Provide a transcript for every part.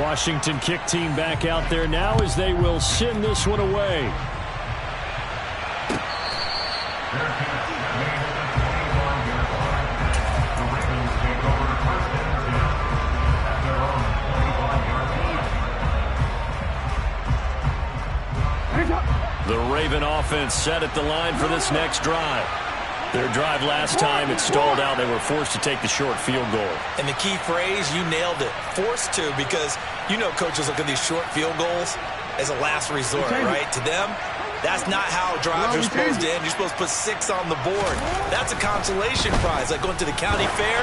Washington kick team back out there now as they will send this one away. The Raven offense set at the line for this next drive. Their drive last time, it stalled out. They were forced to take the short field goal. And the key phrase, you nailed it, forced to, because you know coaches look at these short field goals as a last resort, right? To them, that's not how drives are supposed to end. You're supposed to put 6 on the board. That's a consolation prize, like going to the county fair.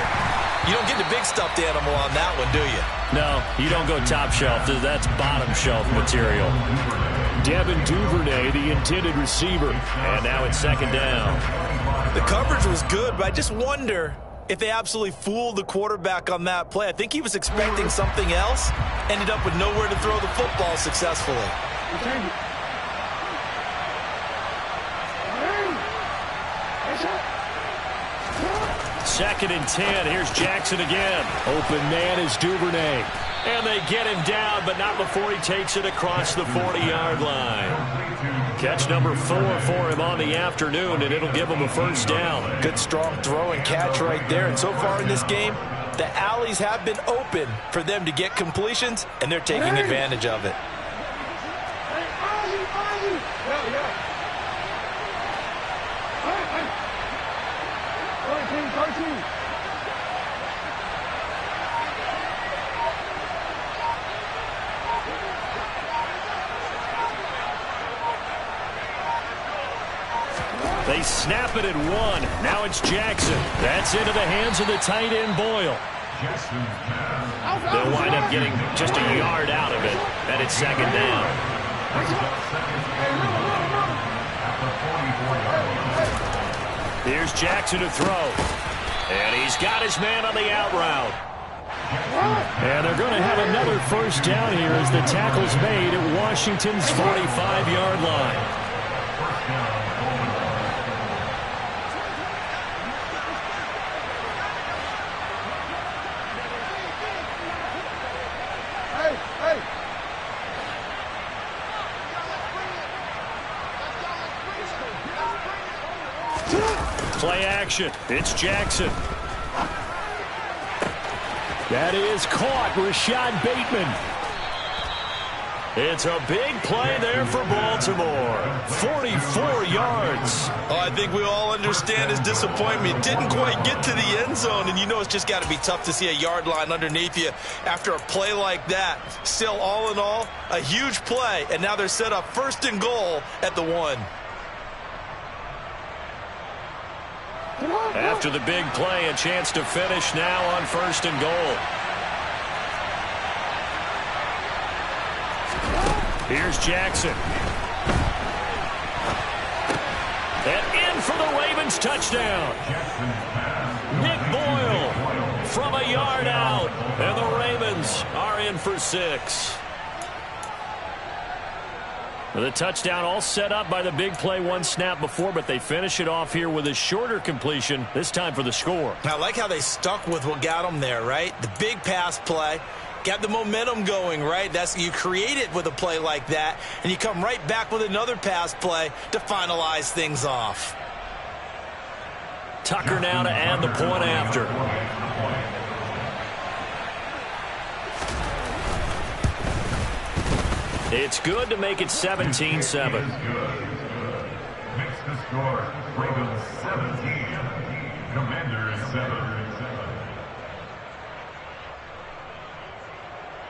You don't get the big stuffed animal on that one, do you? No, you don't go top shelf. That's bottom shelf material. Devin Duvernay, the intended receiver. And now it's second down. The coverage was good, but I just wonder if they absolutely fooled the quarterback on that play. I think he was expecting something else, ended up with nowhere to throw the football successfully. Second and 10. Here's Jackson again. Open man is Duvernay. And they get him down, but not before he takes it across the 40-yard line. Catch number 4 for him on the afternoon, and it'll give him a first down. Good, strong throw and catch right there. And so far in this game, the alleys have been open for them to get completions, and they're taking advantage of it. They snap it at 1. Now it's Jackson. That's into the hands of the tight end, Boyle. They'll wind up getting just a yard out of it, and it's second down. Here's Jackson to throw. And he's got his man on the out route. And they're going to have another first down here as the tackle's made at Washington's 45-yard line. Play action. It's Jackson. That is caught. Rashad Bateman. It's a big play there for Baltimore. 44 yards. Oh, I think we all understand his disappointment. Didn't quite get to the end zone, and you know it's just got to be tough to see a yard line underneath you after a play like that. Still, all in all, a huge play, and now they're set up first and goal at the 1. After the big play, a chance to finish now on first and goal. Here's Jackson. And in for the Ravens touchdown. Nick Boyle from a yard out. And the Ravens are in for 6. The touchdown all set up by the big play 1 snap before, but they finish it off here with a shorter completion, this time for the score. I like how they stuck with what got them there, right? The big pass play, got the momentum going, right? You create it with a play like that, and you come right back with another pass play to finalize things off. Tucker now to add the point after. It's good to make it 17-7. Makes the score, Ravens 17, Commanders 7.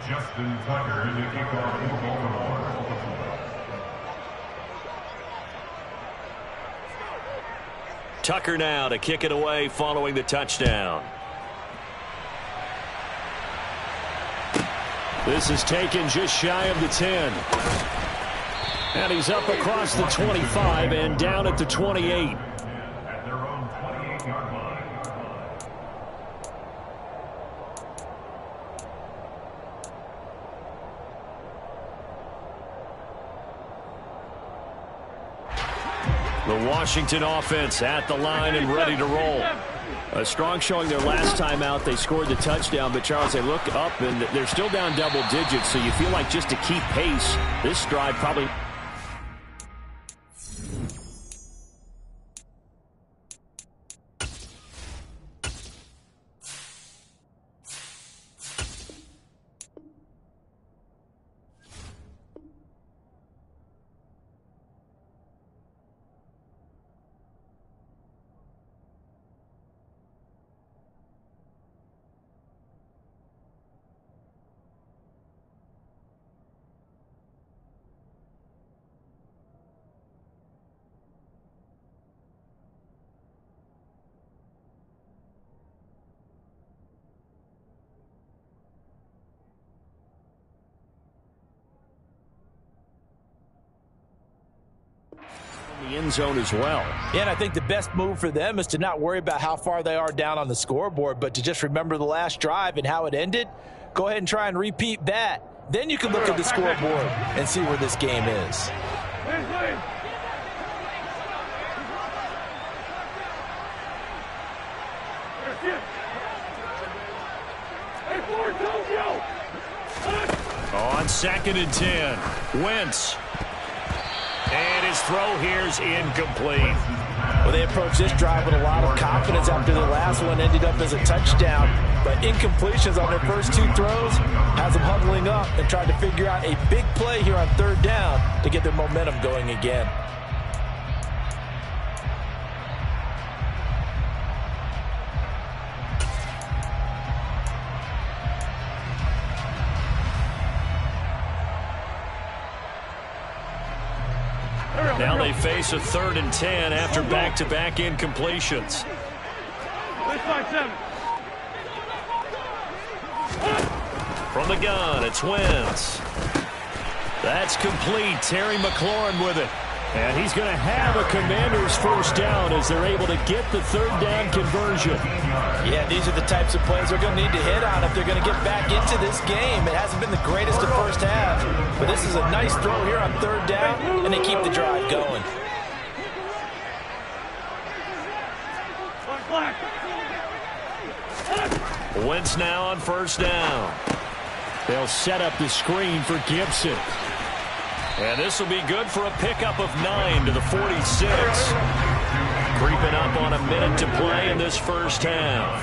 Justin Tucker to kick off for Baltimore. Tucker now to kick it away following the touchdown. This is taken just shy of the 10. And he's up across the 25 and down at the 28. At their own 28-yard line. The Washington offense at the line and ready to roll. A strong showing their last time out. They scored the touchdown, but Charles, they look up and they're still down double digits, so you feel like just to keep pace, this drive probably... the end zone as well. Yeah, and I think the best move for them is to not worry about how far they are down on the scoreboard, but to just remember the last drive and how it ended. Go ahead and try and repeat that. Then you can look at the scoreboard and see where this game is. On 2nd and 10, Wentz. And his throw here is incomplete. Well, they approached this drive with a lot of confidence after the last one ended up as a touchdown. But incompletions on their first 2 throws has them huddling up and trying to figure out a big play here on 3rd down to get their momentum going again. Now they face a 3rd and 10 after back-to-back incompletions. From the gun, it's Wentz. That's complete. Terry McLaurin with it. And he's going to have a Commanders first down as they're able to get the 3rd down conversion. Yeah, these are the types of plays they're going to need to hit on if they're going to get back into this game. It hasn't been the greatest of first half, but this is a nice throw here on 3rd down, and they keep the drive going. Wentz now on 1st down. They'll set up the screen for Gibson. And this will be good for a pickup of 9 to the 46. Creeping up on a minute to play in this first half.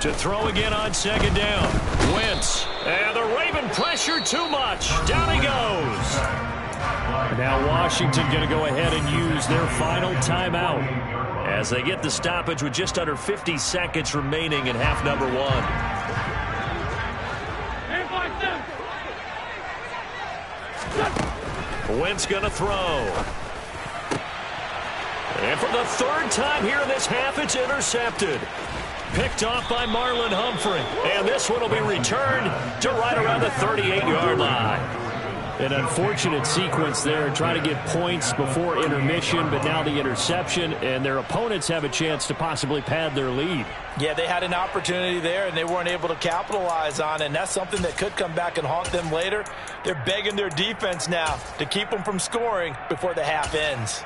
To throw again on 2nd down. Wentz. And the Raven pressure too much. Down he goes. Now Washington going to go ahead and use their final timeout as they get the stoppage with just under 50 seconds remaining in half number 1. Wentz going to throw. And for the 3rd time here in this half, it's intercepted. Picked off by Marlon Humphrey. And this one will be returned to right around the 38-yard line. An unfortunate sequence there, trying to get points before intermission, but now the interception, and their opponents have a chance to possibly pad their lead. Yeah, they had an opportunity there, and they weren't able to capitalize on it, and that's something that could come back and haunt them later. They're begging their defense now to keep them from scoring before the half ends.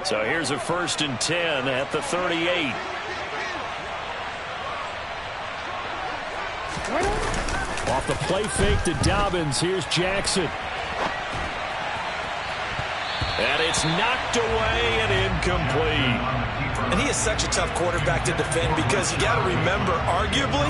So here's a 1st and 10 at the 38. Off the play fake to Dobbins. Here's Jackson. And it's knocked away and incomplete. And he is such a tough quarterback to defend because you got to remember, arguably,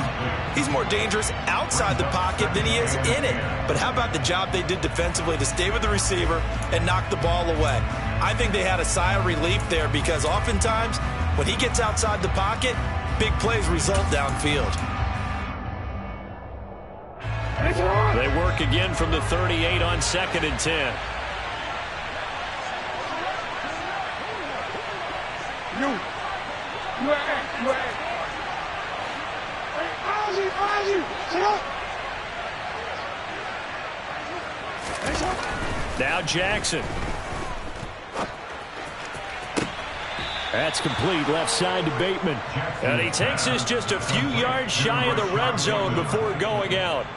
he's more dangerous outside the pocket than he is in it. But how about the job they did defensively to stay with the receiver and knock the ball away? I think they had a sigh of relief there because oftentimes when he gets outside the pocket, big plays result downfield. They work again from the 38 on 2nd and 10. Now Jackson. That's complete left side to Bateman. And he takes us just a few yards shy of the red zone before going out.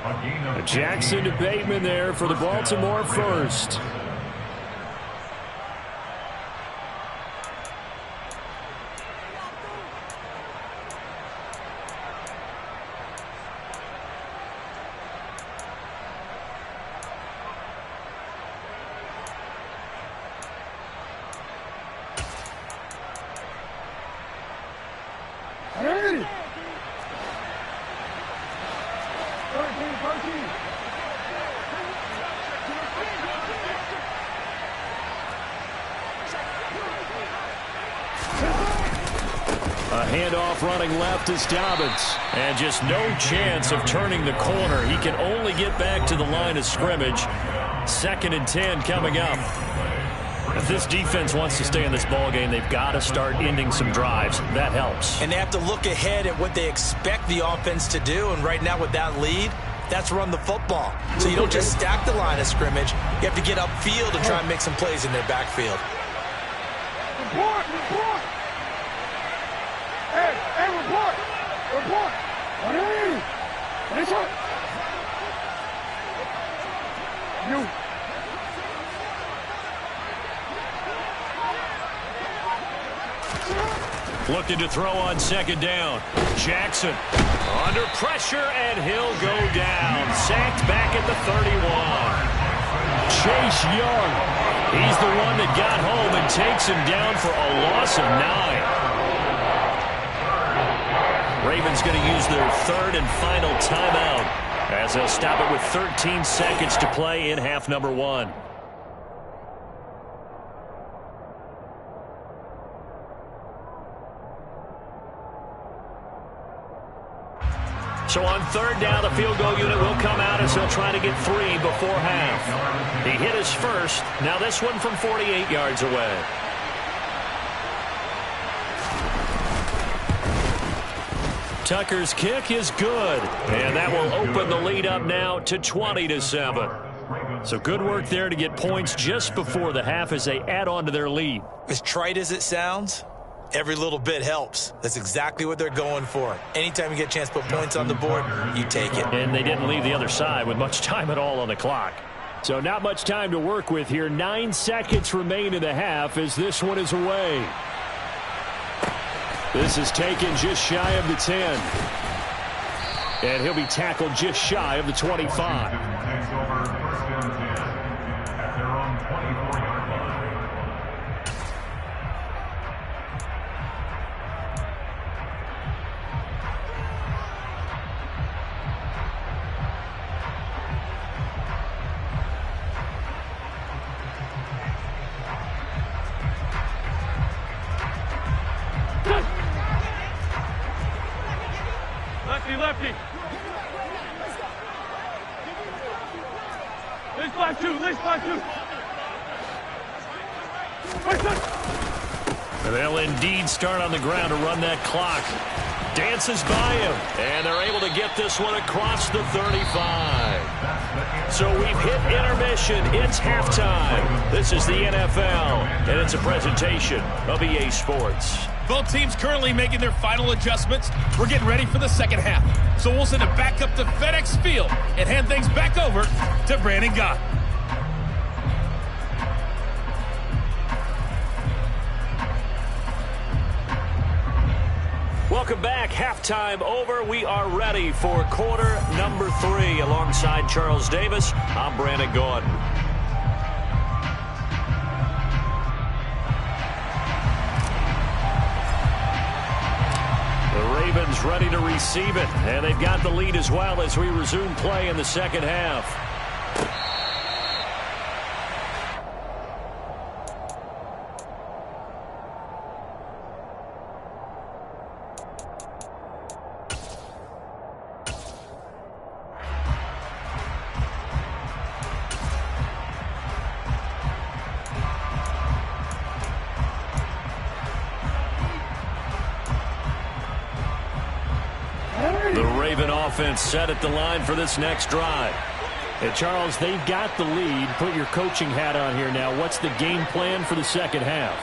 Jackson to Bateman there for the Baltimore first. A handoff running left is Dobbins. And just no chance of turning the corner. He can only get back to the line of scrimmage. 2nd and 10 coming up. If this defense wants to stay in this ballgame, they've got to start ending some drives. That helps. And they have to look ahead at what they expect the offense to do. And right now with that lead, that's run the football. So you don't just stack the line of scrimmage. You have to get upfield and try and make some plays in their backfield. Report! Hey, report! Report! You. Looking to throw on 2nd down. Jackson under pressure, and he'll go down. Sacked back at the 31. Chase Young. He's the one that got home and takes him down for a loss of 9. Ravens going to use their 3rd and final timeout as they'll stop it with 13 seconds to play in half number 1. So on 3rd down, the field goal unit will come out as he'll try to get 3 before half. He hit his first. Now this one from 48 yards away. Tucker's kick is good, and that will open the lead up now to 20-7. So good work there to get points just before the half as they add on to their lead. As trite as it sounds, every little bit helps. That's exactly what they're going for. Anytime you get a chance to put points on the board, you take it. And they didn't leave the other side with much time at all on the clock. So not much time to work with here. 9 seconds remain in the half as this one is away. This is taken just shy of the 10. And he'll be tackled just shy of the 25. Lefty. This black two. They'll indeed start on the ground to run that clock. Dances by him, and they're able to get this one across the 35. So we've hit intermission. It's halftime. This is the NFL, and it's a presentation of EA Sports. Both teams currently making their final adjustments. We're getting ready for the second half. So we'll send it back up to FedEx Field and hand things back over to Brandon Gott. Welcome back. Halftime over. We are ready for quarter number 3. Alongside Charles Davis, I'm Brandon Gaudin. The Ravens ready to receive it, and they've got the lead as well as we resume play in the second half. Offense set at the line for this next drive. And Charles, they've got the lead. Put your coaching hat on here now. What's the game plan for the second half?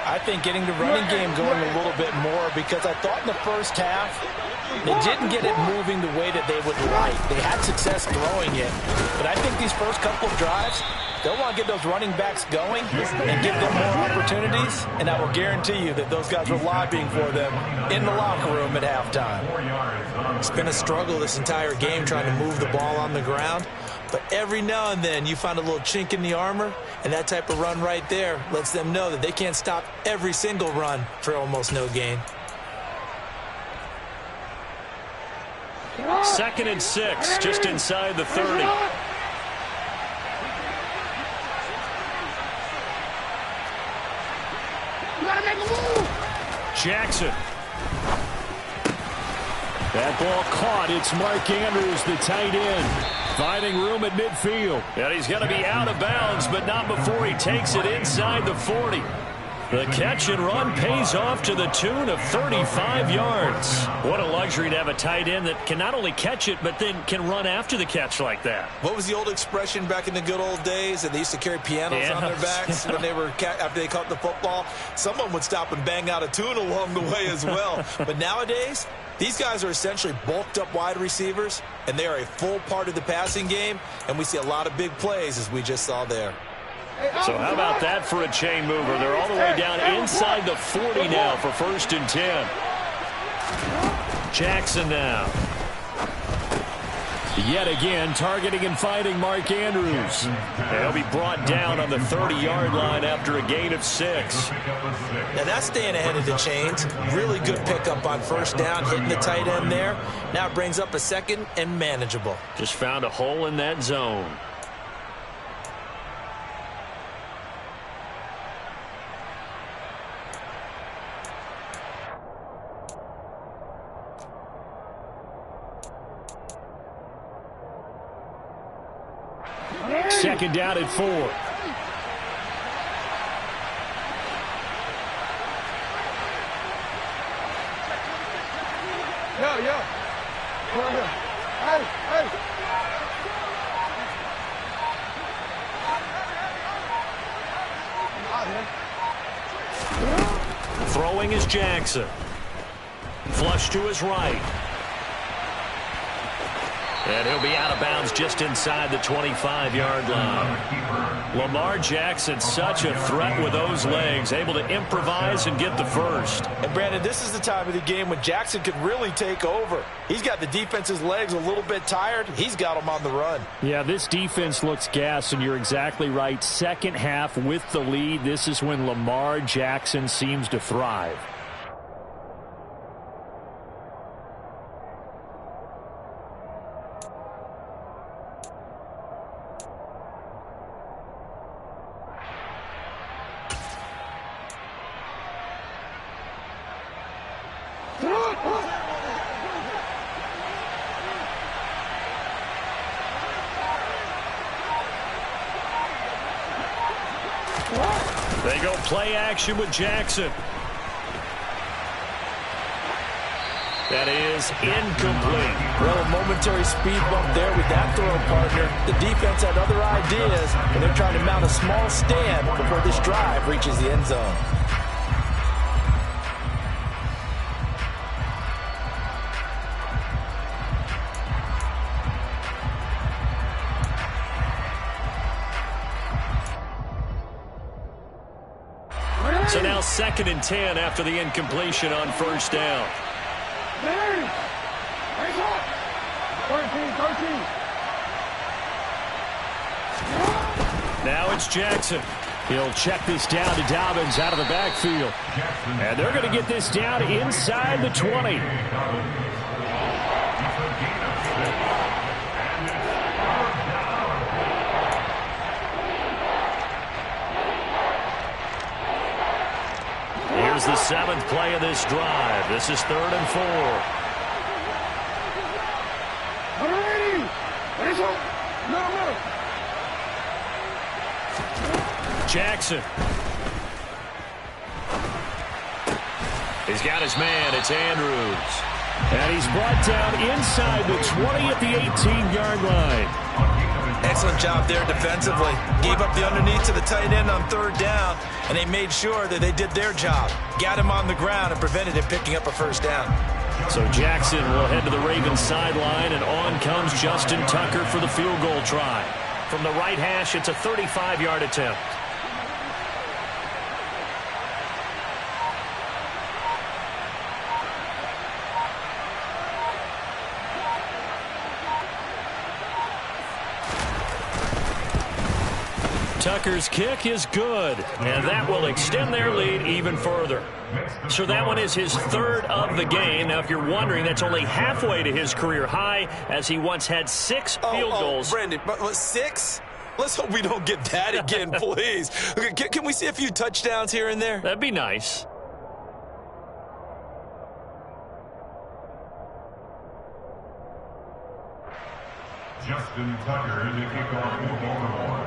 I think getting the running game going a little bit more, because I thought in the first half they didn't get it moving the way that they would like. They had success throwing it, but I think these first couple of drives, they'll want to get those running backs going and give them more opportunities, and I will guarantee you that those guys were lobbying for them in the locker room at halftime. It's been a struggle this entire game trying to move the ball on the ground, but every now and then you find a little chink in the armor, and that type of run right there lets them know that they can't stop every single run for almost no gain. 2nd and 6, just inside the 30. Jackson. That ball caught. It's Mark Andrews, the tight end, finding room at midfield. And he's going to be out of bounds, but not before he takes it inside the 40. The catch and run pays off to the tune of 35 yards. What a luxury to have a tight end that can not only catch it, but then can run after the catch like that. What was the old expression back in the good old days that they used to carry pianos on their backs when they were after they caught the football? Someone would stop and bang out a tune along the way as well. But nowadays, these guys are essentially bulked up wide receivers, and they are a full part of the passing game, and we see a lot of big plays as we just saw there. So how about that for a chain mover? They're all the way down inside the 40 now for 1st and 10. Jackson now. Yet again, targeting and finding Mark Andrews. He'll be brought down on the 30-yard line after a gain of 6. Now that's staying ahead of the chains. Really good pickup on 1st down, hitting the tight end there. Now it brings up a 2nd and manageable. Just found a hole in that zone. Second down at 4. Yeah. Hey. Throwing is Jackson. Flush to his right. And he'll be out of bounds just inside the 25-yard line. Lamar Jackson, such a threat with those legs, able to improvise and get the first. And Brandon, this is the time of the game when Jackson could really take over. He's got the defense's legs a little bit tired. He's got them on the run. Yeah, this defense looks gassed, and you're exactly right. Second half with the lead, this is when Lamar Jackson seems to thrive. They go play action with Jackson. That is incomplete. Well, a momentary speed bump there with that throw, partner. The defense had other ideas, and they're trying to mount a small stand before this drive reaches the end zone. So now 2nd and 10 after the incompletion on 1st down. 13. Now it's Jackson. He'll check this down to Dobbins out of the backfield. And they're going to get this down inside the 20. Here's the 7th play of this drive. This is 3rd and 4. Jackson. He's got his man. It's Andrews. And he's brought down inside the 20 at the 18-yard line. Excellent job there defensively. Gave up the underneath to the tight end on third down, and they made sure that they did their job. Got him on the ground and prevented him picking up a first down. So Jackson will head to the Ravens sideline, and on comes Justin Tucker for the field goal try. From the right hash, it's a 35-yard attempt. Tucker's kick is good, and that will extend their lead even further. So that one is his third of the game. Now, if you're wondering, that's only halfway to his career high, as he once had 6 field goals. Brandon, but 6? Let's hope we don't get that again, please. Okay, can we see a few touchdowns here and there? That'd be nice. Justin Tucker in the kickoff for Baltimore.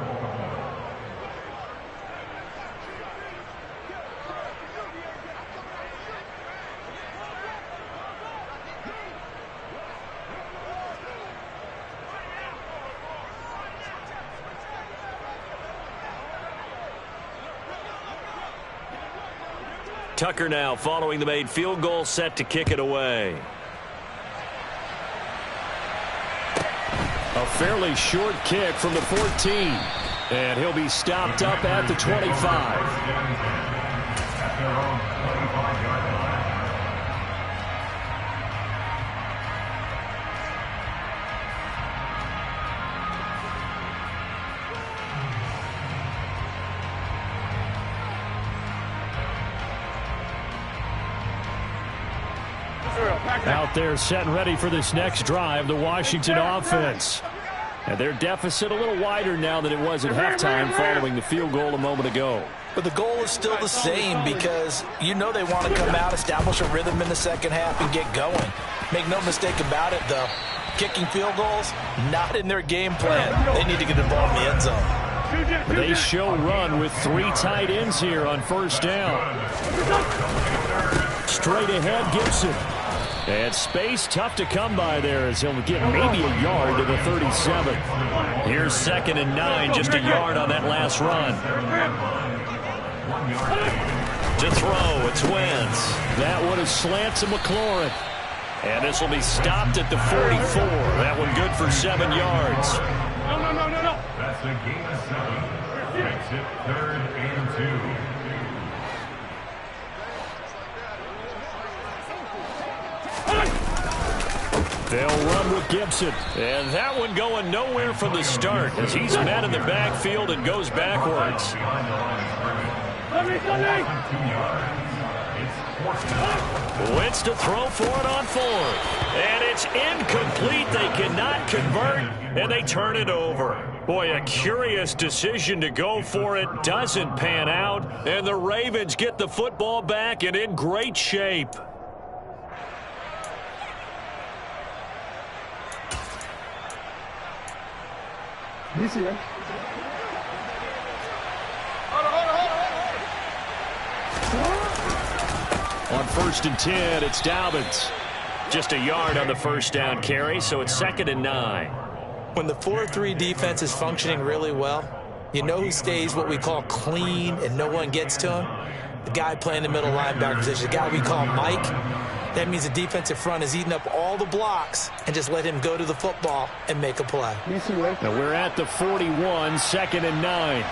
Tucker now following the made field goal, set to kick it away. A fairly short kick from the 14. And he'll be stopped up at the 25. Out there set and ready for this next drive, the Washington offense. And their deficit a little wider now than it was at halftime following the field goal a moment ago. But the goal is still the same, because you know they want to come out, establish a rhythm in the second half, and get going. Make no mistake about it, though. Kicking field goals, not in their game plan. They need to get the ball in the end zone. They show run with 3 tight ends here on first down. Straight ahead, Gibson. And space tough to come by there, as he'll get maybe a yard to the 37. Here's 2nd and 9, just a yard on that last run. To throw, it's Wentz. That one is slant to McLaurin. And this will be stopped at the 44. That one good for 7 yards. No. That's a gain of 7. Makes it 3rd and 2. They'll run with Gibson. And that one going nowhere from the start, as he's met in the backfield and goes backwards. Wentz to throw for it on 4th. And it's incomplete. They cannot convert, and they turn it over. Boy, a curious decision to go for it. Doesn't pan out, and the Ravens get the football back and in great shape. Easy, man. On 1st and 10, it's Dobbins. Just a yard on the first down carry, so it's 2nd and 9. When the 4-3 defense is functioning really well, you know who stays what we call clean and no one gets to him? The guy playing the middle linebacker position, the guy we call Mike. That means the defensive front is eating up all the blocks and just let him go to the football and make a play. Now we're at the 41, 2nd and 9.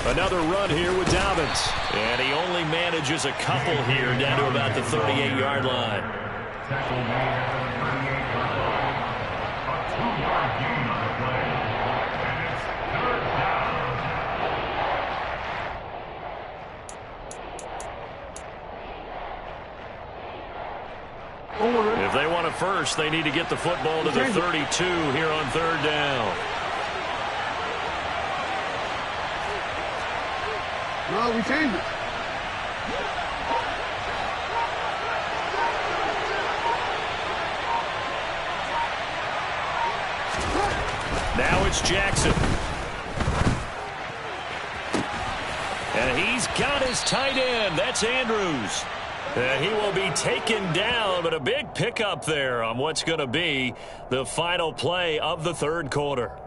Another run here with Dobbins. And he only manages a couple here down to about the 38-yard line. If they want a first, they need to get the football to the 32 here on 3rd down. No, we changed it. Now It's Jackson. And he's got his tight end. That's Andrews. He will be taken down, but a big pickup there on what's going to be the final play of the third quarter.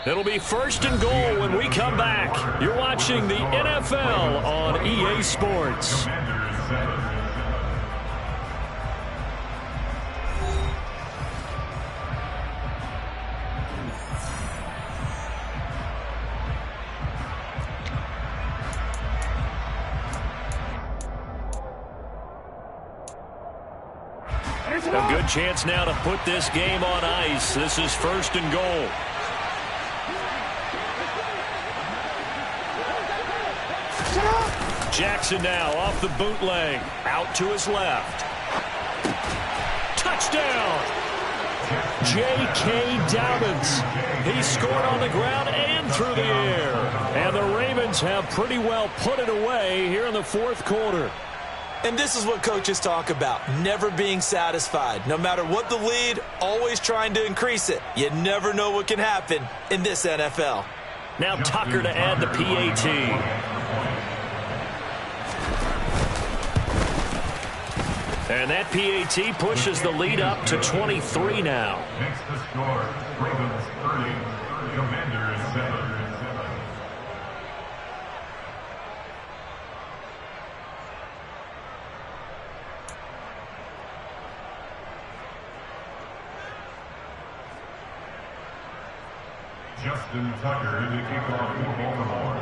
It'll be 1st and goal when we come back. You're watching the NFL on EA Sports. A good chance now to put this game on ice. This is 1st and goal. Jackson now off the bootleg. Out to his left. Touchdown! J.K. Dobbins. He scored on the ground and through the air. And the Ravens have pretty well put it away here in the 4th quarter. And this is what coaches talk about, never being satisfied. No matter what the lead, always trying to increase it. You never know what can happen in this NFL. Now Tucker to add the PAT. And that PAT pushes the lead up to 23 now. Next to score, Ravens 30, Commanders 7. Justin Tucker in the kickoff for Baltimore.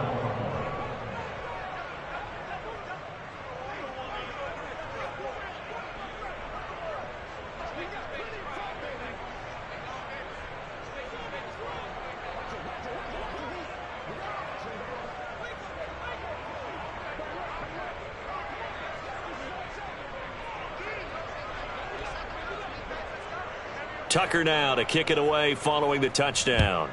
Tucker now to kick it away following the touchdown.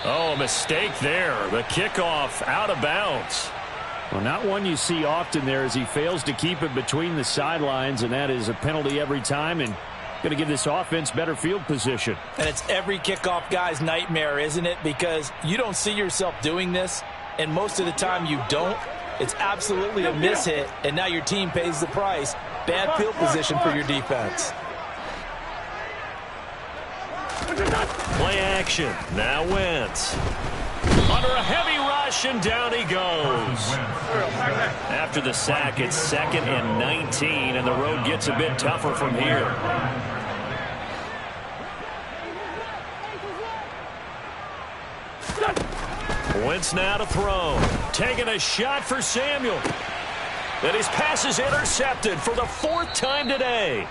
Oh, a mistake there. The kickoff out of bounds. Well, not one you see often there as he fails to keep it between the sidelines, and that is a penalty every time and going to give this offense better field position. And it's every kickoff guy's nightmare, isn't it? Because you don't see yourself doing this, and most of the time you don't. It's absolutely a mishit, and now your team pays the price. Bad field position for your defense. Play action. Now Wentz. Under a heavy rush, and down he goes. After the sack, it's 2nd and 19, and the road gets a bit tougher from here. Wentz now to throw. Taking a shot for Samuel. And his pass is intercepted for the 4th time today.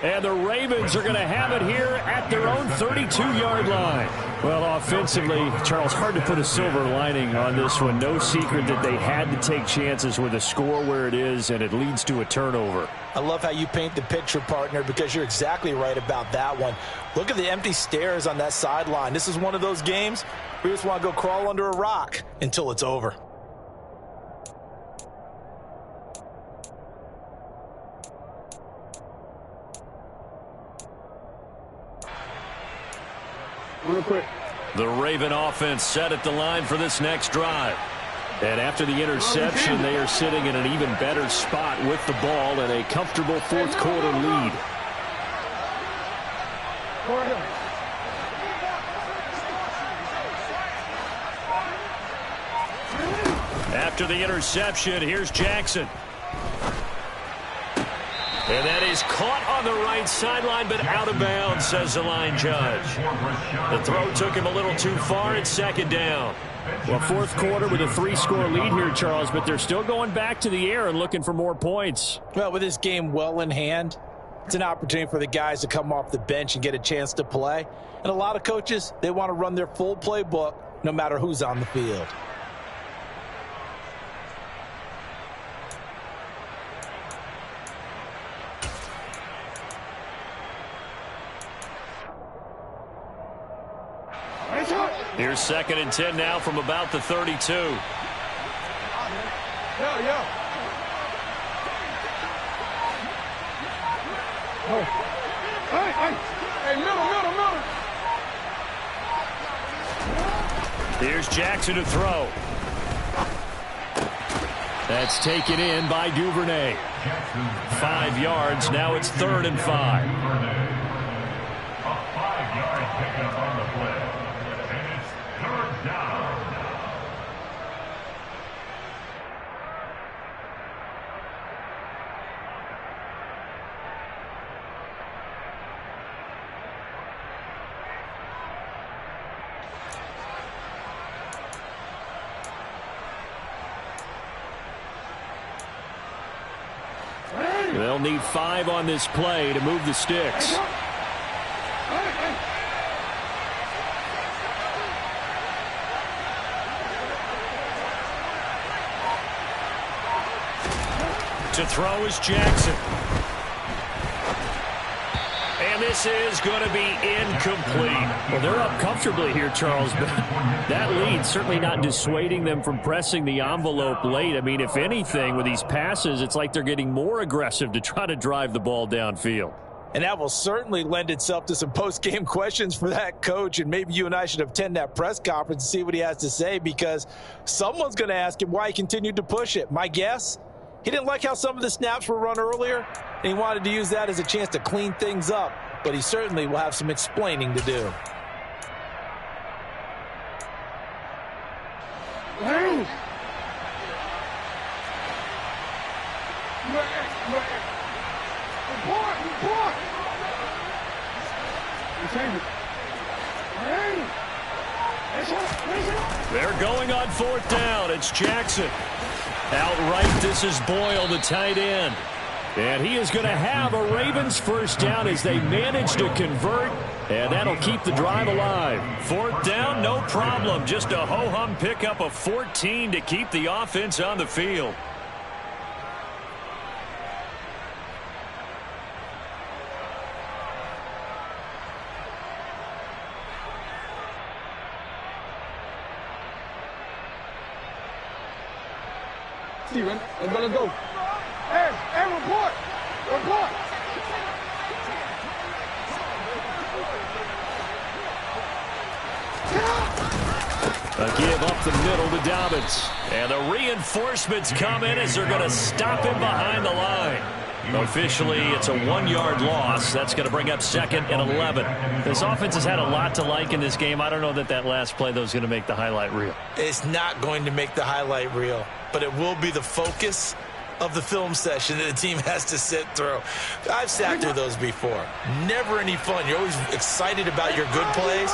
And the Ravens are going to have it here at their own 32-yard line. Well, offensively, Charles, hard to put a silver lining on this one. No secret that they had to take chances with a score where it is, and it leads to a turnover. I love how you paint the picture, partner, because you're exactly right about that one. Look at the empty stares on that sideline. This is one of those games where you just want to go crawl under a rock until it's over. Real quick. The Raven offense set at the line for this next drive. And after the interception, they are sitting in an even better spot with the ball and a comfortable 4th quarter lead. After the interception, here's Jackson. And that is caught on the right sideline, but out of bounds, says the line judge. The throw took him a little too far. It's 2nd down. Well, 4th quarter with a 3-score lead here, Charles, but they're still going back to the air and looking for more points. Well, with this game well in hand, it's an opportunity for the guys to come off the bench and get a chance to play. And a lot of coaches, they want to run their full playbook no matter who's on the field. Here's 2nd and 10 now from about the 32. Hey, middle. Here's Jackson to throw. That's taken in by Duvernay. 5 yards. Now it's 3rd and 5. A 5-yard pickup on the play. And it's 3rd down. They'll need 5 on this play to move the sticks. To throw is Jackson. And this is going to be incomplete. Well, they're up comfortably here, Charles, but that lead certainly not dissuading them from pressing the envelope late. I mean, if anything, with these passes, it's like they're getting more aggressive to try to drive the ball downfield. And that will certainly lend itself to some post-game questions for that coach, and maybe you and I should attend that press conference and see what he has to say, because someone's going to ask him why he continued to push it. My guess, he didn't like how some of the snaps were run earlier, and he wanted to use that as a chance to clean things up, but he certainly will have some explaining to do. They're going on 4th down. It's Jackson. Outright, this is Boyle, the tight end. And he is going to have a Ravens 1st down as they manage to convert, and that'll keep the drive alive. 4th down, no problem. Just a ho-hum pickup of 14 to keep the offense on the field. Steven, let's go. Hey, report. A give up the middle to Dobbins. And the reinforcements come in as they're going to stop him behind the line. Officially, it's a 1-yard loss. That's going to bring up 2nd and 11. This offense has had a lot to like in this game. I don't know that last play, though, is going to make the highlight reel. It's not going to make the highlight reel, but it will be the focus of the film session that the team has to sit through. I've sat through those before. Never any fun. You're always excited about your good plays,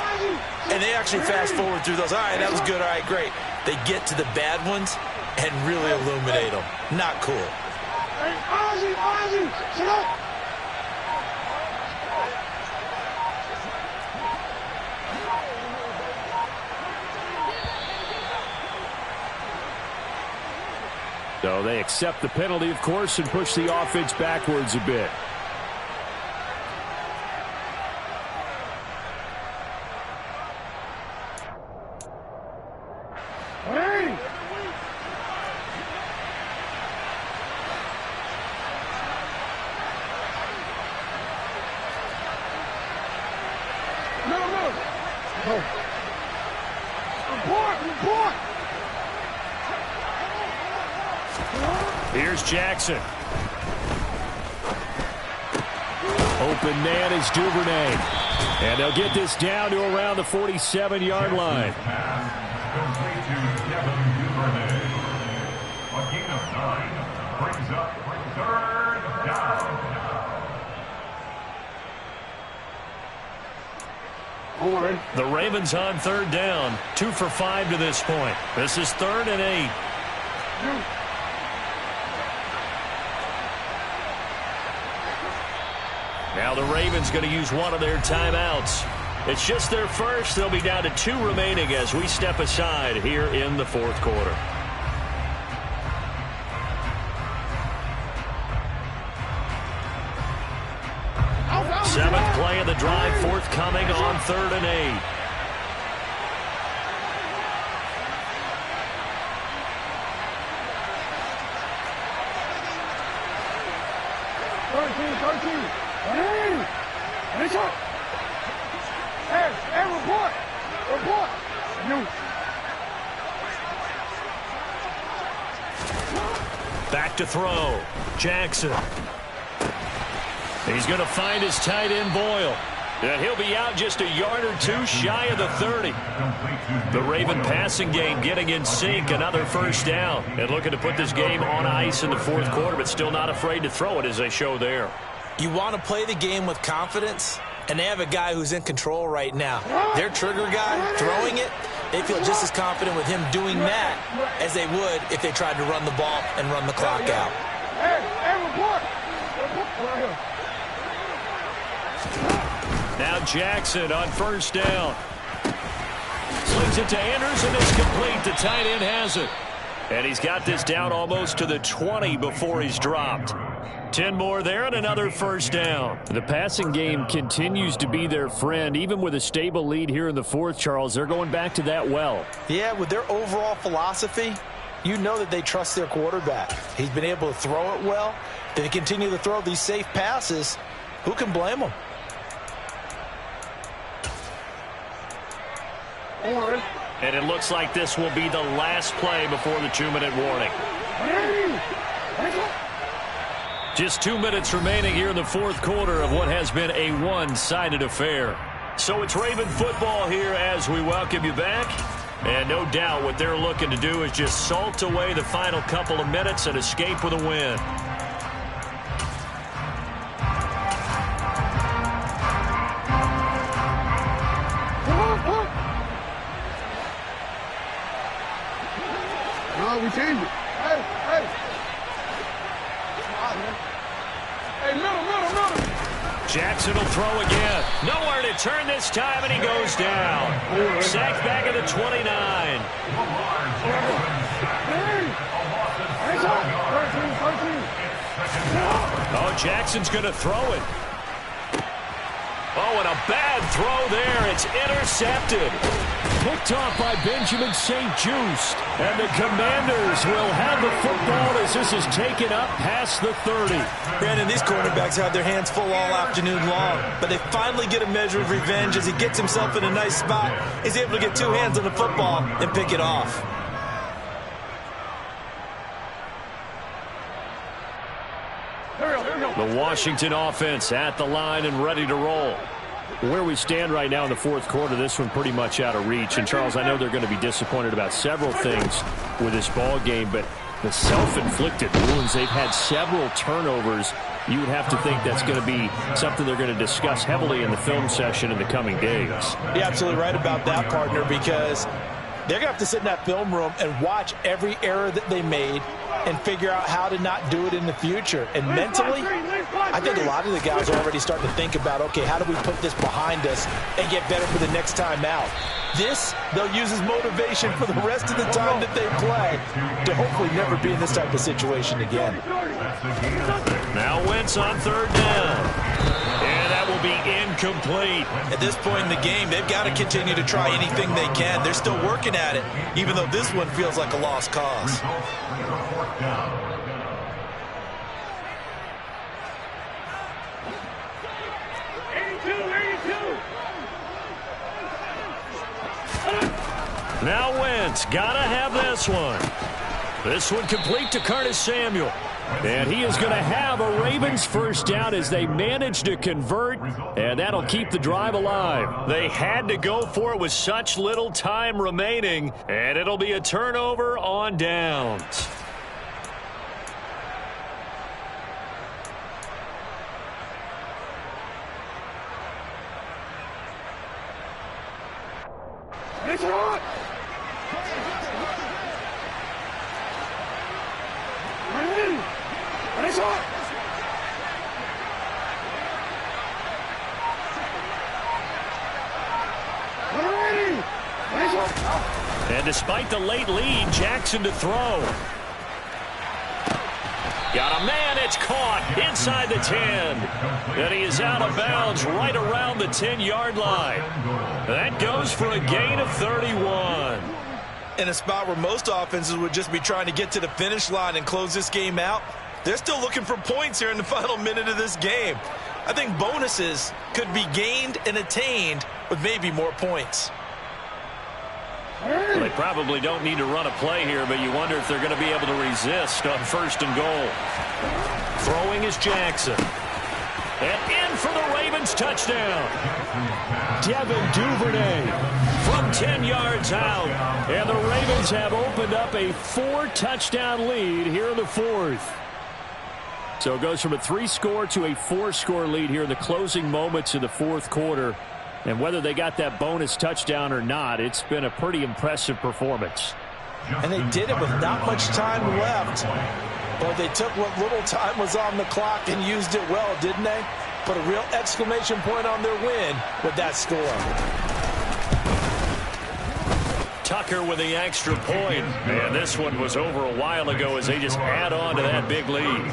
and they actually fast forward through those. All right, that was good. All right, great. They get to the bad ones and really illuminate them. Not cool. Hey, Ozzie, sit up. So they accept the penalty, of course, and push the offense backwards a bit. Hey! No. Report! Here's Jackson. Open man is Duvernay. And they'll get this down to around the 47-yard line. Complete to Devin Duvernay. A gain of 9 brings up 3rd down. The Ravens on 3rd down. 2 for 5 to this point. This is 3rd and 8. Now the Ravens going to use one of their timeouts. It's just their first. They'll be down to 2 remaining as we step aside here in the 4th quarter. Seventh play of the drive forthcoming on 3rd and 8. Hey, report! Back to throw. Jackson. He's going to find his tight end, Boyle. And he'll be out just a yard or two shy of the 30. The Raven passing game getting in sync. Another first down. And looking to put this game on ice in the fourth quarter, but still not afraid to throw it as they show there. You want to play the game with confidence, and they have a guy who's in control right now. Their trigger guy throwing it, they feel just as confident with him doing that as they would if they tried to run the ball and run the clock out. Now Jackson on first down. Slings it to Anders, and it's complete. The tight end has it. And he's got this down almost to the 20 before he's dropped. 10 more there and another first down. The passing game continues to be their friend. Even with a stable lead here in the fourth, Charles, they're going back to that well. Yeah, with their overall philosophy, you know that they trust their quarterback. He's been able to throw it well. They continue to throw these safe passes. Who can blame them? And it looks like this will be the last play before the 2-minute warning. Just 2 minutes remaining here in the fourth quarter of what has been a one-sided affair. So it's Raven football here as we welcome you back. And no doubt what they're looking to do is just salt away the final couple of minutes and escape with a win. We changed it. Hey, middle. Jackson will throw again. Nowhere to turn this time, and he goes down. Sacked back at the 29. Oh, Jackson's going to throw it. Oh, and a bad throw there. It's intercepted. Picked off by Benjamin St-Juste. And the Commanders will have the football as this is taken up past the 30. Brandon, these quarterbacks have their hands full all afternoon long, but they finally get a measure of revenge as he gets himself in a nice spot. He's able to get two hands on the football and pick it off. The Washington offense at the line and ready to roll. Where we stand right now in the fourth quarter, this one pretty much out of reach. And, Charles, I know they're going to be disappointed about several things with this ball game, but the self-inflicted wounds, they've had several turnovers. You would have to think that's going to be something they're going to discuss heavily in the film session in the coming days. You're absolutely right about that, partner, because they're going to have to sit in that film room and watch every error that they made and figure out how to not do it in the future. And mentally, I think a lot of the guys are already starting to think about, okay, how do we put this behind us and get better for the next time out? This, they'll use as motivation for the rest of the time that they play to hopefully never be in this type of situation again. Now Wentz on third down. And that will be incomplete. At this point in the game, they've got to continue to try anything they can. They're still working at it, even though this one feels like a lost cause. Now Wentz, gotta have this one. This one complete to Curtis Samuel. And he is going to have a Ravens first down as they manage to convert, and that'll keep the drive alive. They had to go for it with such little time remaining, and it'll be a turnover on downs. It's hot! It's hot! And despite the late lead, Jackson to throw. Got a man, it's caught inside the 10. And he is out of bounds right around the 10-yard line. That goes for a gain of 31. In a spot where most offenses would just be trying to get to the finish line and close this game out, they're still looking for points here in the final minute of this game. I think bonuses could be gained and attained with maybe more points. Well, they probably don't need to run a play here, but you wonder if they're going to be able to resist on 1st and goal. Throwing is Jackson. And in for the Ravens touchdown. Devin Duvernay from 10 yards out. And the Ravens have opened up a 4-touchdown lead here in the 4th. So it goes from a 3-score to a 4-score lead here in the closing moments of the 4th quarter. And whether they got that bonus touchdown or not, it's been a pretty impressive performance. And they did it with not much time left. But they took what little time was on the clock and used it well, didn't they? Put a real exclamation point on their win with that score. Tucker with the extra point. And this one was over a while ago as they just add on to that big lead.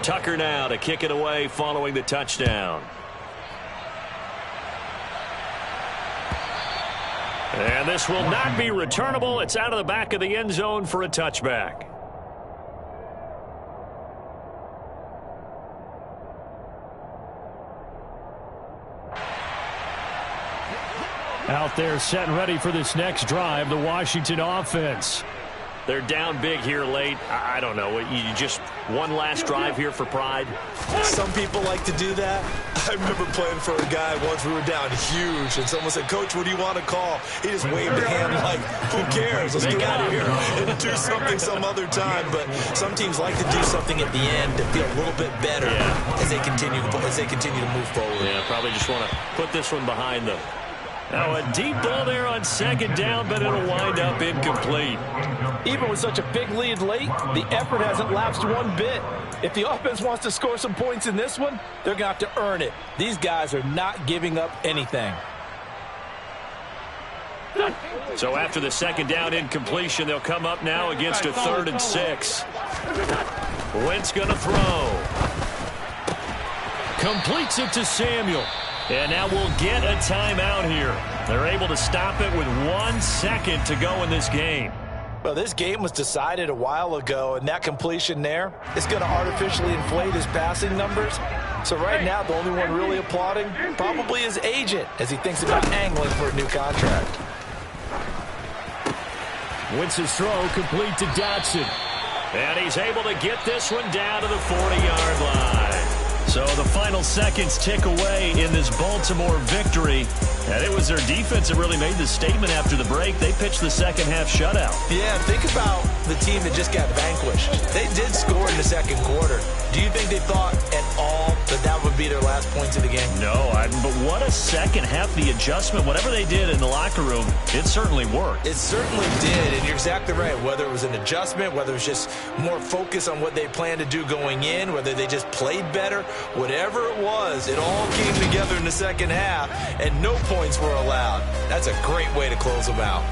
Tucker now to kick it away following the touchdown. And this will not be returnable. It's out of the back of the end zone for a touchback. Out there set and ready for this next drive, the Washington offense. They're down big here late. I don't know. You just one last drive here for pride? Some people like to do that. I remember playing for a guy once. We were down huge, and someone said, "Coach, what do you want to call?" He just waved a hand like, "Who cares? Let's get out of here and do something some other time." But some teams like to do something at the end to feel a little bit better as they continue to move forward. Yeah, probably just want to put this one behind them. Now a deep ball there on 2nd down, but it'll wind up incomplete. Even with such a big lead late, the effort hasn't lapsed one bit. If the offense wants to score some points in this one, they're going to have to earn it. These guys are not giving up anything. So after the 2nd down incompletion, they'll come up now against a 3rd and 6. Wentz going to throw. Completes it to Samuel. And now we'll get a timeout here. They're able to stop it with 1 second to go in this game. Well, this game was decided a while ago, and that completion there is going to artificially inflate his passing numbers. So right now, the only one really applauding probably his agent as he thinks about angling for a new contract. Wentz's throw complete to Dotson. And he's able to get this one down to the 40-yard line. So the final seconds tick away in this Baltimore victory. And it was their defense that really made the statement after the break. They pitched the second half shutout. Yeah, think about the team that just got vanquished. They did score in the 2nd quarter. Do you think they thought at all that that would be their last points of the game? No, but what a second half. The adjustment, whatever they did in the locker room, it certainly worked. It certainly did, and you're exactly right. Whether it was an adjustment, whether it was just more focus on what they planned to do going in, whether they just played better, whatever it was, it all came together in the 2nd half, and no points were allowed. That's a great way to close them out.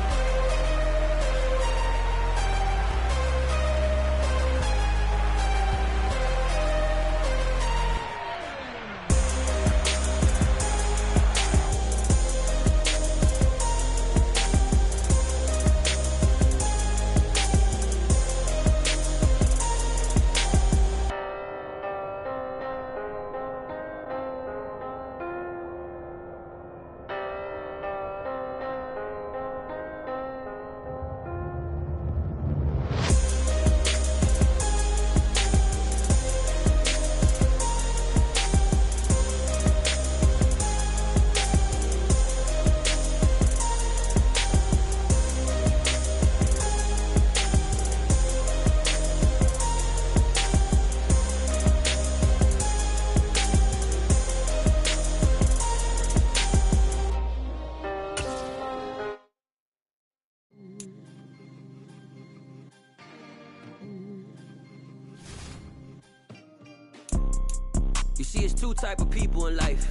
You see, it's two type of people in life.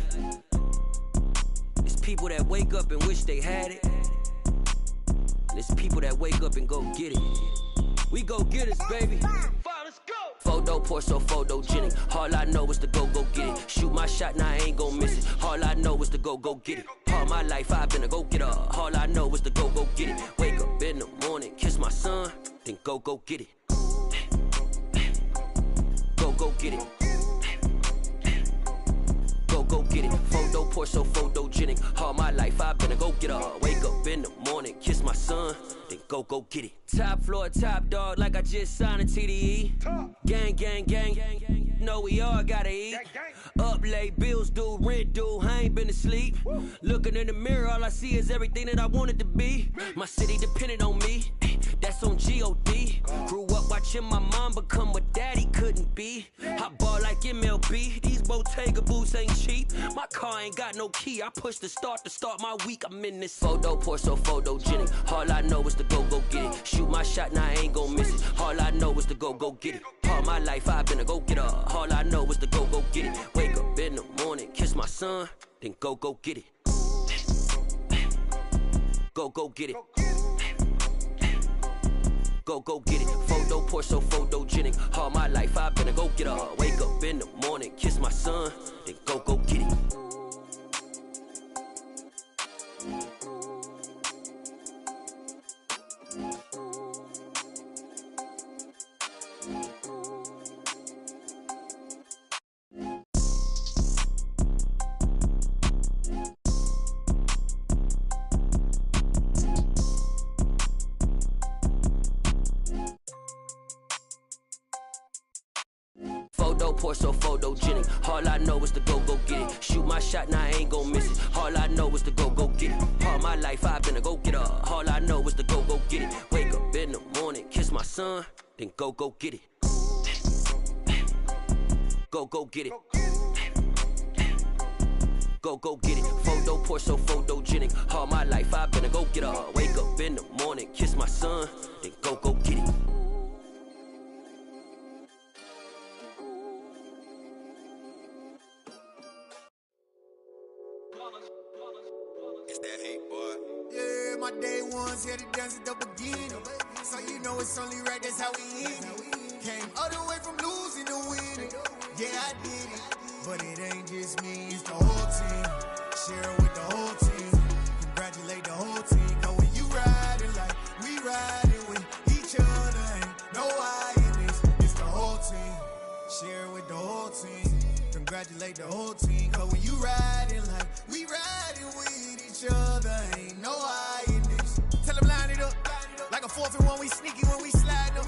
It's people that wake up and wish they had it. And it's people that wake up and go get it. We go get it, baby. Let's go. Photo pour so photogenic. All I know is to go get it. Shoot my shot, now I ain't gon' miss it. All I know is to go get it. All my life I've been a go-getter. All I know is to go get it. Wake up in the morning, kiss my son, then go get it. Go get it. Go get it. pour so photogenic. All my life I've been a go-getter. Wake up in the morning, kiss my son, then go get it. Top floor, top dog, like I just signed a TDE. Gang, gang, gang, gang. Know we all gotta eat. Up late, bills due, rent due, I ain't been asleep. Looking in the mirror, all I see is everything that I wanted to be. My city depended on me, that's on G.O.D. Grew up watching my mom become what daddy couldn't be. I ball like MLB, these Bottega boots ain't cheap. My car ain't got no key, I push the start to start my week. I'm in this photo, pour so photogenic. All I know is to go get it. Shoot my shot, now I ain't gon' miss it. All I know is to go get it. All my life I've been a go-getter. All I know is to go get it. Wake up in the morning, kiss my son, then go get it. Go get it. Go get it. Photo pour so photogenic. All my life I've been a go-getter. Wake up in the morning, kiss my son, then go get it. Photo pour so photogenic. All I know is to go get it. Shoot my shot, now I ain't gon' miss it. All I know is to go get it. All my life I've been a go-getter. All I know is to go get it. Wake up in the morning, kiss my son, then go get it. Go get it. Go get it. Photo pour so photogenic. All my life I've been a go-getter. Wake up in the morning, kiss my son, then go get it. It's that hate, boy. Yeah, my day ones here to dance at the beginning. So you know it's only right, that's how we end it. Came all the way from losing to winning. Yeah, I did it. But it ain't just me, it's the whole team. Share it with the whole team. Congratulate the whole team. Cause when you riding like we riding with each other, ain't no I in this. It's the whole team. Share it with the whole team. Congratulate the whole team. Cause when you riding like we riding with each other, ain't no I in this. Tell them line it up. Like a 4th and 1, we sneaky when we slide up.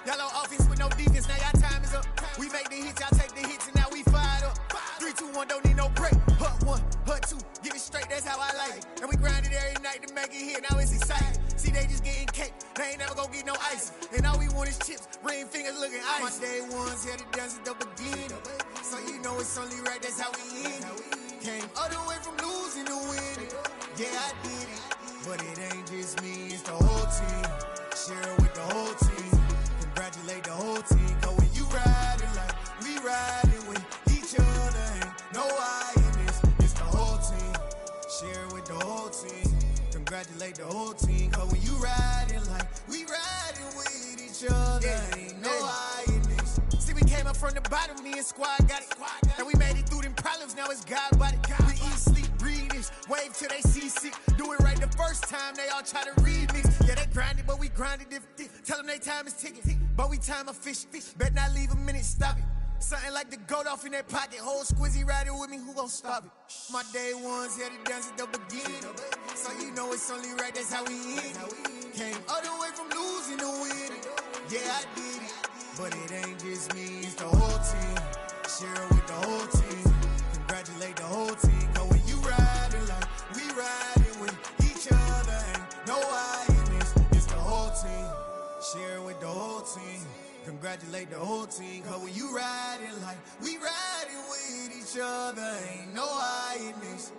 Y'all on offense with no defense, now y'all time is up. We make the hits, y'all take the hits, and now we fired up. 3, 2, 1, don't need no break. Hut 1, hut 2, get it straight, that's how I like it. And we grind it every night to make it hit, now it's exciting. See, they just getting cake, they ain't never gonna get no ice. And all we want is chips, ring fingers looking ice. My day ones here to dance at the beginning. So you know it's only right, that's how we end it. Came all the way from losing to winning. Yeah, I did it. But it ain't just me, it's the whole team. Share it with the whole team. Congratulate the whole team. Cause when you riding like we riding with each other, ain't no I in this. It's the whole team. Share it with the whole team. Congratulate the whole team. Cause when you riding like we riding with each other, ain't no I in this. See, we came up from the bottom, me and squad got it. And we made it through them problems, now it's God body. We eat, sleep, breathe this, wave till they see sick. Do it right the first time, they all try to remix. Yeah, they grinded, but we grinded different. Tell them they time is ticking, but we time a fish. Bet not leave a minute, stop it. Something like the goat off in that pocket. Whole squizzy riding with me, who gon' stop it? My day ones here to dance at the beginning. So you know it's only right, that's how we end it. Came all the way from losing to winning. Yeah, I did it. But it ain't just me, it's the whole team. Share it with the whole team. Congratulate the whole team. Cause when you riding like we riding with each other, ain't no I in this. It's the whole team. Share it with the whole team. Congratulate the whole team. Cause when you riding like we riding with each other, ain't no I in this.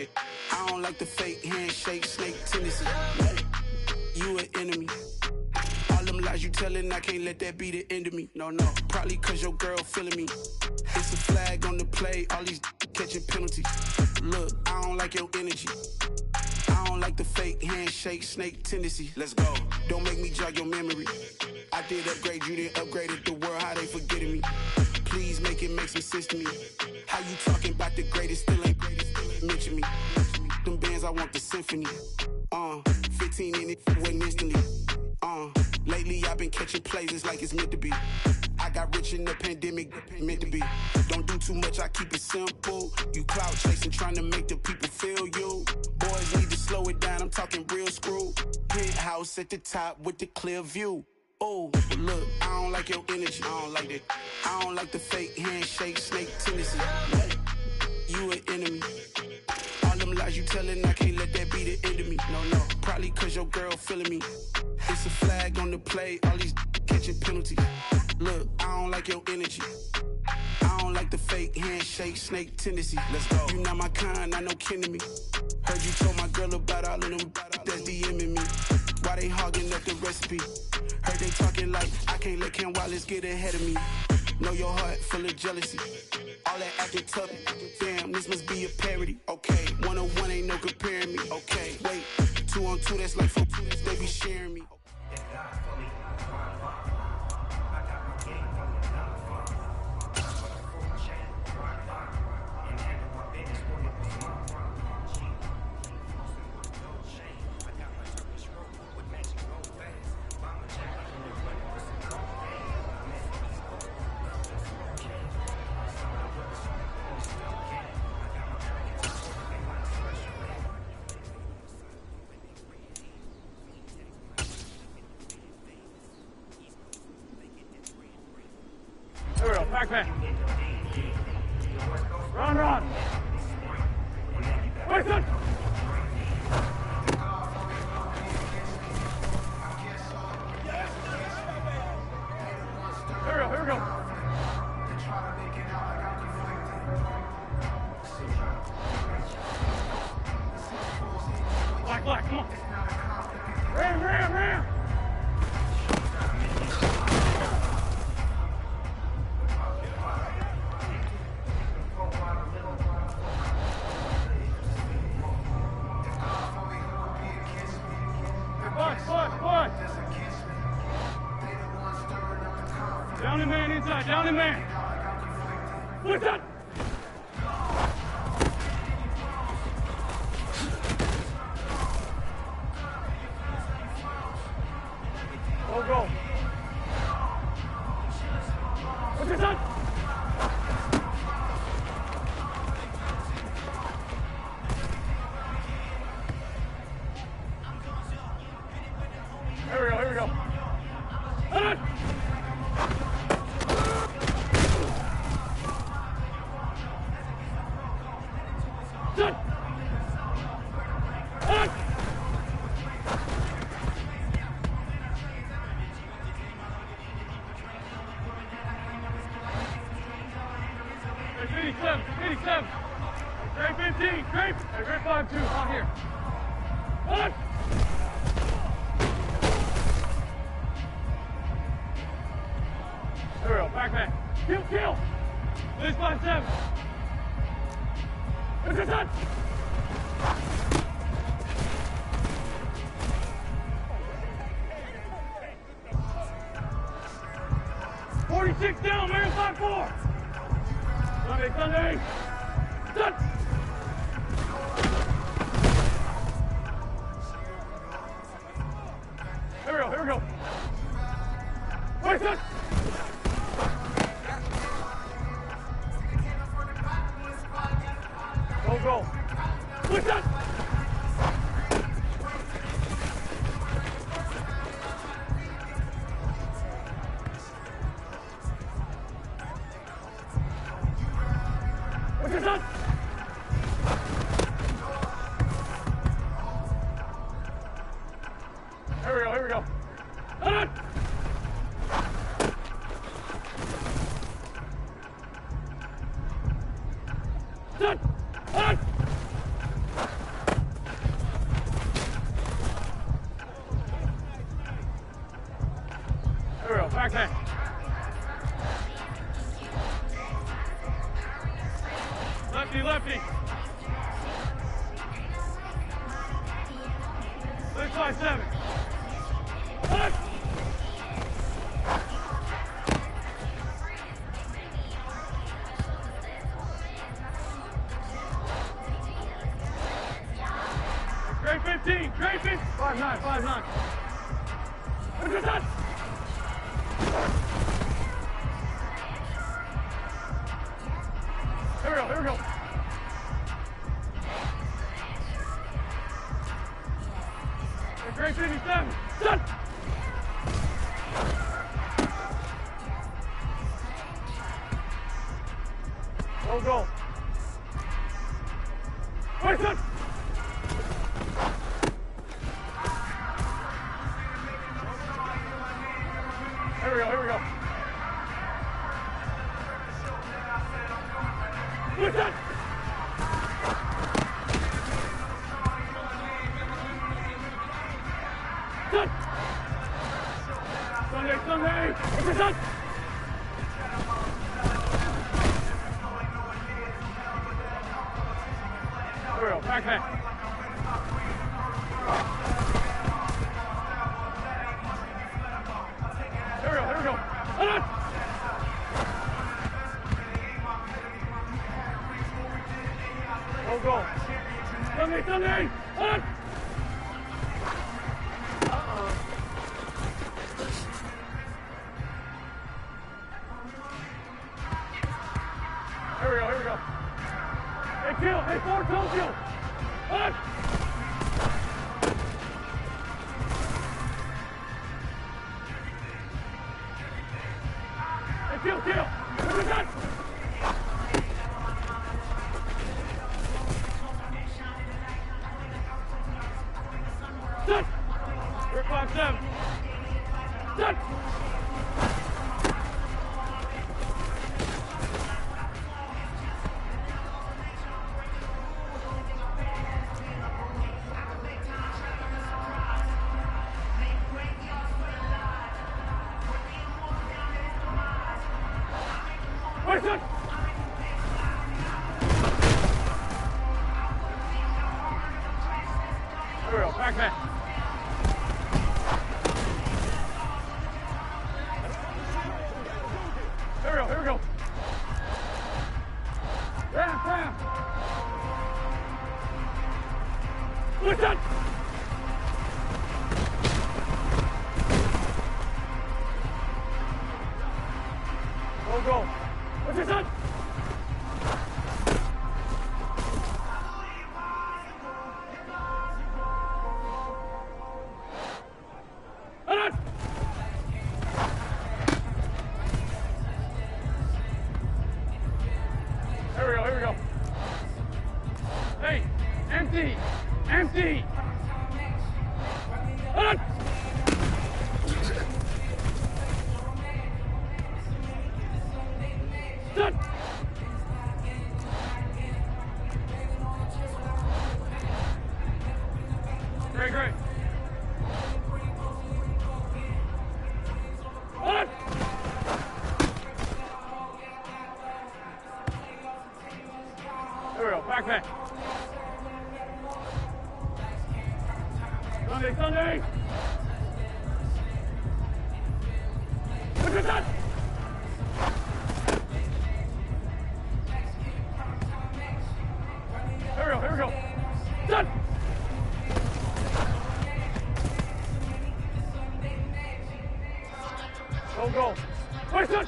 it. I don't like the fake handshake, snake tendency. You an enemy. All them lies you telling, I can't let that be the end of me. No, probably cause your girl feeling me. It's a flag on the play, all these catching penalties. Look, I don't like your energy. I don't like the fake handshake, snake tendency. Let's go. Don't make me jog your memory. I did upgrade, you didn't upgrade it. The world, how they forgetting me. Please make it make some sense to me. How you talking about the greatest, still ain't mention me. Them bands, I want the symphony. 15 in it, went instantly. Lately I've been catching plays, it's like it's meant to be. I got rich in the pandemic, meant to be. Don't do too much, I keep it simple. You clout chasing, trying to make the people feel you. Boys need to slow it down, I'm talking real screw. Penthouse at the top with the clear view. Oh, look, I don't like your energy, I don't like that. I don't like the fake handshake, snake tendency. You an enemy. All them lies you telling, I can't let that be the end of me. No, probably cause your girl feeling me. It's a flag on the play, all these catching penalties. Look, I don't like your energy. I don't like the fake handshake, snake tendency. Let's go. You not my kind, I know kin to me. Heard you told my girl about all of them that's DMing me. Why they hogging up the recipe? Heard they talking like I can't let Ken Wallace get ahead of me. Know your heart full of jealousy. All that acting tough, damn, this must be a parody. Okay, 1-on-1 ain't no comparing me. Okay, wait, 2-on-2, that's like 4, they be sharing me. Backpack. Run. Wait, son. Here we go. Black, come on. Ram. Down in man inside, down in man. What's that? Go. What's this on? Here we go. Hold on. Done. On. Hey, 87. Grade 15. Grade 5-2. On here. On. There we go. Back. Kill. This 5-7. What's this on? '46 down, man, 5-4. Sunday. Done. Here we go. Wait, son. Go. What's that? What's this on? backhand. Lefty, lefty. 6-5-7. Left. Grade 15, grade 15. 5-9, 5-9. Look at that. Here we go, here we go. Grade 57, set. Go, go. Wait, set. Here we go, here we go. Wait, set. Set. Sunday, Sunday. It's a set. Here we go, backhand. Here we go, here we go. Hold on. Go, go. Sunday, Sunday. Hold on. Here we go, here we go. Hey, kill. Hey, forward, kill. Hold on. Hey, kill. Look at that. Set. 3-5-7. Set. Wait, set. Here we go, backhand. Here we go. Bam. Wait, set. Go. What's your son? Hold on. Here we go. Hey, empty. Hold on. Set. Great. Hold on. Here we go, backhand. Sunday. Look at that. Here we go. Set. Go. Wait, set.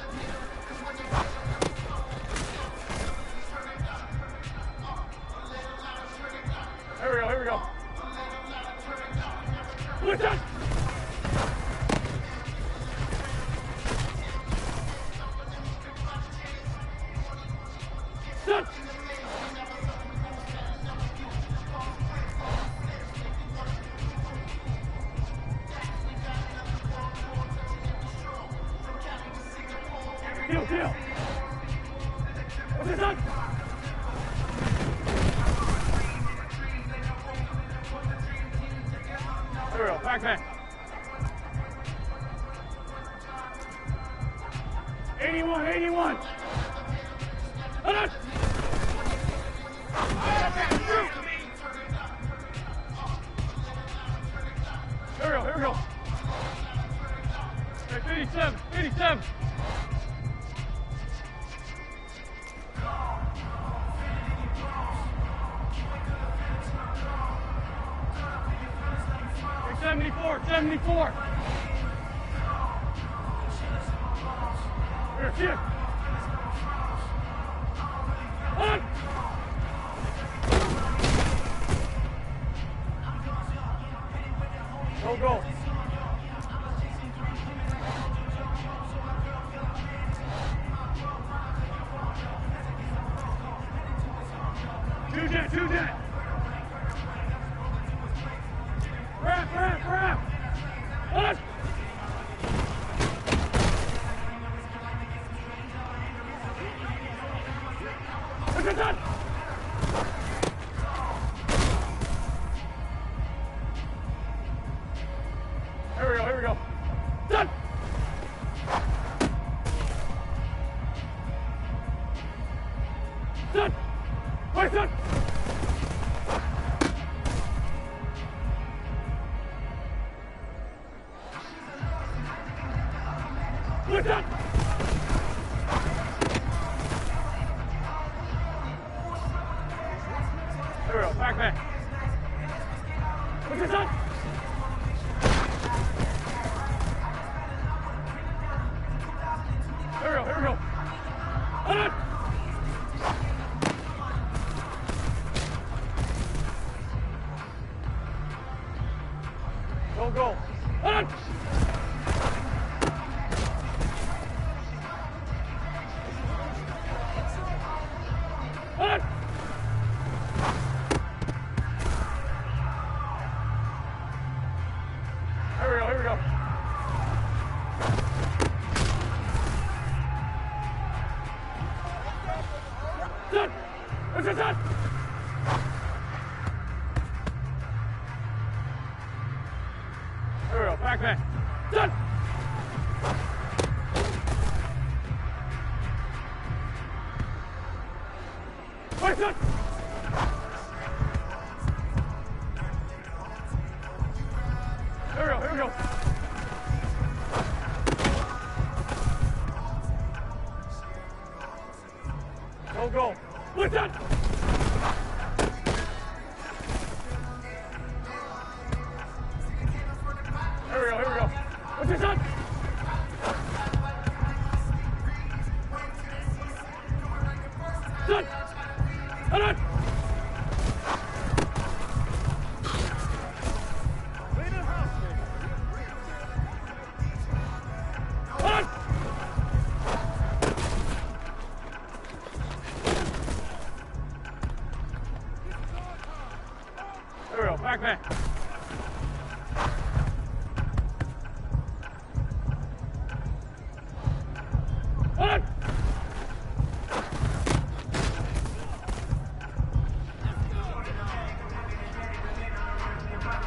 Here we go. Wait, set. Set. Kill. What's this on? There we go, backhand. 81, 81. Hold on. Here we go. Okay, 87, 87. Okay, 74, 74. Here, shift. On. Go. Two jet. Wrap. On. Look at that. Here we go. Done. Done. Wait, done. Look done. Here we go. Back. Look at that. Here we go. On it. Go. On it. On it. Here we go. Done. What's this done? Here we go. Back. Done. Wait, done. Here we go. Go. What's that? Here we go. What's this on? Done. Hold on. Here we go. Back. Hold on.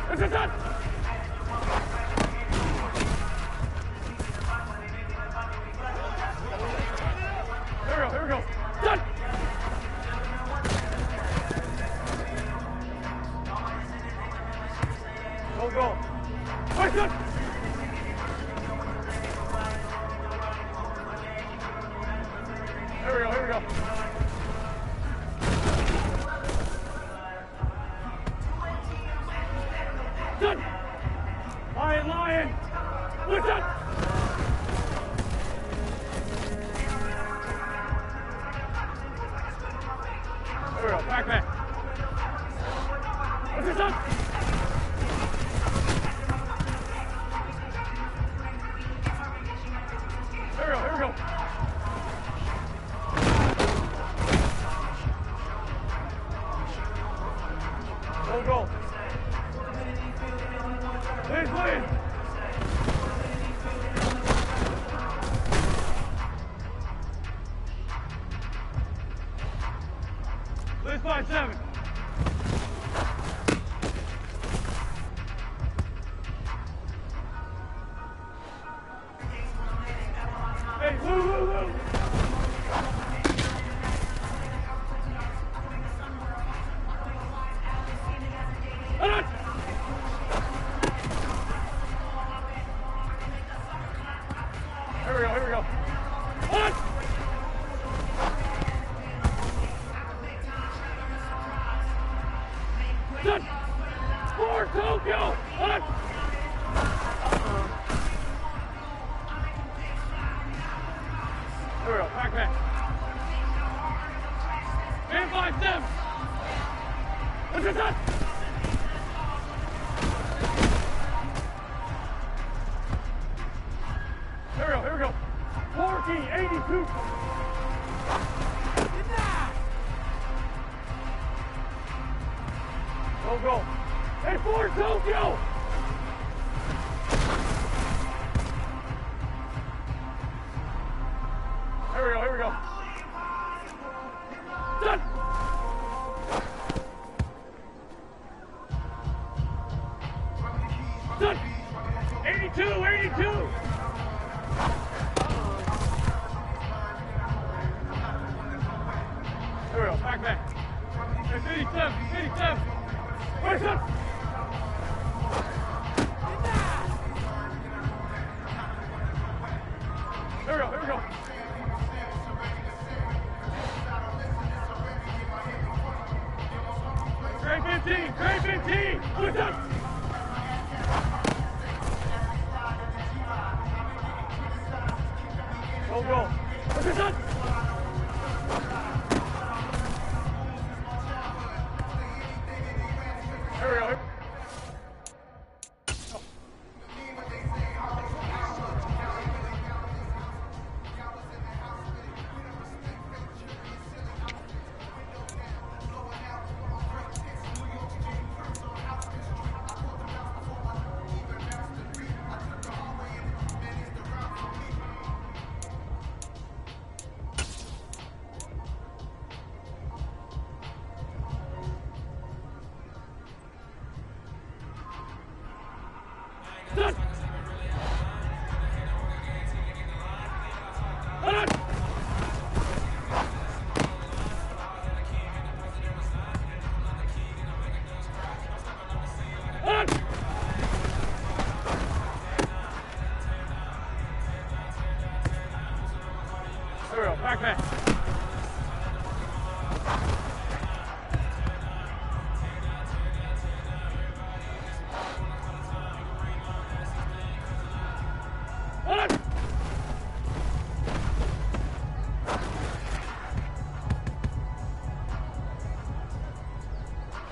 What's this on? Here we go. Done. Go. Wait, done. Here we go. Done. Lion. What's that? Here we go. Back. What's this on? Here we go. Go. Please. Please 5-7. Hey, woo. Tokyo! What? Here we go, back. Stand 5 steps. Look at that. Here we go. 1482. Go. Hey, Ford Tokyo! Here we go. Done! Done! 82! Here we go, back. It's 87! Where's up? Here we go. Grade 15! What's up? Go. What's up? Here we go. Done! Here we go, back.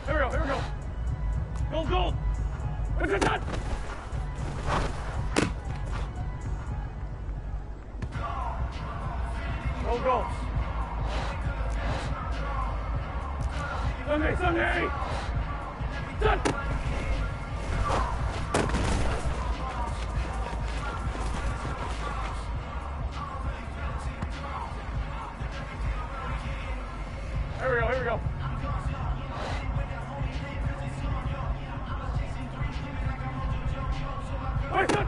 Here we go. Gold. What's this on? Gold. Sunday. Done. Here we go. Where's that?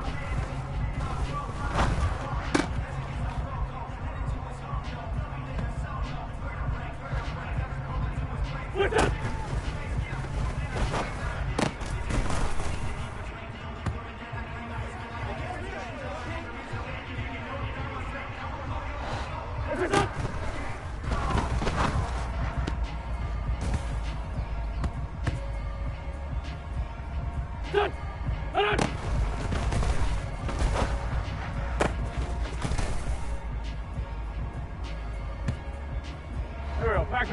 What's that? What's that? Done! Here we go, back.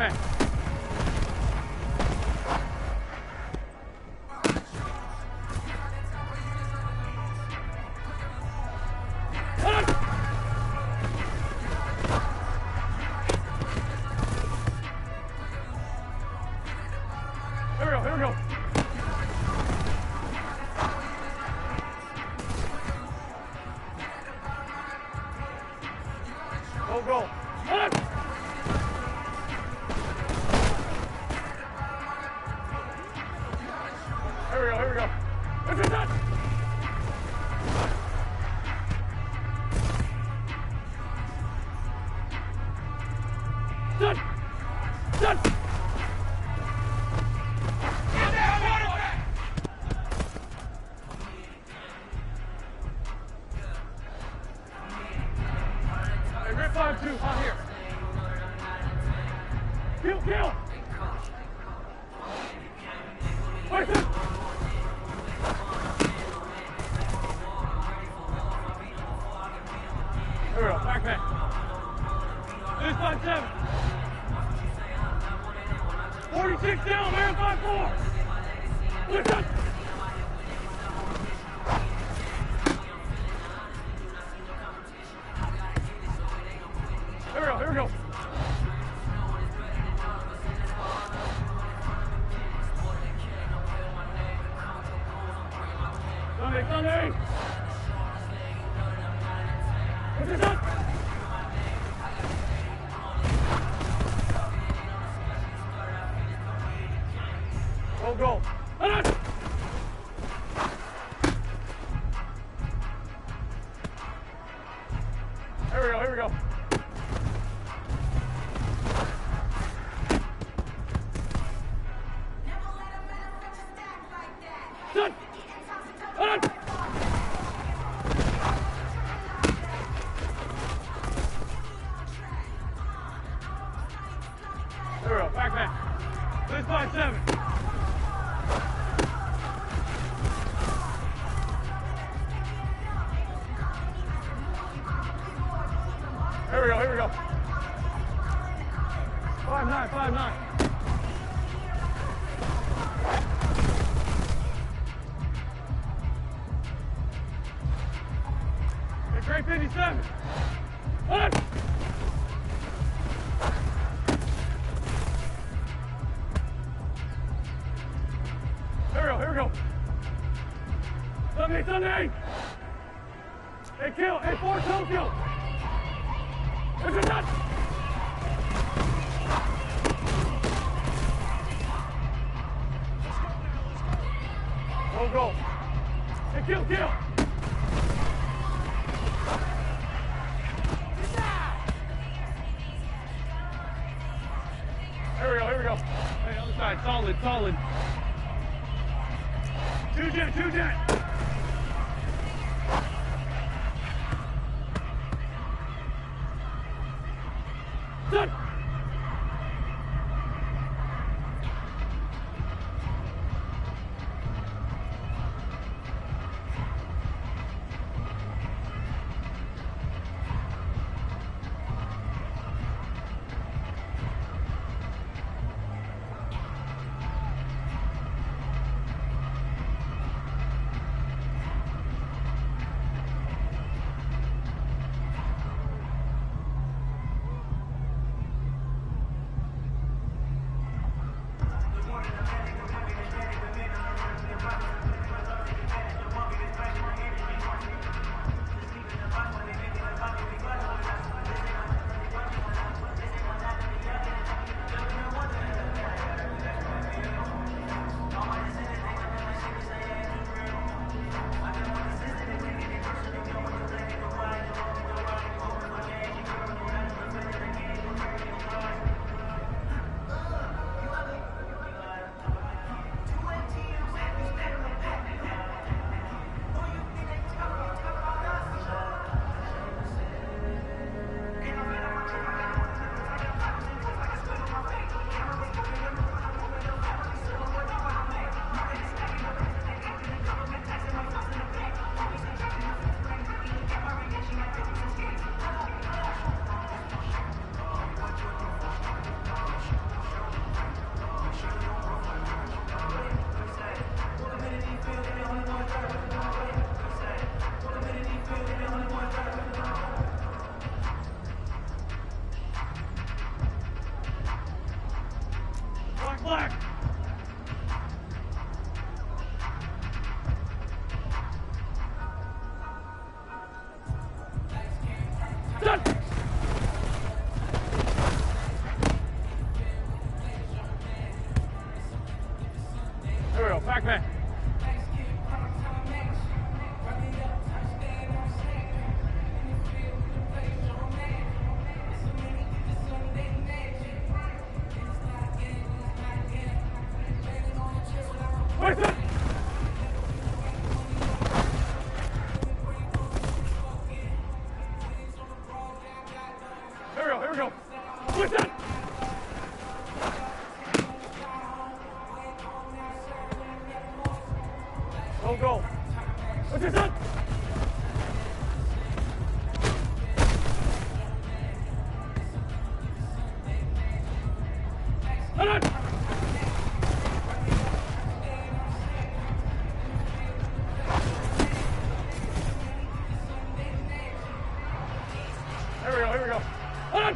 Here we go. Go. Here we go. What's this on? Done. Hey, Rip 5-2, on here. Kill! Where's it? Sunday! What's this up? Go. Here we go. Done. There we go, back. This 5-7. Here we go. 5-9. It's great 57. Up. Here we go. Sunday. Hey, kill. Hey, 4, kill. What's it done? Go. Hey, kill. Here we go. Hey, other side, solid. 2 jet. Done. Black. Done. There we go, back man. Wait a Here we go. What's that? Go. What's this up? Hold on. Here we go. Hold on.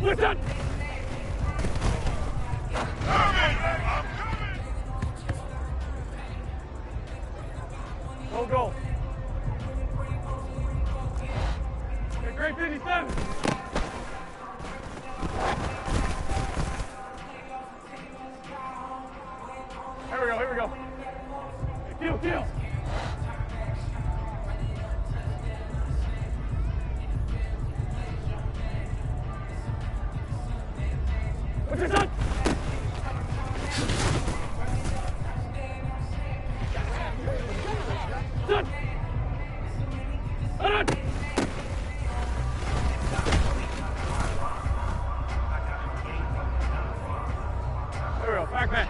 Listen! Don't go. Okay, great 57. Here we go. Hey, kill. What's your son? Son! Hold on! There we go, back.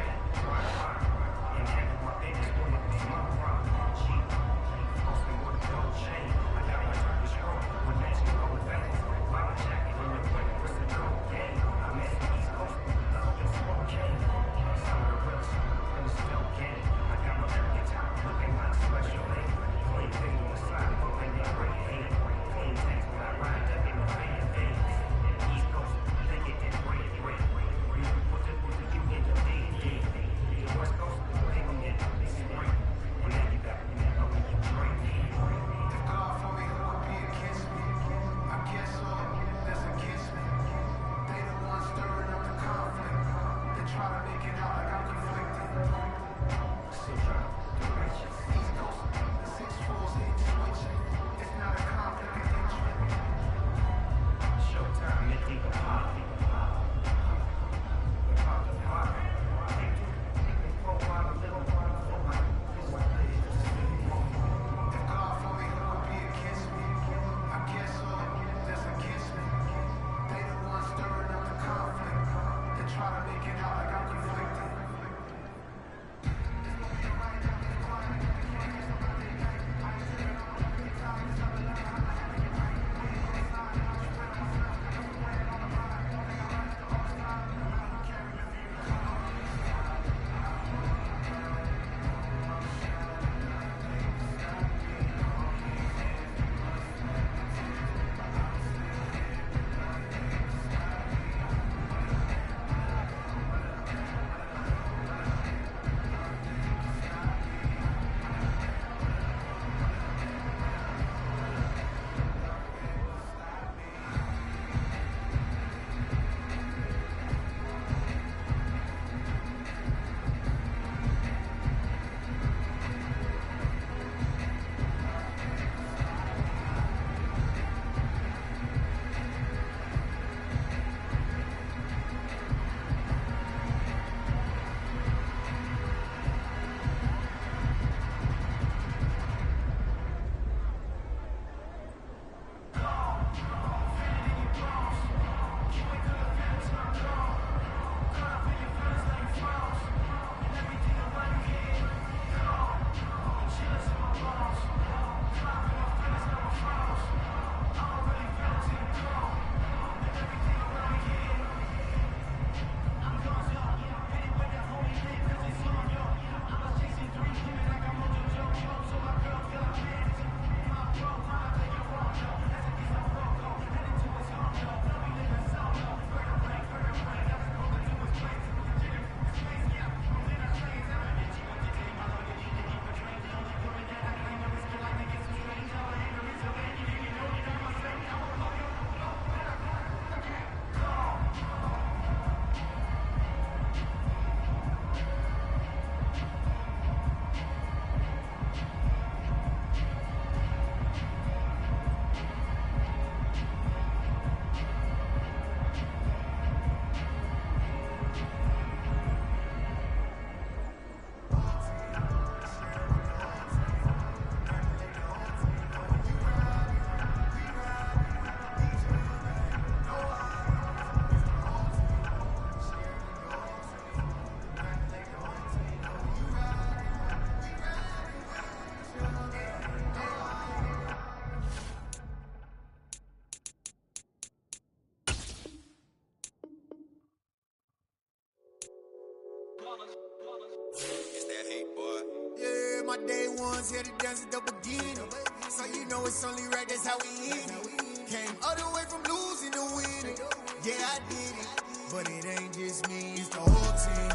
My day ones here to dance at the beginning. So you know it's only right, that's how we end it. Came all the way from losing to winning. Yeah, I did it, but it ain't just me, it's the whole team.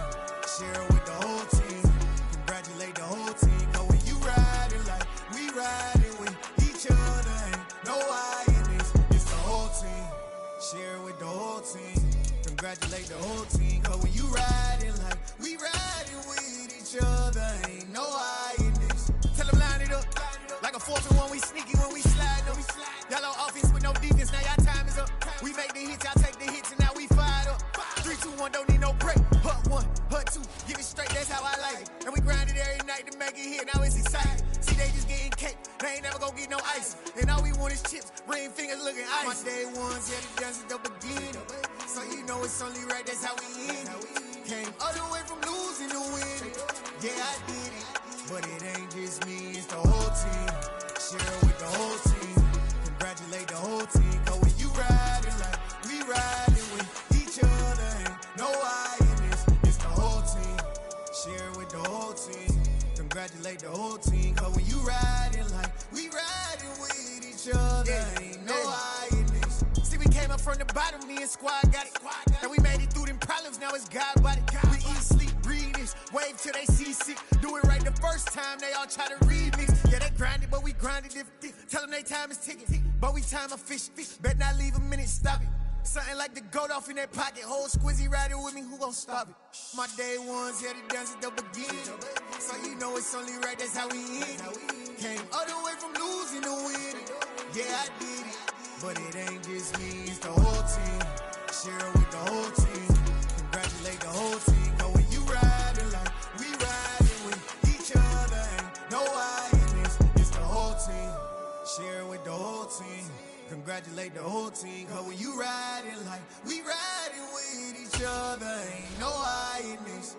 Share it with the whole team. Congratulate the whole team. Cause when you riding like we riding with each other, ain't no I in this. It's the whole team. Share it with the whole team. Congratulate the whole team. Cause when you riding like we riding with each other, ain't no I in this. Tell them line it up. Like a 4-1, we sneaky when we slide them. Yellow offense with no defense, now y'all time is up. We make the hits, y'all take the hits, and now we fired up. 3, 2, 1, don't need no break. Hut 1, hut 2, give it straight, that's how I like it. And we grind it every night to make it hit, now it's exciting. See, they just getting cake, they ain't never gonna get no ice. And all we want is chips, ring fingers looking ice. My day ones, yeah, the dance is the beginning. So you know it's only right, that's how we end it. Came all the way from losing to winning. Yeah, I did it, but it ain't just me, it's the whole team. Share it with the whole team. Congratulate the whole team. Cause when you riding like we riding with each other, ain't no I in this. It's the whole team. Share it with the whole team. Congratulate the whole team. Cause when you riding like we riding with each other, ain't no I in this. See, we came up from the bottom, me and squad got it. And we made it through them problems, now it's God body. We eat, sleep, breathe this. Wave till they see sick. Do it right the first time, they all try to remix. Yeah, they grinded, but we grinded if tell them they time is ticking. But we time a fish. Bet not leave a minute, stop it. Something like the goat off in their pocket. Whole squizzy riding with me, who gon' stop it? My day ones, yeah, the dance at the beginning. So you know it's only right, that's how we end it. Came all the way from losing to winning. Yeah, I did it, but it ain't just me, it's the whole team. Share it with the whole team. Congratulate the whole team. Cause when you riding like we riding with each other, ain't no I in this. It's the whole team. Share it with the whole team. Congratulate the whole team. Cause when you riding like we riding with each other, ain't no I in this.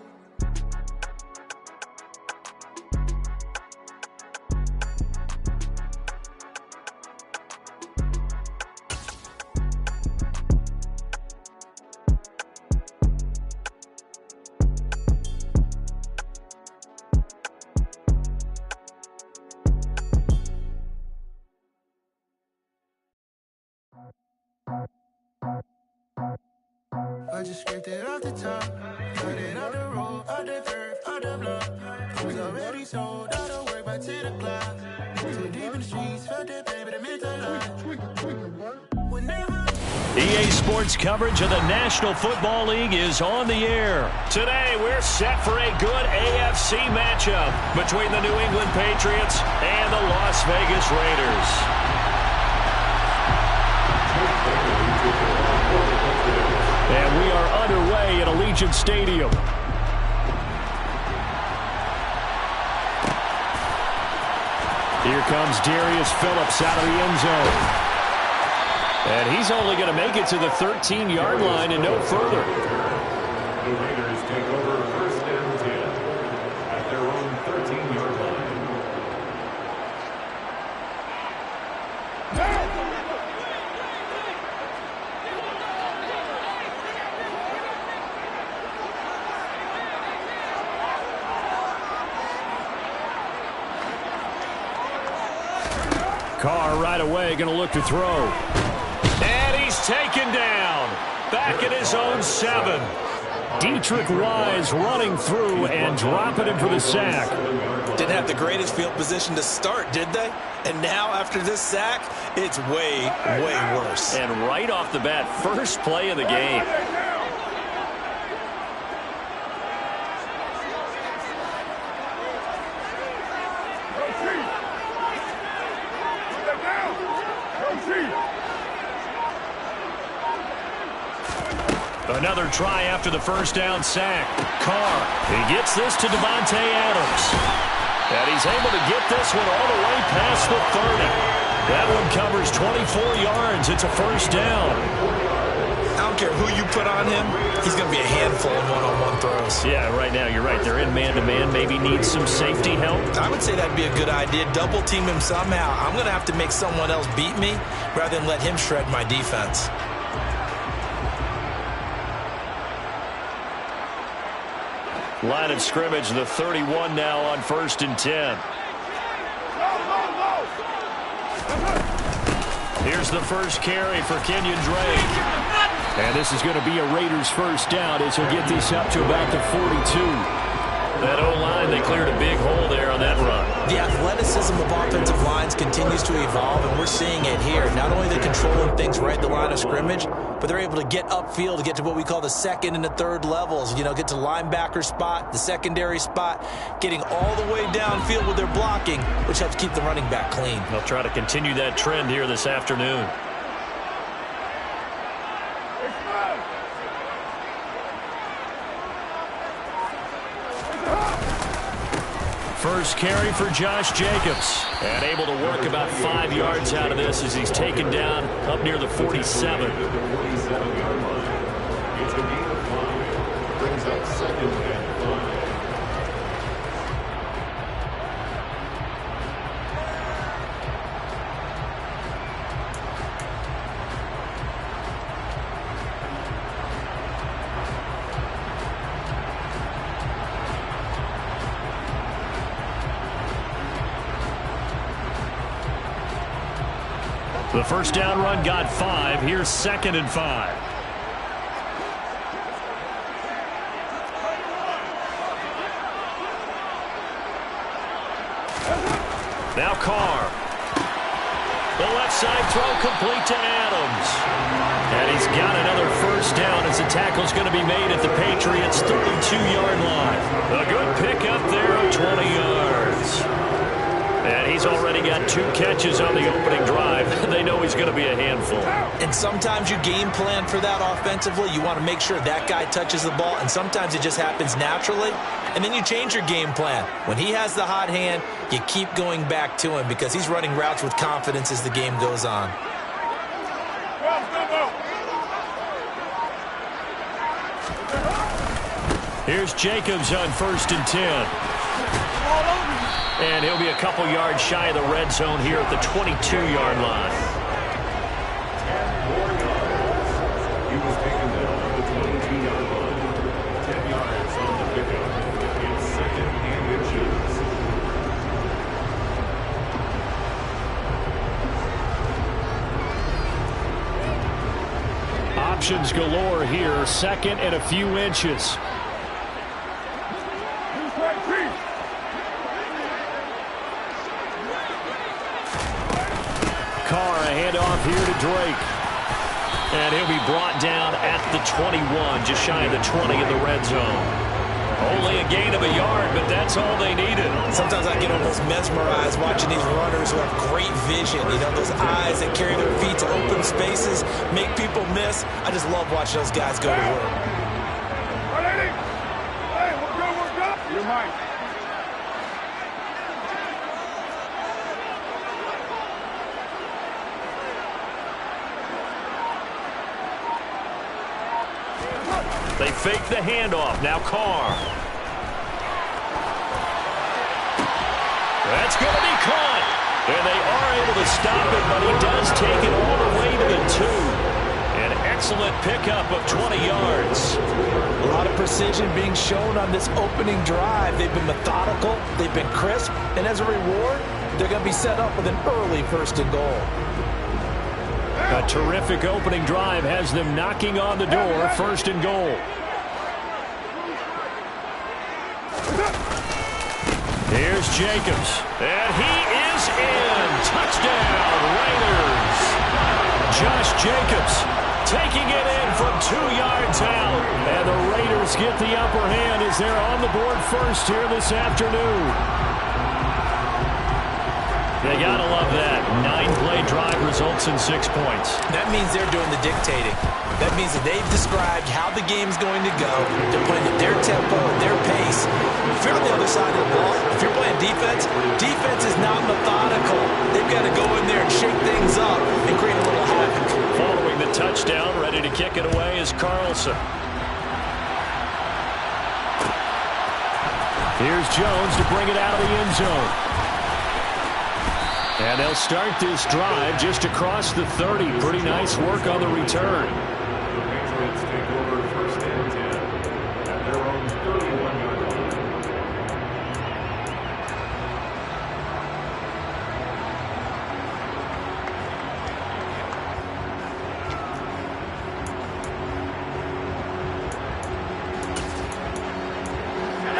I just scraped it off the top, cut it off the roof, out the curve, out the block. It was already sold, out of work by 10 o'clock. Too deep in the streets, felt that pain, but it meant a lot. Whenever EA Sports coverage of the National Football League is on the air. Today, we're set for a good AFC matchup between the New England Patriots and the Las Vegas Raiders. And we are underway at Allegiant Stadium. Here comes Darius Phillips out of the end zone. And he's only going to make it to the 13-yard line and no further. The Raiders take over first and 10 at their own 13-yard line. Carr right away going to look to throw. And he's taken down. Back at his own 7. Dietrich Wise running through and dropping him for the sack. Didn't have the greatest field position to start, did they? And now after this sack, it's way, way worse. And right off the bat, first play of the game. Another try after the first down sack. Carr, he gets this to Devontae Adams. And he's able to get this one all the way past the 30. That one covers 24 yards. It's a first down. I don't care who you put on him. He's going to be a handful in one-on-one throws. Yeah, right now you're right. They're in man-to-man. Maybe need some safety help. I would say that'd be a good idea. Double team him somehow. I'm going to have to make someone else beat me rather than let him shred my defense. Line of scrimmage, the 31 now on 1st and 10. Here's the first carry for Kenyon Drake. And this is going to be a Raiders first down as he'll get this up to about the 42. That O-line, they cleared a big hole there on that run. The athleticism of offensive lines continues to evolve, and we're seeing it here. Not only are they controlling things right at the line of scrimmage, but they're able to get upfield to get to what we call the second and the third levels. You know, get to linebacker spot, the secondary spot, getting all the way downfield with their blocking, which helps keep the running back clean. They'll try to continue that trend here this afternoon. First carry for Josh Jacobs. And able to work about 5 yards out of this as he's taken down up near the 47. 47-yard line. It's a gain of 5. Brings up second and 5. The first down run got 5. Here's 2nd and 5. Now Carr. The left side throw complete to Adams. And he's got another first down as the tackle's going to be made at the Patriots' 32-yard line. A good pickup there of 20 yards. And he's already got 2 catches on the opening drive. They know he's going to be a handful. And sometimes you game plan for that offensively. You want to make sure that guy touches the ball, and sometimes it just happens naturally. And then you change your game plan. When he has the hot hand, you keep going back to him because he's running routes with confidence as the game goes on. Here's Jacobs on 1st and 10. And he'll be a couple yards shy of the red zone here at the 22-yard line. 10 more yards. He was taken down at the 22-yard line. 10 yards on the pickup. It's 2nd and inches. Options galore here. 2nd and a few inches. Carr, a handoff here to Drake. And he'll be brought down at the 21, just shy of the 20 in the red zone. Only a gain of a yard, but that's all they needed. Sometimes I get almost mesmerized watching these runners who have great vision. You know, those eyes that carry their feet to open spaces, make people miss. I just love watching those guys go to work. Hey, we're good. You're mine. They fake the handoff. Now Carr. That's going to be caught. And they are able to stop it, but he does take it all the way to the 2. An excellent pickup of 20 yards. A lot of precision being shown on this opening drive. They've been methodical. They've been crisp. And as a reward, they're going to be set up with an early 1st and goal. A terrific opening drive has them knocking on the door. 1st and goal. Here's Jacobs. And he is in. Touchdown, Raiders. Josh Jacobs taking it in from 2 yards out. And the Raiders get the upper hand as they're on the board first here this afternoon. They gotta love that. 9-play drive results in 6 points. That means they're doing the dictating. That means that they've described how the game's going to go. They're playing at their tempo, at their pace. If you're on the other side of the ball, if you're playing defense, defense is not methodical. They've got to go in there and shake things up and create a little havoc. Following the touchdown, ready to kick it away is Carlson. Here's Jones to bring it out of the end zone. And they'll start this drive just across the 30. Pretty nice work on the return. The Patriots take over 1st and 10 at their own 31-yard line.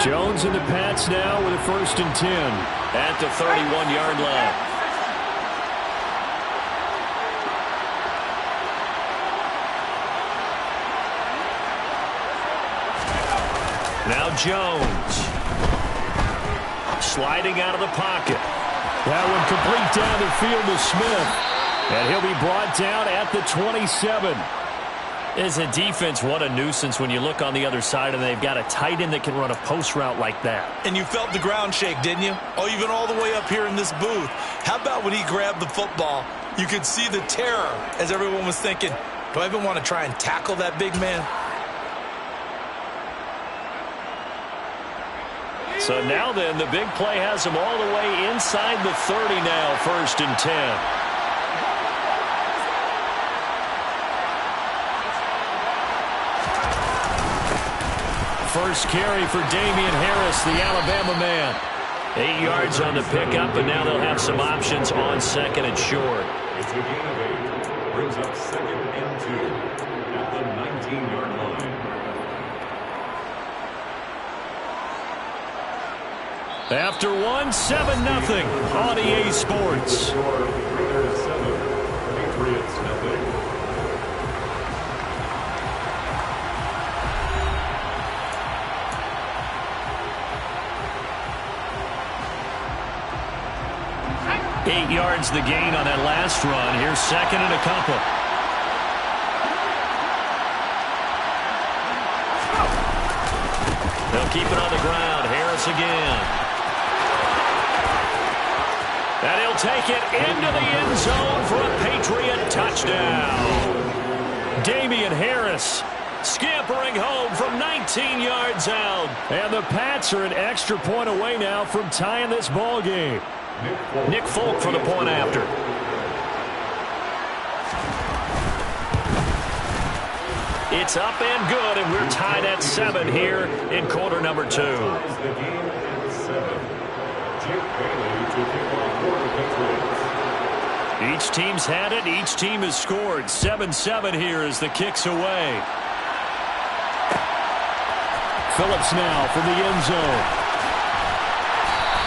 Jones and the Pats now with a 1st and 10 at the 31-yard line. Now Jones sliding out of the pocket. That one complete down the field to Smith. And he'll be brought down at the 27. As a defense, what a nuisance when you look on the other side and they've got a tight end that can run a post route like that. And you felt the ground shake, didn't you? Oh, even all the way up here in this booth. How about when he grabbed the football? You could see the terror as everyone was thinking, do I even want to try and tackle that big man? So now then, the big play has him all the way inside the 30 now, 1st and 10. First carry for Damian Harris, the Alabama man. 8 yards on the pickup, and now they'll have some options on 2nd and short. It's a gain of 8. Brings up 2nd and 2 at the 19-yard line. After 1, 7-0 on EA Sports. Raiders 7, Patriots 0. Eight yards the gain on that last run. Here's 2nd and a couple. They'll keep it on the ground. Harris again. And he'll take it into the end zone for a Patriot touchdown. Damian Harris scampering home from 19 yards out. And the Pats are an extra point away now from tying this ball game. Nick Folk for the point after. It's up and good, and we're tied at 7 here in quarter number 2. Each team's had it. Each team has scored. 7-7 here as the kick's away. Phillips now from the end zone.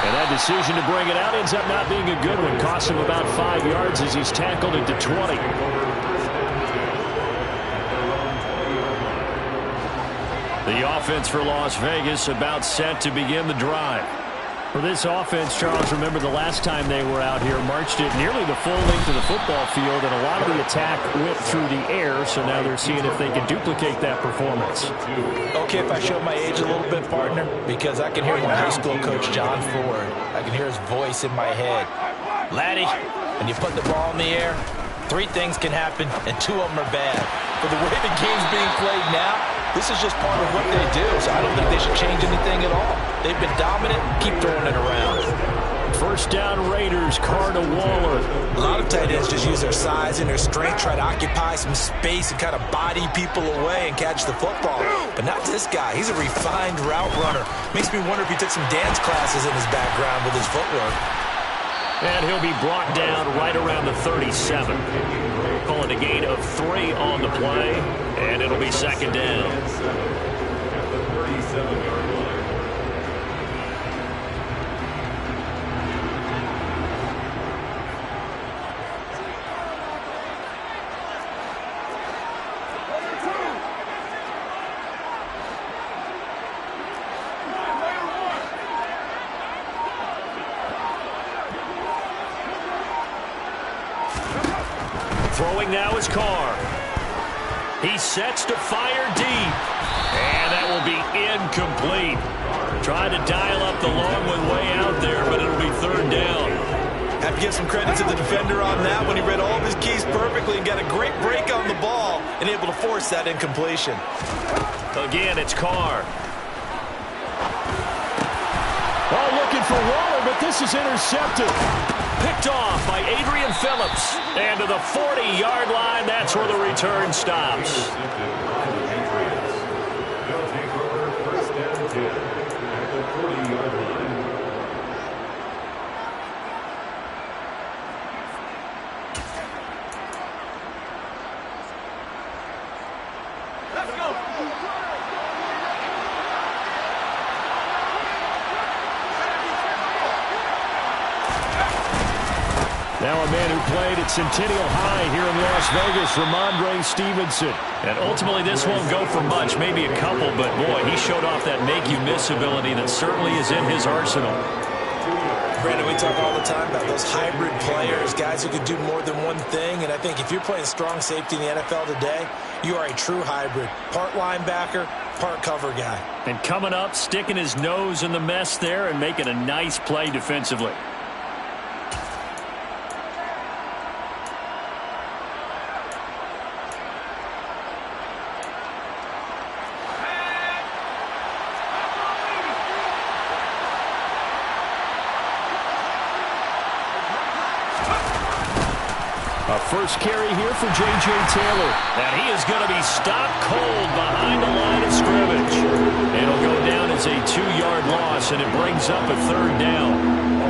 And that decision to bring it out ends up not being a good one. Costs him about 5 yards as he's tackled into 20. The offense for Las Vegas about set to begin the drive. For this offense, Charles, remember the last time they were out here, marched it nearly the full length of the football field, and a lot of the attack went through the air, so now they're seeing if they can duplicate that performance. Okay, if I show my age a little bit, partner, because I can hear my high school coach, John Ford. I can hear his voice in my head. Laddie, when you put the ball in the air, 3 things can happen, and 2 of them are bad. But the way the game's being played now, this is just part of what they do, so I don't think they should change anything at all. They've been dominant. Keep throwing it around. First down Raiders, Carr to Waller. A lot of tight ends just use their size and their strength, try to occupy some space and kind of body people away and catch the football. But not this guy. He's a refined route runner. Makes me wonder if he took some dance classes in his background with his footwork. And he'll be brought down right around the 37. Calling a gain of 3 on the play, and it'll be 2nd down. At the 37-yard line. Throwing now is Carr. He sets to fire deep. And that will be incomplete. Trying to dial up the long one way out there, but it'll be 3rd down. Have to give some credit to the defender on that when he read all of his keys perfectly and got a great break on the ball and able to force that incompletion. Again, it's Carr. Oh, looking for Waller, but this is intercepted. Picked off by Adrian Phillips. And to the 40-yard line, that's where the return stops. They'll take over 1st and 10 at the 40-yard line. Let's go. Now a man who played at Centennial High here in Las Vegas, Ramondre Stevenson. And ultimately, this won't go for much, maybe a couple, but boy, he showed off that make-you-miss ability that certainly is in his arsenal. Brandon, we talk all the time about those hybrid players, guys who could do more than one thing, and I think if you're playing strong safety in the NFL today, you are a true hybrid. Part linebacker, part cover guy. And coming up, sticking his nose in the mess there and making a nice play defensively. A first carry here for J.J. Taylor. And he is going to be stopped cold behind the line of scrimmage. It'll go down as a 2-yard loss, and it brings up a 3rd down.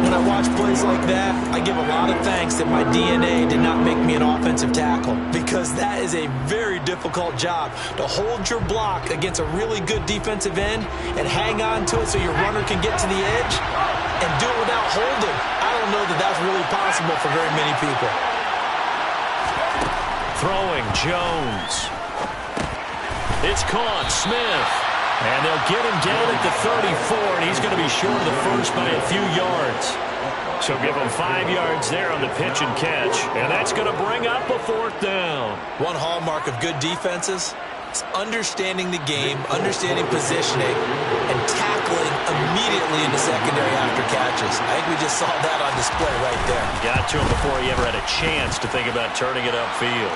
When I watch plays like that, I give a lot of thanks that my DNA did not make me an offensive tackle, because that is a very difficult job, to hold your block against a really good defensive end and hang on to it so your runner can get to the edge and do it without holding. I don't know that that's really possible for very many people. Throwing Jones. It's caught. Smith. And they'll get him down at the 34, and he's going to be short of the first by a few yards. So give him 5 yards there on the pitch and catch, and that's going to bring up a 4th down. One hallmark of good defenses is understanding the game, understanding positioning, and tackling immediately in the secondary after catches. I think we just saw that on display right there. Got to him before he ever had a chance to think about turning it upfield.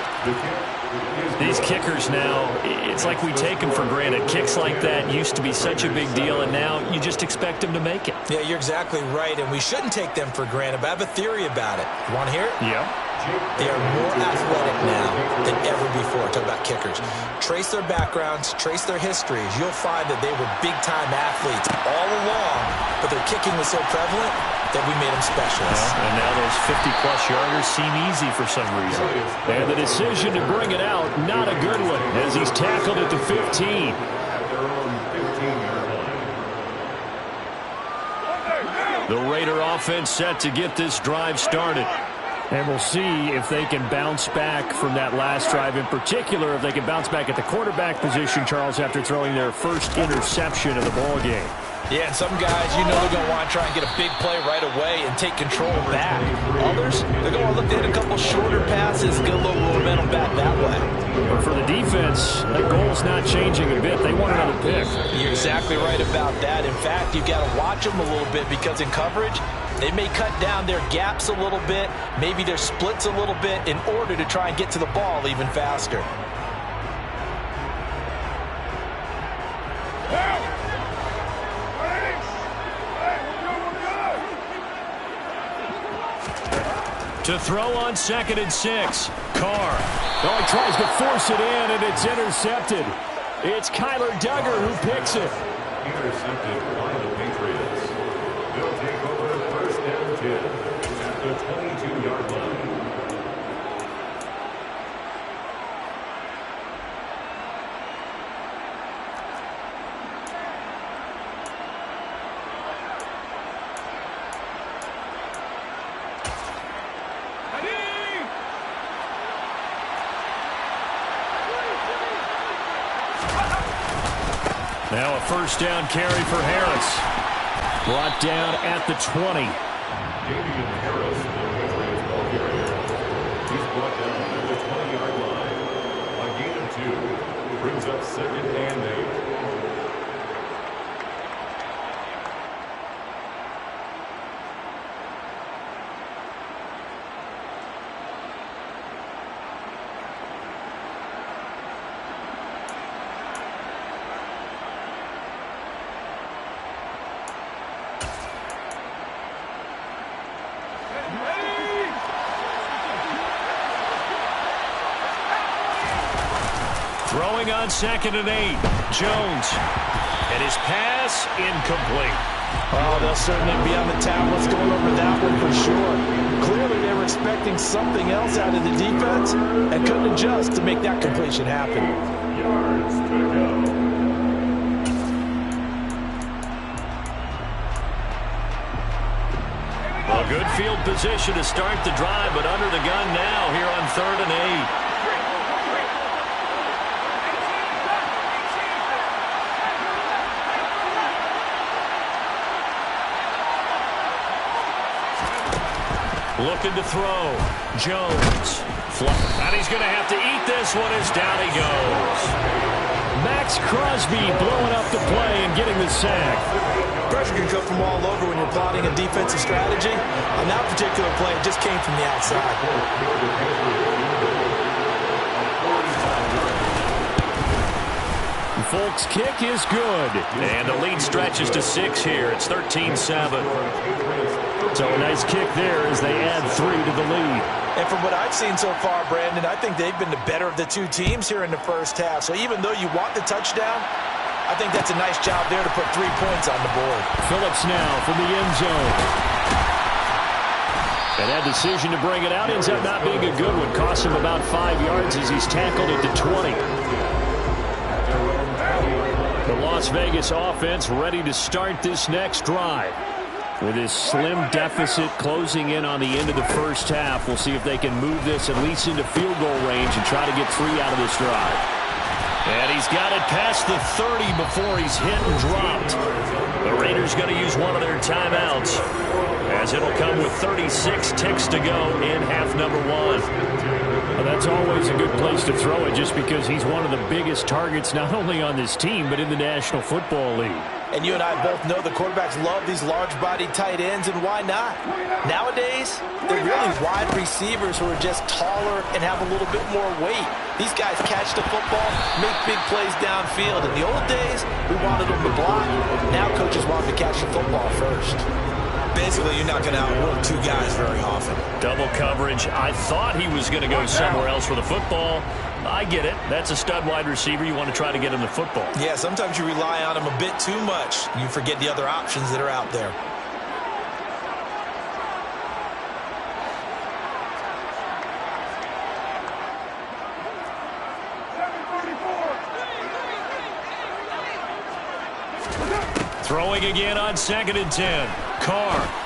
These kickers now, it's like we take them for granted. Kicks like that used to be such a big deal, and now you just expect them to make it. Yeah, you're exactly right, and we shouldn't take them for granted, but I have a theory about it. You want to hear it? Yeah. They are more athletic now than ever before. Talk about kickers. Trace their backgrounds, trace their histories. You'll find that they were big-time athletes all along, but their kicking was so prevalent that we made them specialists. And now those 50-plus yarders seem easy for some reason. And the decision to bring it out, not a good one, as he's tackled at the 15. At their own 15-yard line. The Raider offense set to get this drive started. And we'll see if they can bounce back from that last drive. In particular, if they can bounce back at the quarterback position, Charles, after throwing their first interception of the ball game. Yeah, and some guys, you know, they're going to want to try and get a big play right away and take control back. Others, they're going to look at a couple shorter passes, get a little momentum back that way. But for the defense, that goal's not changing a bit. They want another pick. You're exactly right about that. In fact, you've got to watch them a little bit, because in coverage, they may cut down their gaps a little bit, maybe their splits a little bit, in order to try and get to the ball even faster. To throw on 2nd and 6. Carr. Oh, he tries to force it in, and it's intercepted. It's Kyler Duggar who picks it. Intercepted by the Patriots. They'll take over 1st and 10 at the 22-yard line. Now a 1st down carry for Harris. Brought down at the 20. Damian Harris, the Patriots ball carrier. He's brought down at the 20-yard line. A gain of 2 brings up 2nd and 8. Throwing on 2nd and 8. Jones. And his pass incomplete. Oh, they'll certainly be on the tablets going over that one for sure. Clearly, they were expecting something else out of the defense and couldn't adjust to make that completion happen. Yards to go. A good field position to start the drive, but under the gun now here on 3rd and 8. Looking to throw. Jones. And he's going to have to eat this one as down he goes. Max Crosby blowing up the play and getting the sack. Pressure can come from all over when you're plotting a defensive strategy. On that particular play, it just came from the outside. Folk's kick is good. And the lead stretches to 6 here. It's 13-7. So a nice kick there as they add 3 to the lead. And from what I've seen so far, Brandon, I think they've been the better of the two teams here in the first half. So even though you want the touchdown, I think that's a nice job there to put 3 points on the board. Phillips now from the end zone. And that decision to bring it out ends up not being a good one. Costs him about 5 yards as he's tackled at the 20. The Las Vegas offense ready to start this next drive. With his slim deficit closing in on the end of the first half, we'll see if they can move this at least into field goal range and try to get 3 out of this drive. And he's got it past the 30 before he's hit and dropped. The Raiders going to use one of their timeouts, as it'll come with 36 ticks to go in half number 1. Well, that's always a good place to throw it just because he's one of the biggest targets not only on this team but in the National Football League. And you and I both know the quarterbacks love these large-bodied tight ends, and why not? Nowadays, they're really wide receivers who are just taller and have a little bit more weight. These guys catch the football, make big plays downfield. In the old days, we wanted them to block. Now coaches want them to catch the football first. Basically, you're not going to outwork 2 guys very often. Double coverage. I thought he was going to go somewhere else with the football. I get it. That's a stud wide receiver. You want to try to get him the football. Yeah, sometimes you rely on him a bit too much. You forget the other options that are out there. Throwing again on 2nd and 10. Carr.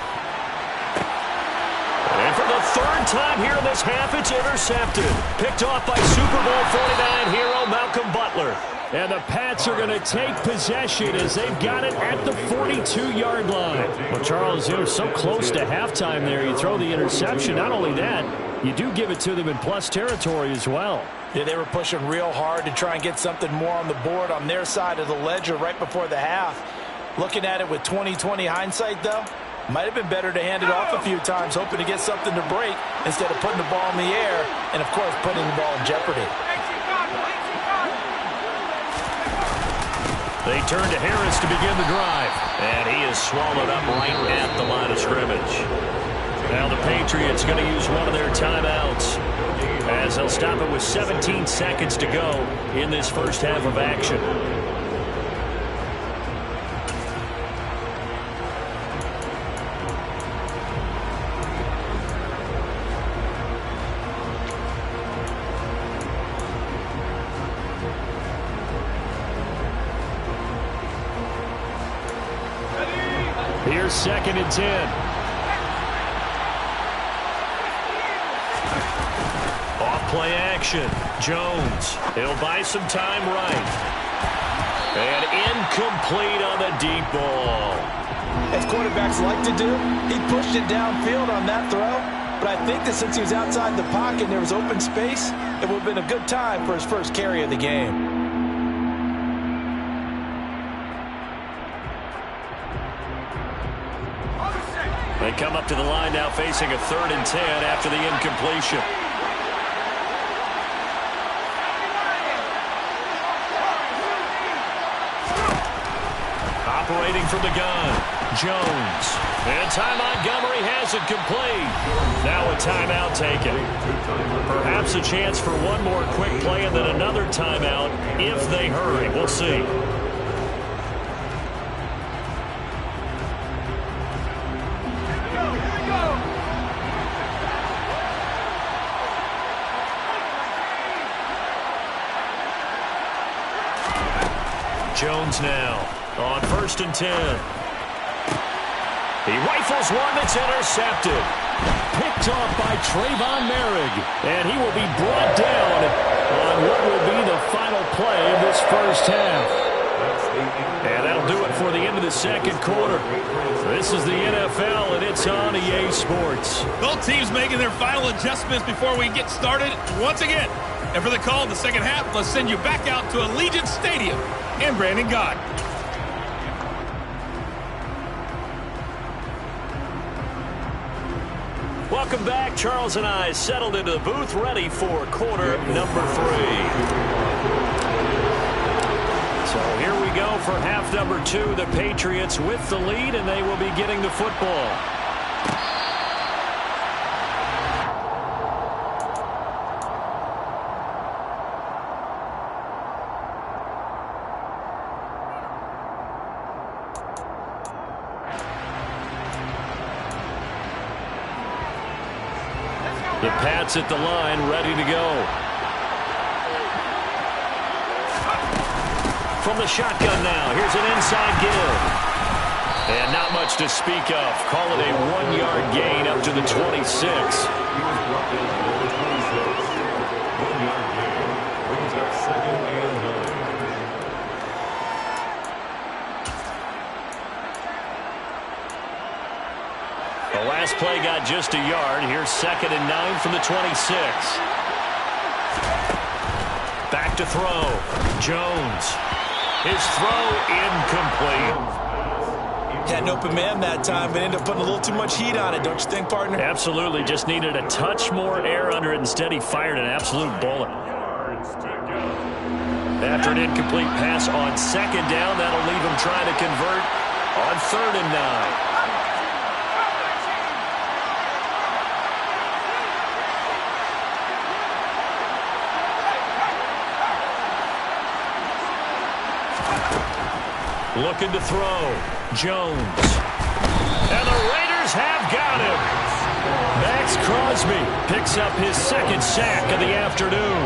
And for the 3rd time here in this half, it's intercepted. Picked off by Super Bowl 49 hero Malcolm Butler. And the Pats are going to take possession as they've got it at the 42-yard line. Well, Charles, they were so close to halftime there. You throw the interception. Not only that, you do give it to them in plus territory as well. Yeah, they were pushing real hard to try and get something more on the board on their side of the ledger right before the half. Looking at it with 20/20 hindsight, though, might have been better to hand it off a few times, hoping to get something to break instead of putting the ball in the air and, of course, putting the ball in jeopardy. They turn to Harris to begin the drive. And he is swallowed up right at the line of scrimmage. Now the Patriots going to use one of their timeouts, as they'll stop it with 17 seconds to go in this first half of action. Here's 2nd and 10. Off play action. Jones. He'll buy some time right. And incomplete on the deep ball. As quarterbacks like to do, he pushed it downfield on that throw. But I think that since he was outside the pocket and there was open space, it would have been a good time for his first carry of the game. They come up to the line now facing a 3rd and 10 after the incompletion. Operating from the gun, Jones. And Ty Montgomery has it complete. Now a timeout taken. Perhaps a chance for one more quick play and then another timeout if they hurry. We'll see. Jones now on 1st and 10. He rifles one that's intercepted. Picked off by Trayvon Merrick. And he will be brought down on what will be the final play of this first half. And that'll do it for the end of the second quarter. This is the NFL, and it's on EA Sports. Both teams making their final adjustments before we get started once again. And for the call in the second half, let's send you back out to Allegiant Stadium in Brandon Gott. Welcome back. Charles and I settled into the booth, ready for quarter number 3. So here we go for half number 2. The Patriots with the lead, and they will be getting the football. The Pats at the line, ready to go. From the shotgun now, here's an inside give. And not much to speak of. Call it a 1-yard gain up to the 26. The last play got just a yard. Here's 2nd and 9 from the 26. Back to throw. Jones. His throw incomplete. Had an open man that time, but ended up putting a little too much heat on it, don't you think, partner? Absolutely. Just needed a touch more air under it. Instead, he fired an absolute bullet. After an incomplete pass on 2nd down, that'll leave him trying to convert on 3rd and 9. Looking to throw. Jones. And the Raiders have got him. Max Crosby picks up his 2nd sack of the afternoon.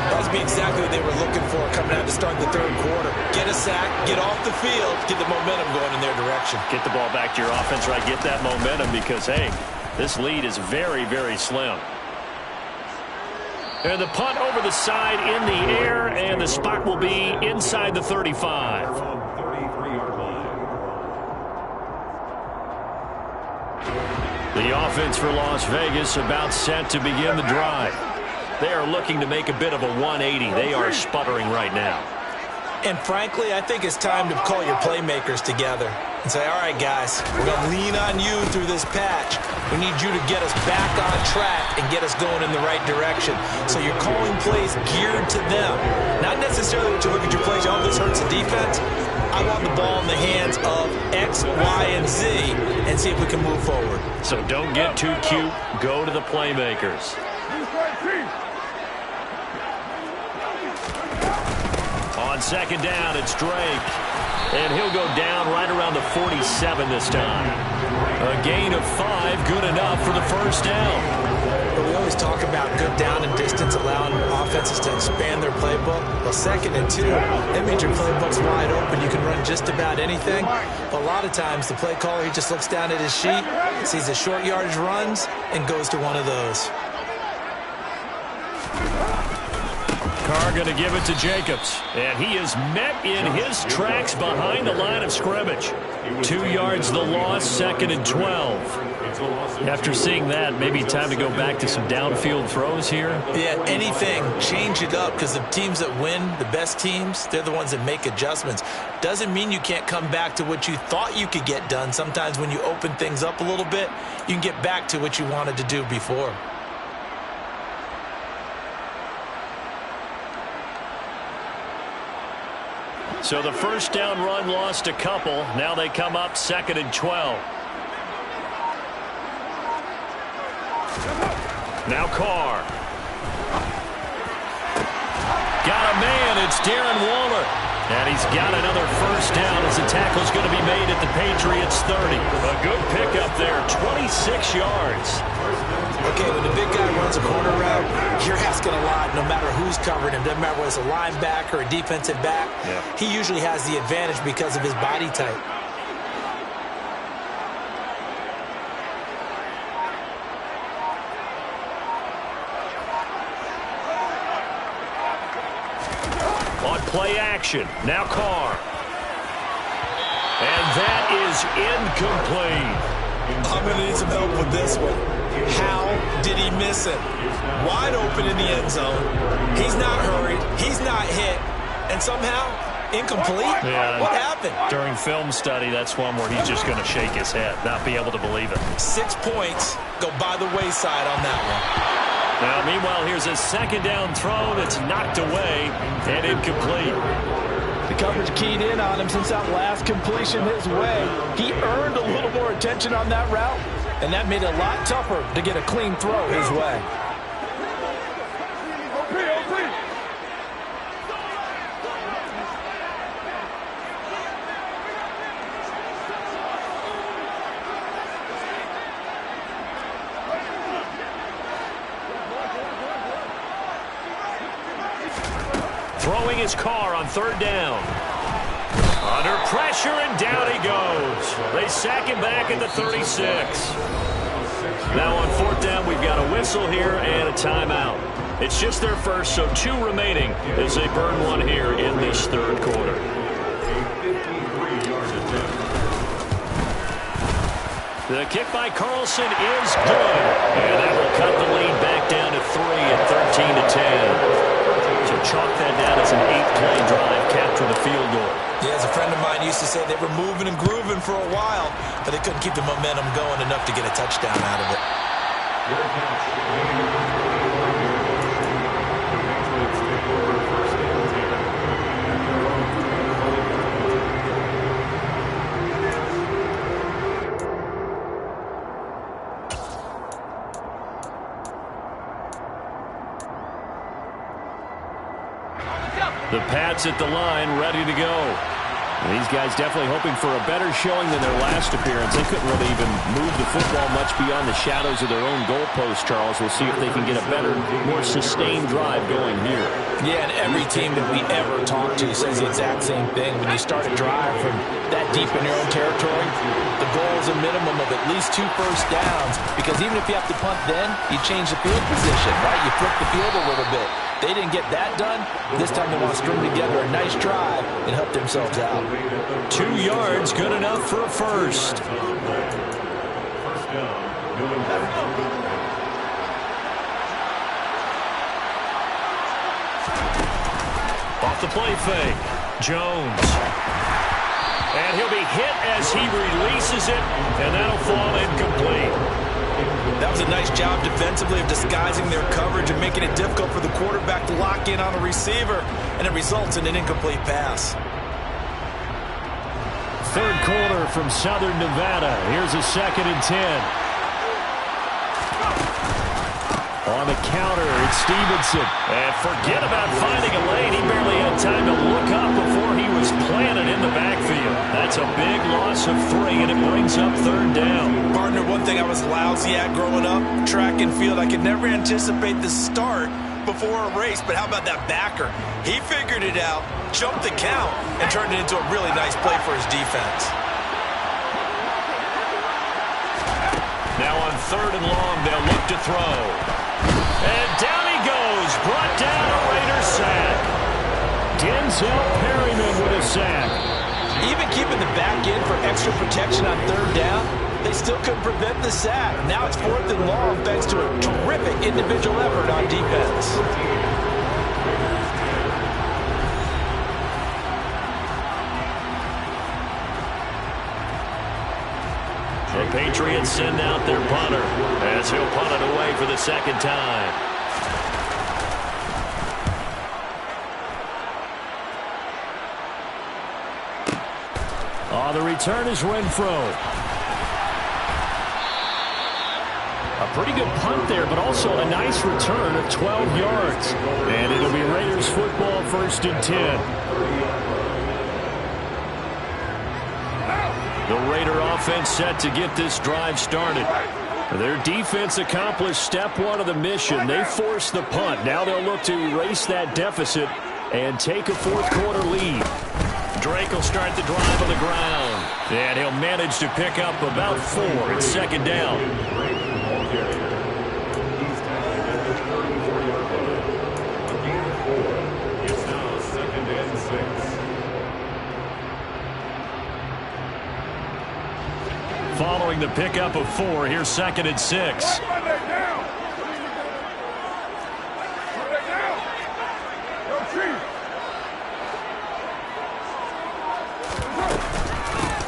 That must be exactly what they were looking for coming out to start the 3rd quarter. Get a sack, get off the field, get the momentum going in their direction. Get the ball back to your offense, right? Get that momentum because, hey, this lead is very, very slim. And the punt over the side in the air, and the spot will be inside the 35. The offense for Las Vegas about set to begin the drive. They are looking to make a bit of a 180. They are sputtering right now. And frankly, I think it's time to call your playmakers together and say, all right, guys, we're going to lean on you through this patch. We need you to get us back on track and get us going in the right direction. So you're calling plays geared to them. Not necessarily what you look at your plays, oh, this hurts the defense. I want the ball in the hands of X, Y, and Z and see if we can move forward. So don't get too cute. Go to the playmakers. On 2nd down, it's Drake. And he'll go down right around the 47 this time. A gain of 5, good enough for the 1st down. We always talk about good down and distance, allowing offenses to expand their playbook. Well, 2nd and 2, that means your playbook's wide open. You can run just about anything. But a lot of times, the play caller, he just looks down at his sheet, sees the short yardage runs, and goes to one of those. Carr going to give it to Jacobs. And he is met in his tracks behind the line of scrimmage. 2 yards the loss, 2nd and 12. After seeing that, maybe time to go back to some downfield throws here. Yeah, anything. Change it up because the teams that win, the best teams, they're the ones that make adjustments. Doesn't mean you can't come back to what you thought you could get done. Sometimes when you open things up a little bit, you can get back to what you wanted to do before. So the 1st down run lost a couple. Now they come up 2nd and 12. Now Carr. Got a man. It's Darren Waller. And he's got another 1st down as the tackle's going to be made at the Patriots 30. A good pickup there, 26 yards. Okay, when the big guy runs a corner route, you're asking a lot no matter who's covering him. Doesn't matter whether it's a linebacker or a defensive back. Yeah. He usually has the advantage because of his body type. On play action, now Carr. And that is incomplete. I'm going to need some help with this one. How did he miss it? Wide open in the end zone. He's not hurried. He's not hit. And somehow, incomplete? Yeah, what happened? During film study, that's one where he's just going to shake his head, not be able to believe it. 6 points go by the wayside on that one. Now, meanwhile, here's a second down throw that's knocked away and incomplete. The coverage keyed in on him since that last completion his way. He earned a little more attention on that route, and that made it a lot tougher to get a clean throw his way. Throwing his car on third down. Under pressure, and down he goes. They sack him back at the 36. Now on fourth down, we've got a whistle here and a timeout. It's just their first, so 2 remaining as they burn one here in this third quarter. The kick by Carlson is good. And that will cut the lead back down to 3 at 13-10. So chalk that down as an 8-play drive, capture the field goal. Yeah, as a friend of mine used to say, they were moving and grooving for a while, but they couldn't keep the momentum going enough to get a touchdown out of it. The Pats at the line, ready to go. And these guys definitely hoping for a better showing than their last appearance. They couldn't really even move the football much beyond the shadows of their own goalpost, Charles. We'll see if they can get a better, more sustained drive going here. Yeah, and every team that we ever talk to says the exact same thing. When you start a drive from that deep in your own territory, the goal is a minimum of at least 2 first downs, because even if you have to punt then, you change the field position, right? You flip the field a little bit. They didn't get that done. This time they want to string together a nice drive and help themselves out. 2 yards, good enough for a first. Off the play fake, Jones. And he'll be hit as he releases it, and that'll fall incomplete. That was a nice job defensively of disguising their coverage and making it difficult for the quarterback to lock in on a receiver, and it results in an incomplete pass. Third quarter from Southern Nevada. Here's a 2nd and 10. On the counter, it's Stevenson. And forget about finding a lane. He barely had time to look up before he was planted in the backfield. That's a big loss of 3, and it brings up third down. Partner, one thing I was lousy at growing up, track and field, I could never anticipate the start before a race, but how about that backer? He figured it out, jumped the count, and turned it into a really nice play for his defense. Now on 3rd and long, they'll look to throw. And down he goes, brought down a Raider sack. Denzel Perryman with a sack. Even keeping the back end for extra protection on 3rd down, they still couldn't prevent the sack. Now it's 4th and long thanks to a terrific individual effort on defense. The Patriots send out their punter as he'll punt it away for the 2nd time. The return is Renfro. A pretty good punt there, but also a nice return of 12 yards. And it'll be Raiders football, 1st and 10. The Raider offense set to get this drive started. Their defense accomplished step 1 of the mission. They forced the punt. Now they'll look to erase that deficit and take a 4th quarter lead. Drake will start the drive on the ground. And he'll manage to pick up about 4 at 2nd down. It's now 2nd and allowing the pickup of 4. Here's 2nd and 6.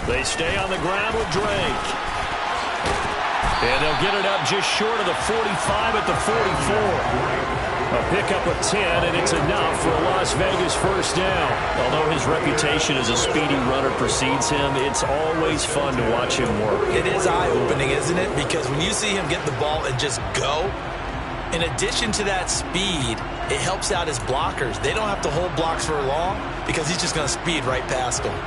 They stay on the ground with Drake. And they'll get it up just short of the 45 at the 44. A pickup of 10, and it's enough for a Las Vegas first down. Although his reputation as a speedy runner precedes him, it's always fun to watch him work. It is eye-opening, isn't it? Because when you see him get the ball and just go, in addition to that speed, it helps out his blockers. They don't have to hold blocks for long because he's just going to speed right past them.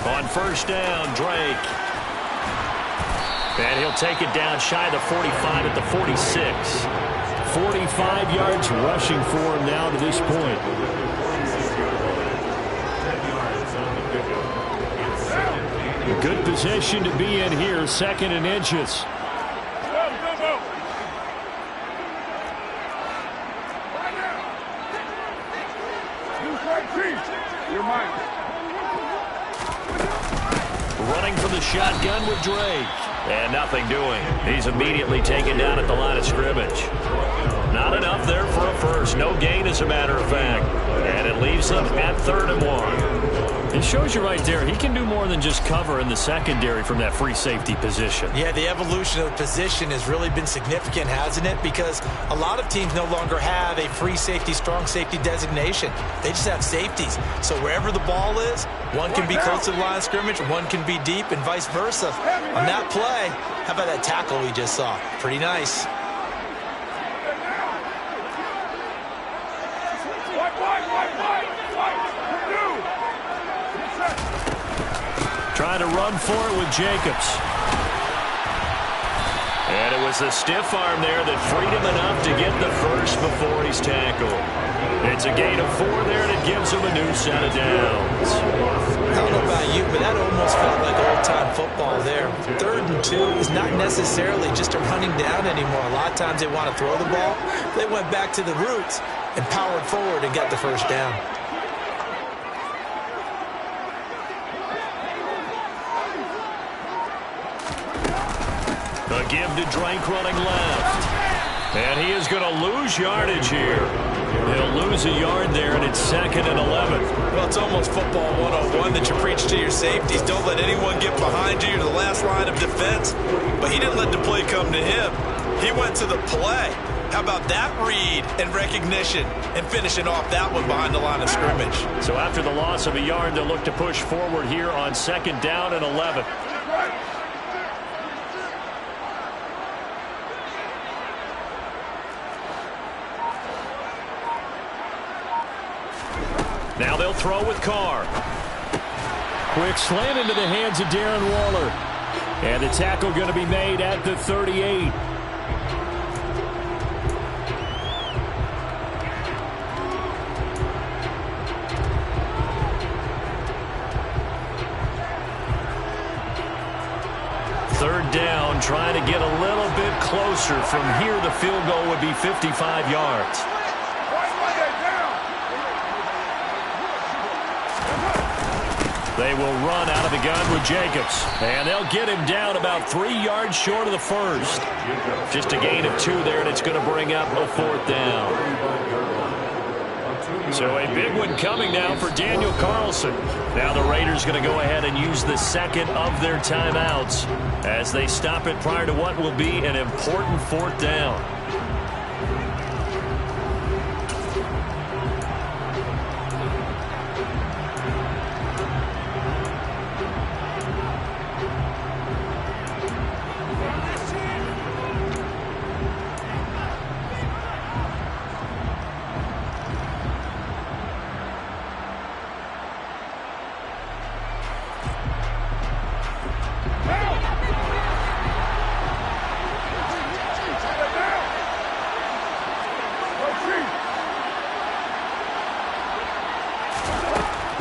On first down, Drake. And he'll take it down shy of the 45 at the 46. 45 yards rushing for him now to this point. A good position to be in here, 2nd and inches. Running from the shotgun with Drake. And nothing doing. He's immediately taken down at the line of scrimmage. Not enough there for a first. No gain, as a matter of fact. And it leaves them at 3rd and 1. It shows you right there, he can do more than just cover in the secondary from that free safety position. Yeah, the evolution of the position has really been significant, hasn't it? Because a lot of teams no longer have a free safety, strong safety designation. They just have safeties. So wherever the ball is, one can be close to the line of scrimmage, one can be deep, and vice versa. On that play, how about that tackle we just saw? Pretty nice. Trying to run for it with Jacobs. And it was the stiff arm there that freed him enough to get the first before he's tackled. It's a gain of 4 there, and it gives him a new set of downs. I don't know about you, but that almost felt like old-time football there. 3rd and 2 is not necessarily just a running down anymore. A lot of times they want to throw the ball. They went back to the roots and powered forward and got the first down. A give to Drake running left. And he is going to lose yardage here. He'll lose a yard there, and it's 2nd and 11. Well, it's almost football 101 that you preach to your safeties. Don't let anyone get behind you. You're the last line of defense. But he didn't let the play come to him. He went to the play. How about that read and recognition and finishing off that one behind the line of scrimmage? So after the loss of a yard, they'll look to push forward here on 2nd down and 11. Now they'll throw with Carr. Quick slant into the hands of Darren Waller. And the tackle going to be made at the 38. Third down, trying to get a little bit closer. From here, the field goal would be 55 yards. They will run out of the gun with Jacobs. And they'll get him down about 3 yards short of the first. Just a gain of 2 there, and it's going to bring up a 4th down. So a big one coming now for Daniel Carlson. Now the Raiders going to go ahead and use the 2nd of their timeouts as they stop it prior to what will be an important 4th down.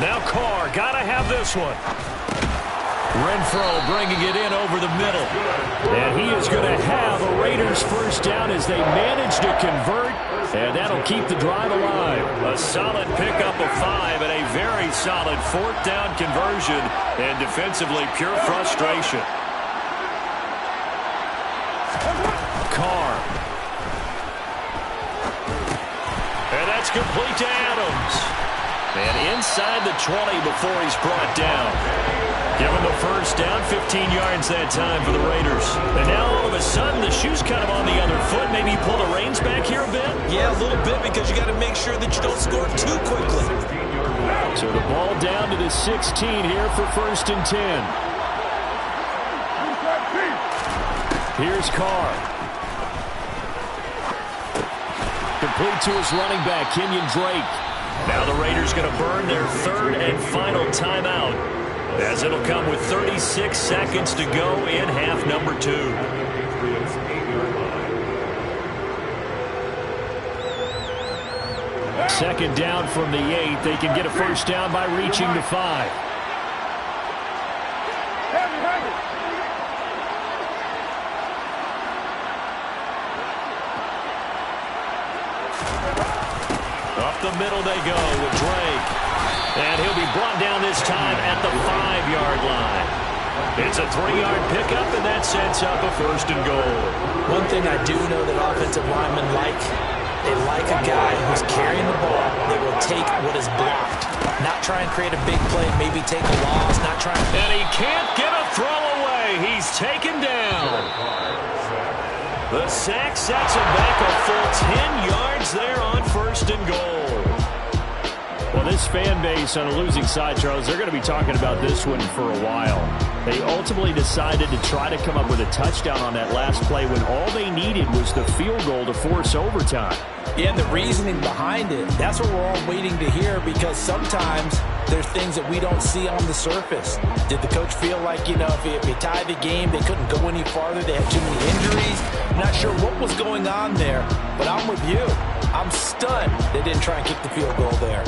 Now Carr, got to have this one. Renfrow bringing it in over the middle. And he is going to have a Raiders first down as they manage to convert. And that'll keep the drive alive. A solid pickup of 5 and a very solid 4th down conversion. And defensively, pure frustration. Carr. And that's complete to Adams. And inside the 20 before he's brought down. Given the first down, 15 yards that time for the Raiders. And now all of a sudden, the shoe's kind of on the other foot. Maybe you pull the reins back here a bit? Yeah, a little bit because you got to make sure that you don't score too quickly. So the ball down to the 16 here for 1st and 10. Here's Carr. Complete to his running back, Kenyon Drake. Now the Raiders going to burn their 3rd and final timeout, as it'll come with 36 seconds to go in half number 2. Second down from the 8. They can get a first down by reaching the 5. Up the middle they go with Drake. And he'll be brought down this time at the 5-yard line. It's a 3-yard pickup, and that sets up a 1st and goal. One thing I do know that offensive linemen they like a guy who's carrying the ball that will take what is blocked. Not try and create a big play, maybe take a loss, not trying. And he can't get a throw away. He's taken down. The sack sets him back a full 10 yards there on 1st and goal. Well, this fan base on a losing side, Charles, they're going to be talking about this one for a while. They ultimately decided to try to come up with a touchdown on that last play when all they needed was the field goal to force overtime. Yeah, and the reasoning behind it, that's what we're all waiting to hear, because sometimes there's things that we don't see on the surface. Did the coach feel like, if he tied the game, they couldn't go any farther, they had too many injuries? I'm not sure what was going on there, but I'm with you. I'm stunned they didn't try and kick the field goal there.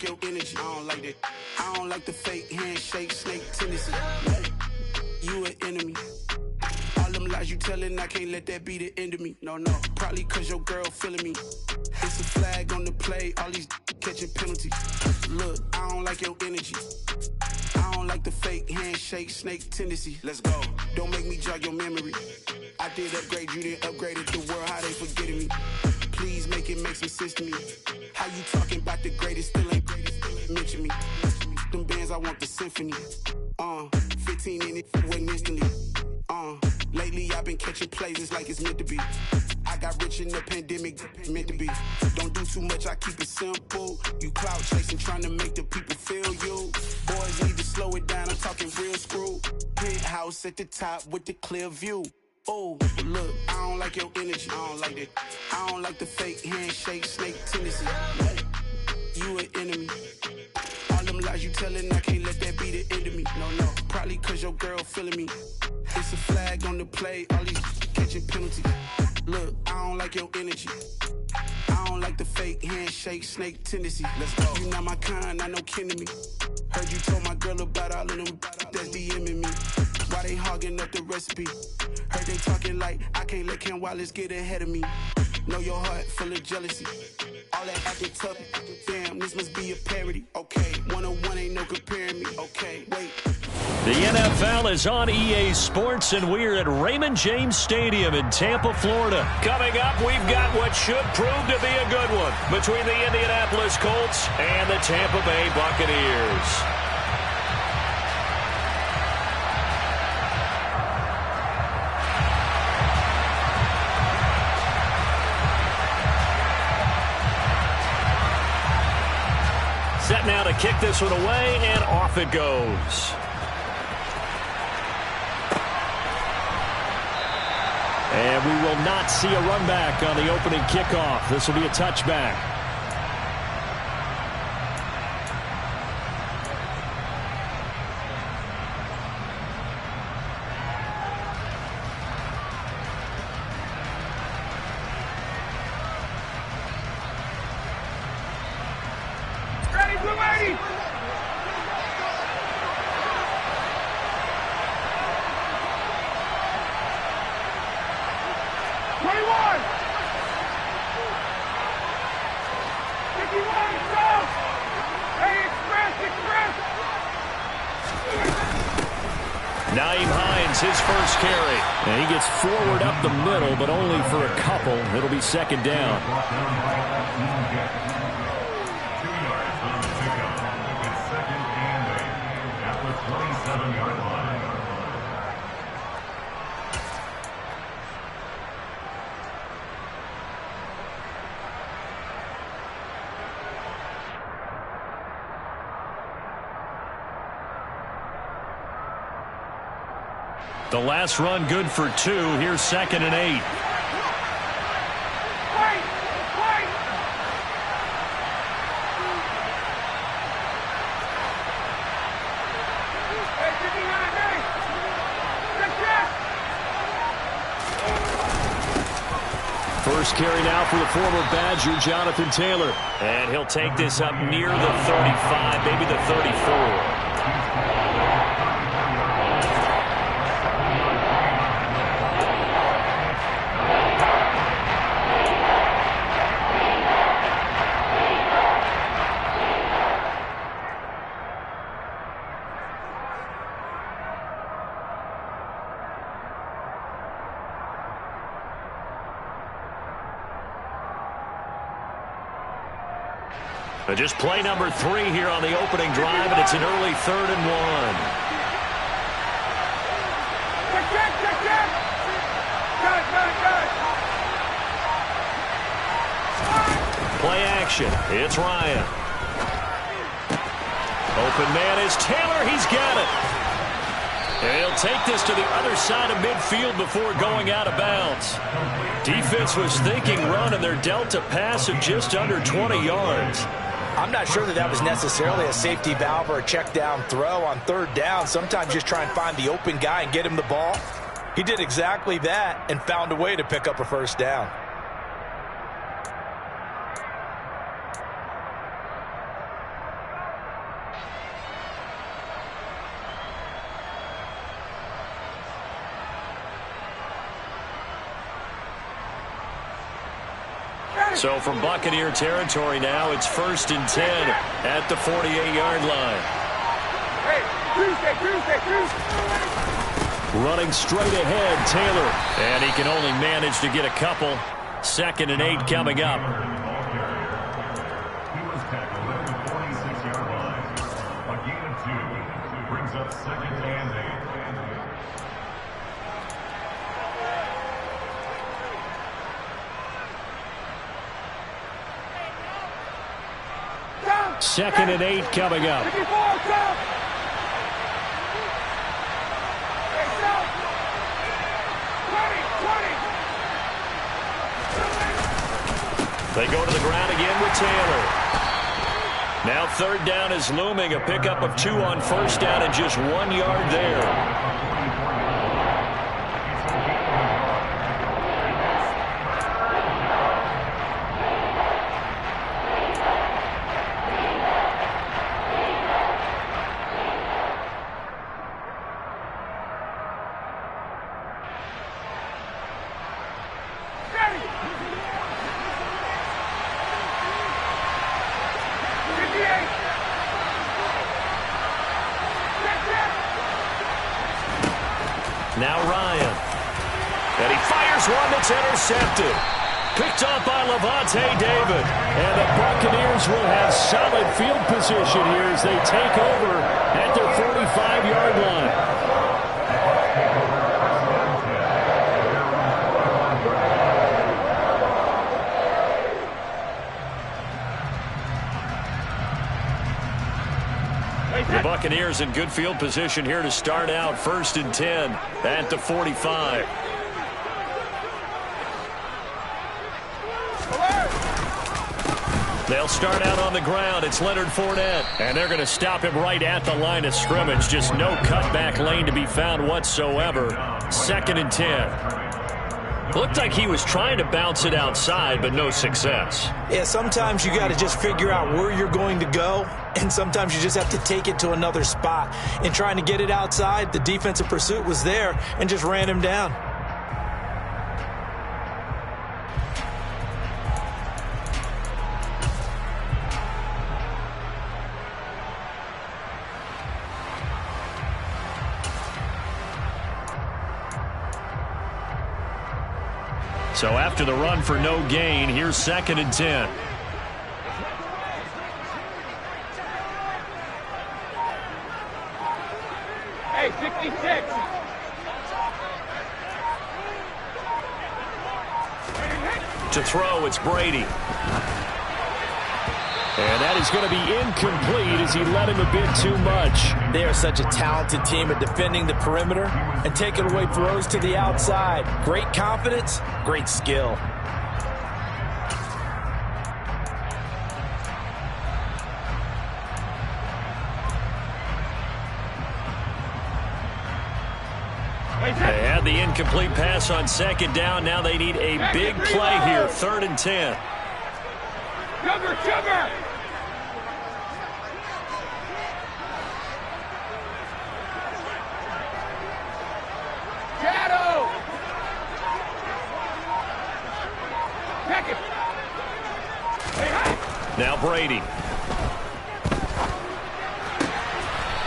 Your energy, I don't like that. I don't like the fake handshake, snake tendency. You an enemy. All them lies you telling, I can't let that be the end of me. No, probably cause your girl feeling me. It's a flag on the play, all these catching penalties. Look, I don't like your energy. I don't like the fake handshake, snake tendency. Let's go. Don't make me jog your memory. I did upgrade, you didn't upgrade it. The world, how they forgetting me. Please make it make some sense to me. How you talking about the greatest, still ain't greatest, mention me. Them bands, I want the symphony. 15 in it, wasn't instantly. Lately I've been catching plays, it's like it's meant to be. I got rich in the pandemic, meant to be. Don't do too much, I keep it simple. You clout chasing, trying to make the people feel you. Boys need to slow it down, I'm talking real screw. Penthouse at the top with the clear view. Oh, look, I don't like your energy. I don't like that. I don't like the fake handshake, snake tendency. You an enemy. All them lies you telling, I can't let that be the end of me. No, probably cause your girl feeling me. It's a flag on the play, all these catching penalties. Look, I don't like your energy. I don't like the fake handshake, snake tendency. Let's go. You not my kind, not no kin to me. Heard you told my girl about all of them that's DMing me. Why they hogging up the recipe? Heard they talking like I can't let Ken Wallace get ahead of me. Know your heart full of jealousy. All that acting tough. Damn, this must be a parody. Okay, 101 ain't no comparing me. Okay, wait. The NFL is on EA Sports, and we're at Raymond James Stadium in Tampa, Florida. Coming up, we've got what should prove to be a good one between the Indianapolis Colts and the Tampa Bay Buccaneers. Set now to kick this one away, and off it goes. And we will not see a run back on the opening kickoff. This will be a touchback. Ready, blue 80! Nyheim Hines, his first carry. And he gets forward up the middle, but only for a couple. It'll be second down. 2 yards on the pickup. It's second and 8 at the 27-yard line. The last run good for 2. Here's second and 8. First carry now for the former Badger, Jonathan Taylor. And he'll take this up near the 35, maybe the 34. Just play number 3 here on the opening drive, and it's an early 3rd and 1. Play action. It's Ryan. Open man is Taylor. He's got it. And he'll take this to the other side of midfield before going out of bounds. Defense was thinking run, and they're dealt a pass of just under 20 yards. I'm not sure that was necessarily a safety valve or a check down throw on 3rd down. Sometimes just try and find the open guy and get him the ball. He did exactly that and found a way to pick up a first down. So from Buccaneer territory now, it's 1st and 10 at the 48-yard line. Running straight ahead, Taylor. And he can only manage to get a couple. 2nd and 8 coming up. He was tackled at the 46-yard line. A gain of 2 brings up 2nd and 8. Second and 8 coming up. They go to the ground again with Taylor. Now 3rd down is looming. A pickup of 2 on 1st down and just 1 yard there. Now Ryan. And he fires one that's intercepted. Picked up by Lavonte David. And the Buccaneers will have solid field position here as they take over at their 45-yard line. The Buccaneers in good field position here to start out 1st and 10 at the 45. They'll start out on the ground. It's Leonard Fournette. And they're going to stop him right at the line of scrimmage. Just no cutback lane to be found whatsoever. 2nd and 10. Looked like he was trying to bounce it outside, but no success. Yeah, sometimes you got to just figure out where you're going to go, and sometimes you just have to take it to another spot. In trying to get it outside, the defensive pursuit was there and just ran him down. So after the run for no gain, here's 2nd and 10. Hey, 66. To throw, it's Brady. And that is going to be incomplete as he led him a bit too much. They are such a talented team at defending the perimeter and taking away throws to the outside. Great confidence, great skill. They had the incomplete pass on 2nd down. Now they need a big play here. 3rd and 10. Sugar! Shadow! Check it! Now Brady.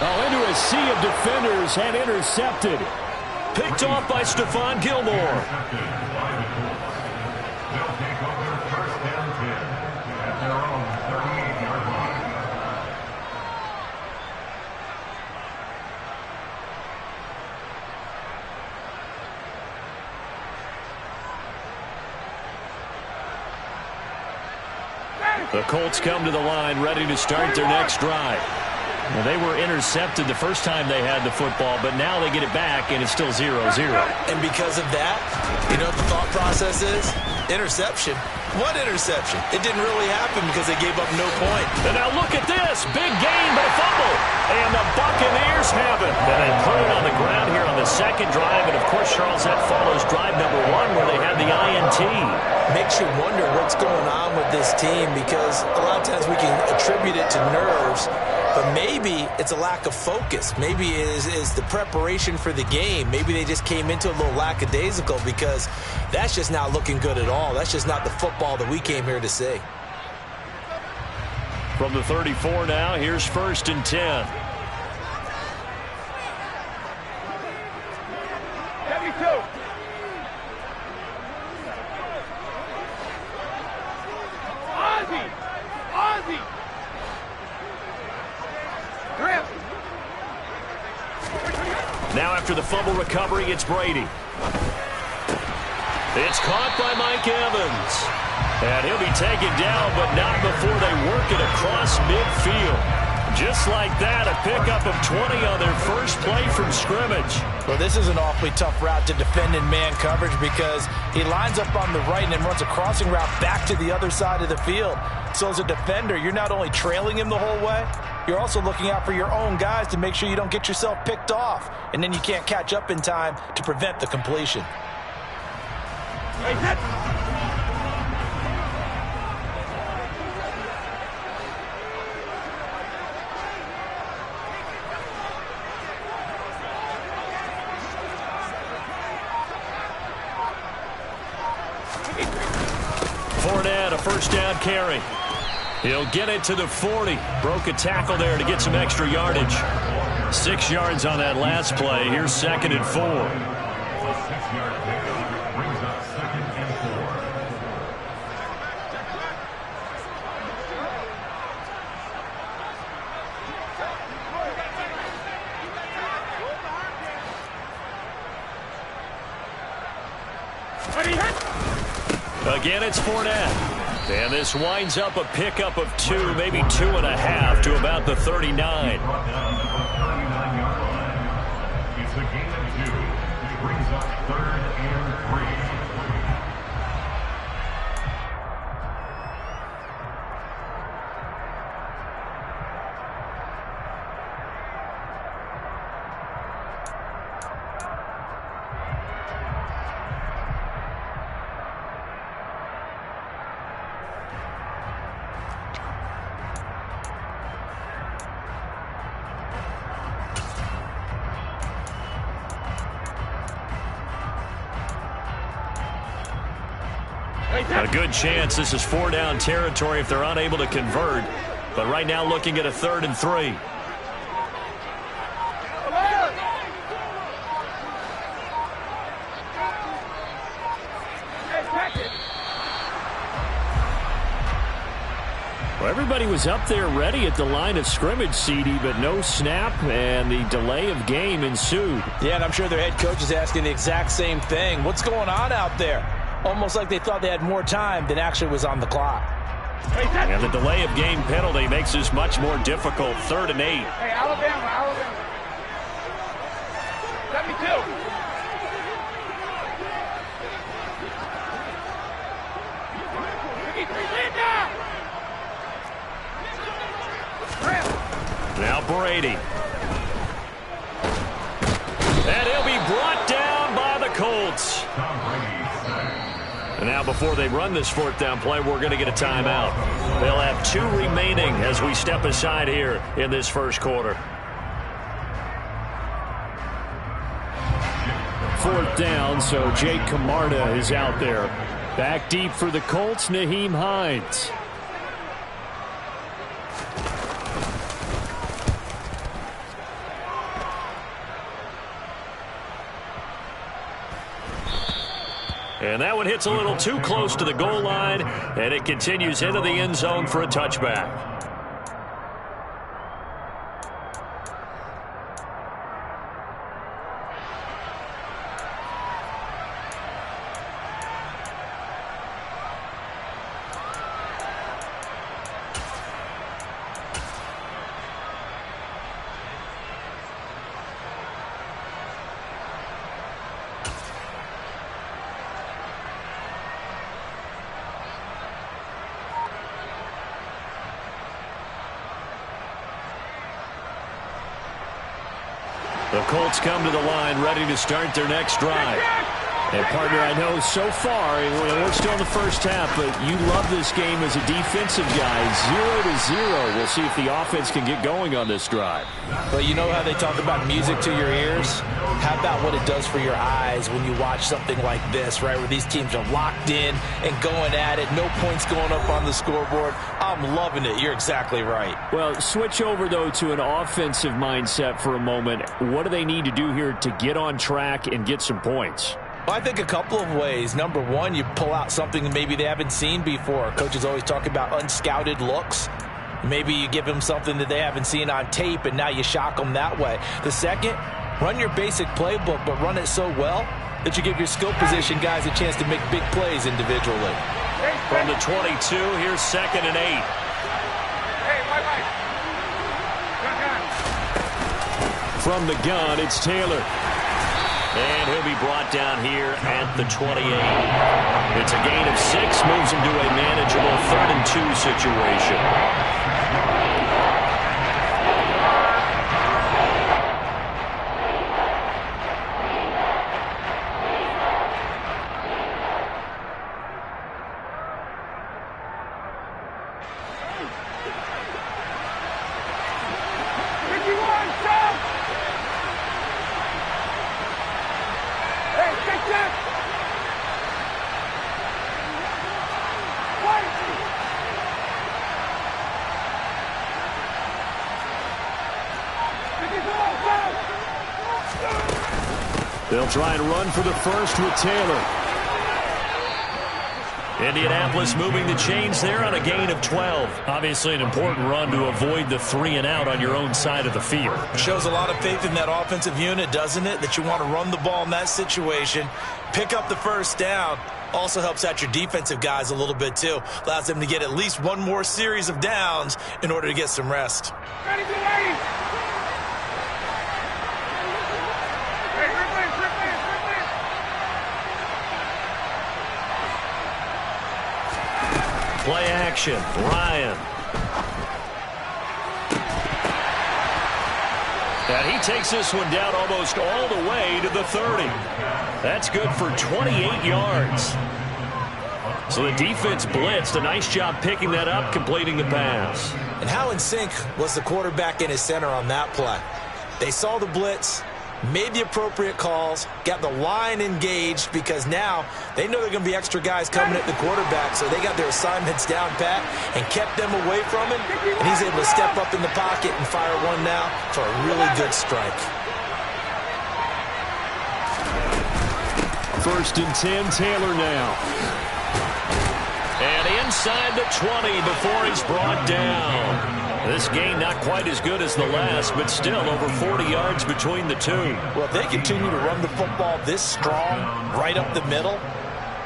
Oh, into a sea of defenders and intercepted. Picked off by Stephon Gilmore. The Colts come to the line ready to start their next drive. Well, they were intercepted the first time they had the football, but now they get it back, and it's still 0-0. And because of that, you know what the thought process is? Interception. What interception? It didn't really happen because they gave up no point. And now look at this. Big gain, but a fumble. And the Buccaneers have it. And they put it on the ground here on the 2nd drive. And, of course, Charles, that follows drive number 1 where they had the INT. Makes you wonder what's going on with this team because a lot of times we can attribute it to nerves, but maybe it's a lack of focus. Maybe it is the preparation for the game. Maybe they just came into a little lackadaisical because that's just not looking good at all. That's just not the football that we came here to see. From the 34 now, here's 1st and 10. 72. Ozzie! Grip! Now after the fumble recovery, it's Brady. It's caught by Mike Evans. And he'll be taken down, but not before they work it across midfield. Just like that, a pickup of 20 on their first play from scrimmage. Well, this is an awfully tough route to defend in man coverage because he lines up on the right and then runs a crossing route back to the other side of the field. So as a defender, you're not only trailing him the whole way, you're also looking out for your own guys to make sure you don't get yourself picked off. And then you can't catch up in time to prevent the completion. Fournette, a first down carry. He'll get it to the 40. Broke a tackle there to get some extra yardage. 6 yards on that last play. Here's 2nd and 4. A 6-yard pickup brings up 2nd and 4. Again, it's Fournette. And this winds up a pickup of 2, maybe 2.5 to about the 39. Brought down at the 39-yard line. It's a gain of 2. It brings up 3rd and 3. A good chance this is 4-down territory if they're unable to convert. But right now looking at a 3rd and 3. Well, everybody was up there ready at the line of scrimmage, CD, but no snap, and the delay of game ensued. Yeah, and I'm sure their head coach is asking the exact same thing. What's going on out there? Almost like they thought they had more time than actually was on the clock. And the delay of game penalty makes this much more difficult. 3rd and 8. Hey, Alabama. 72. Now Brady. And he'll be brought down by the Colts. And now before they run this 4th down play, we're going to get a timeout. They'll have 2 remaining as we step aside here in this first quarter. 4th down, so Jake Camarda is out there. Back deep for the Colts, Nyheim Hines. And that one hits a little too close to the goal line, and it continues into the end zone for a touchback. The Colts come to the line ready to start their next drive. And, partner, I know so far, we're still in the first half, but you love this game as a defensive guy. 0-0. We'll see if the offense can get going on this drive. But you know how they talk about music to your ears? How about what it does for your eyes when you watch something like this, right, where these teams are locked in and going at it, no points going up on the scoreboard? I'm loving it. You're exactly right. Well, switch over, though, to an offensive mindset for a moment. What do they need to do here to get on track and get some points? Well, I think a couple of ways. Number one, you pull out something that maybe they haven't seen before. Coaches always talk about unscouted looks. Maybe you give them something that they haven't seen on tape, and now you shock them that way. The second, run your basic playbook, but run it so well that you give your skill position guys a chance to make big plays individually. From the 22, here's 2nd and 8. From the gun, it's Taylor. And he'll be brought down here at the 28. It's a gain of 6, moves him to a manageable 3rd and 2 situation. They'll try and run for the first with Taylor. Indianapolis moving the chains there on a gain of 12. Obviously an important run to avoid the 3-and-out on your own side of the field. Shows a lot of faith in that offensive unit, doesn't it? That you want to run the ball in that situation, pick up the first down. Also helps out your defensive guys a little bit too. Allows them to get at least one more series of downs in order to get some rest. Ready, get ready. Play action, Ryan. And he takes this one down almost all the way to the 30. That's good for 28 yards. So the defense blitzed. A nice job picking that up, completing the pass. And how in sync was the quarterback and his center on that play? They saw the blitz, made the appropriate calls, got the line engaged because now they know there are going to be extra guys coming at the quarterback, so they got their assignments down pat and kept them away from him, and he's able to step up in the pocket and fire one now for a really good strike. First and 10, Taylor now. And inside the 20 before he's brought down. This game not quite as good as the last, but still over 40 yards between the two. Well, if they continue to run the football this strong, right up the middle,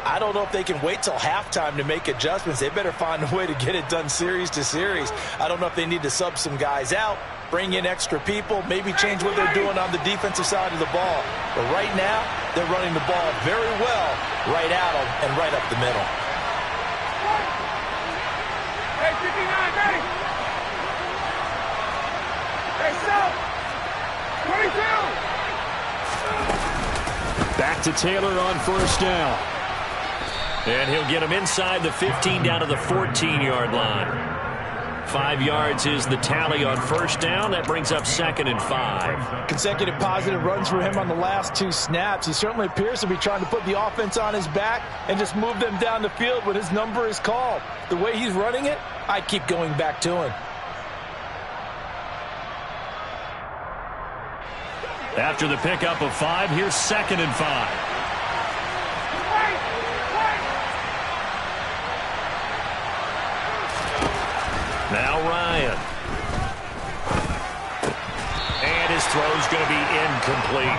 I don't know if they can wait till halftime to make adjustments. They better find a way to get it done series to series. I don't know if they need to sub some guys out, bring in extra people, maybe change what they're doing on the defensive side of the ball. But right now, they're running the ball very well right at them and right up the middle. Hey, 59, ready. Hey, stop. 22. Back to Taylor on first down. And he'll get him inside the 15 down to the 14-yard line. 5 yards is the tally on first down. That brings up 2nd and 5. Consecutive positive runs for him on the last 2 snaps. He certainly appears to be trying to put the offense on his back and just move them down the field when his number is called. The way he's running it, I'd keep going back to him. After the pickup of 5, here's 2nd and 5. Now Ryan. And his throw's going to be incomplete.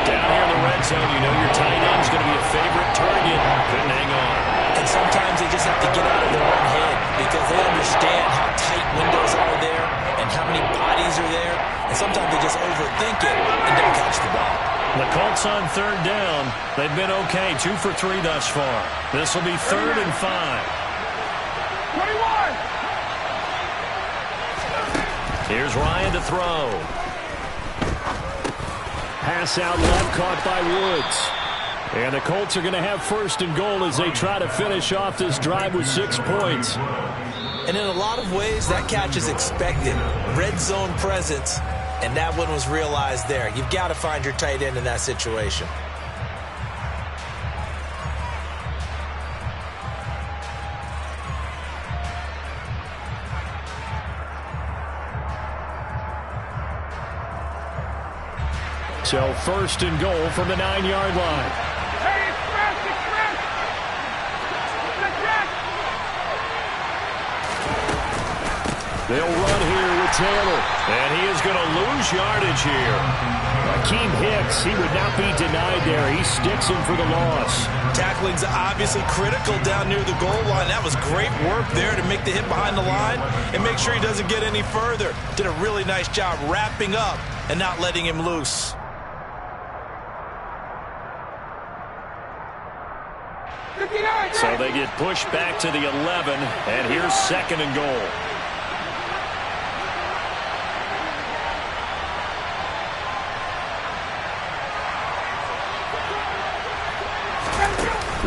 Down here in the red zone, you know your tight end's going to be a favorite target. Couldn't hang on. And sometimes they just have to get out of their own head because they understand how tight windows are there and how many bodies are there. And sometimes they just overthink it and don't catch the ball. The Colts on 3rd down. They've been okay, 2 for 3 thus far. This will be 3rd and 5. 21. Here's Ryan to throw. Pass out left, caught by Woods. And the Colts are going to have 1st and goal as they try to finish off this drive with 6 points. And in a lot of ways, that catch is expected. Red zone presence, and that one was realized there. You've got to find your tight end in that situation. So 1st and goal from the 9-yard line. Hey, express. They'll run here with Taylor. And he is going to lose yardage here. Akeem Hicks, he would not be denied there. He sticks him for the loss. Tackling's obviously critical down near the goal line. That was great work there to make the hit behind the line and make sure he doesn't get any further. Did a really nice job wrapping up and not letting him loose. So they get pushed back to the 11, and here's 2nd and goal.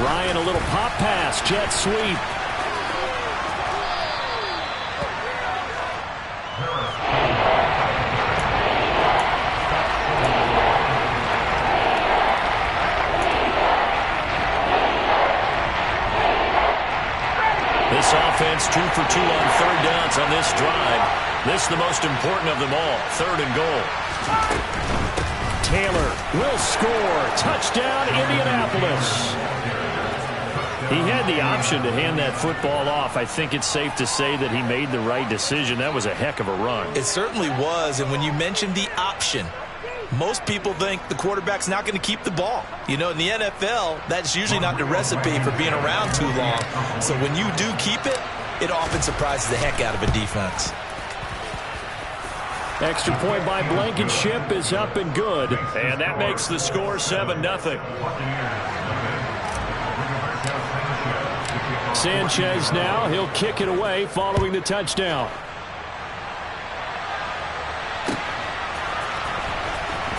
Ryan, a little pop pass, jet sweep. This offense 2 for 2 on 3rd downs on this drive. This is the most important of them all, 3rd and goal. Taylor will score. Touchdown, Indianapolis. He had the option to hand that football off. I think it's safe to say that he made the right decision. That was a heck of a run. It certainly was, and when you mentioned the option, most people think the quarterback's not going to keep the ball. You know, in the NFL, that's usually not the recipe for being around too long. So when you do keep it, it often surprises the heck out of a defense. Extra point by Blankenship is up and good. And that makes the score 7-0. Sanchez now, he'll kick it away following the touchdown.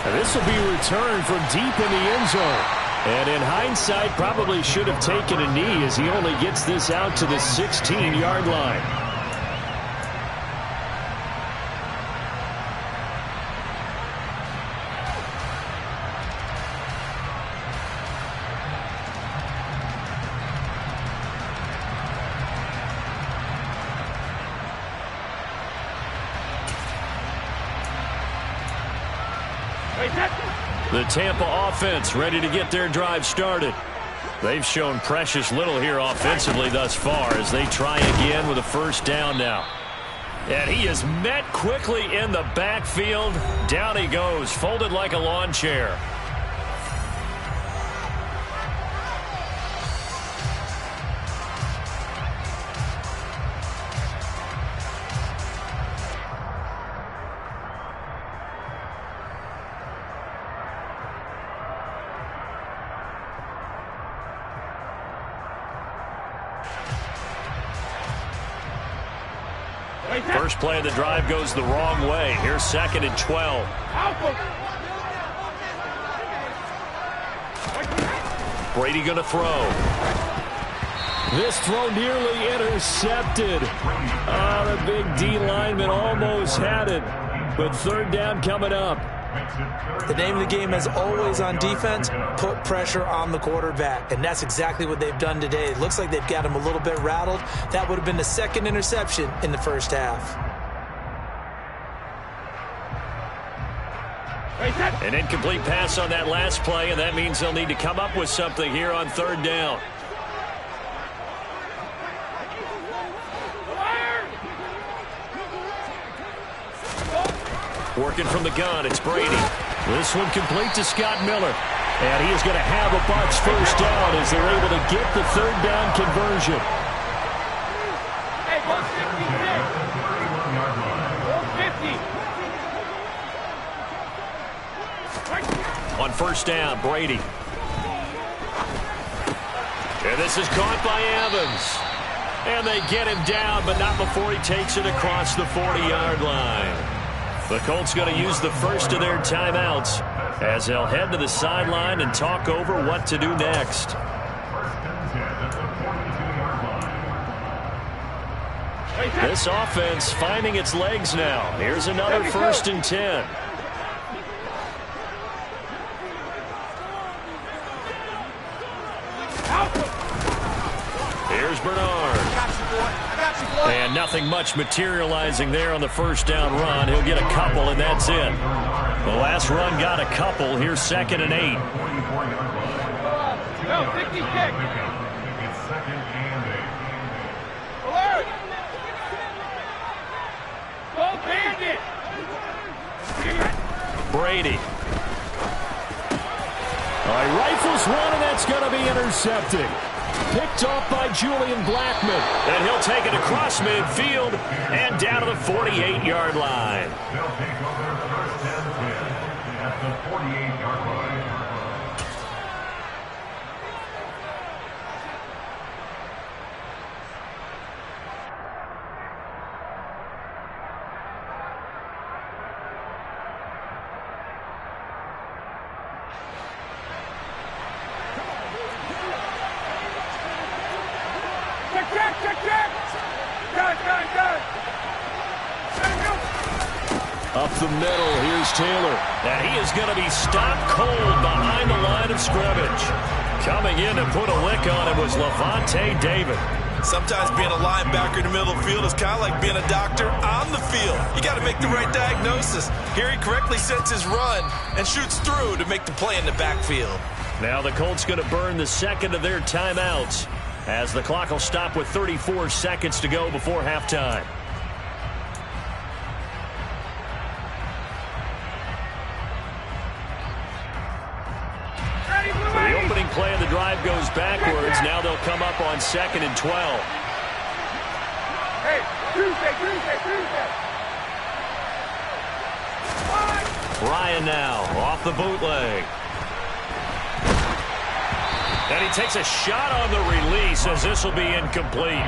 And this will be returned from deep in the end zone. And in hindsight, probably should have taken a knee as he only gets this out to the 16-yard line. The Tampa offense ready to get their drive started. They've shown precious little here offensively thus far as they try again with a first down now. And he is met quickly in the backfield. Down he goes, folded like a lawn chair. First play of the drive goes the wrong way. Here's 2nd and 12. Brady going to throw. This throw nearly intercepted. The big D lineman almost had it. But third down coming up. The name of the game is always on defense, put pressure on the quarterback. And that's exactly what they've done today. It looks like they've got him a little bit rattled. That would have been the 2nd interception in the first half. An incomplete pass on that last play, and that means they'll need to come up with something here on third down. Working from the gun, it's Brady. This one complete to Scott Miller. And he is going to have a Bucs first down as they're able to get the third down conversion. Hey, 150. On first down, Brady. And this is caught by Evans. And they get him down, but not before he takes it across the 40-yard line. The Colts going to use the first of their timeouts as they'll head to the sideline and talk over what to do next. This offense finding its legs now. Here's another 1st and 10. Here's Bernard. And nothing much materializing there on the first down run. He'll get a couple, and that's it. The last run got a couple. Here's 2nd and 8. No, 50 kick. It's 2nd and 8. Alert! Go Bandit! Brady. All right, rifles one, and that's going to be intercepted. Picked off by Julian Blackman. And he'll take it across midfield and down to the 48-yard line. They'll take over first and 10 at the 48-yard line. Up the middle, here's Taylor. And he is going to be stopped cold behind the line of scrimmage. Coming in to put a lick on it was Lavonte David. Sometimes being a linebacker in the middle of the field is kind of like being a doctor on the field. You got to make the right diagnosis. Here he correctly sets his run and shoots through to make the play in the backfield. Now the Colts going to burn the second of their timeouts as the clock will stop with 34 seconds to go before halftime. The opening play of the drive goes backwards. Now they'll come up on 2nd and 12. Hey, Tuesday. Ryan now off the bootleg. And he takes a shot on the release as this will be incomplete.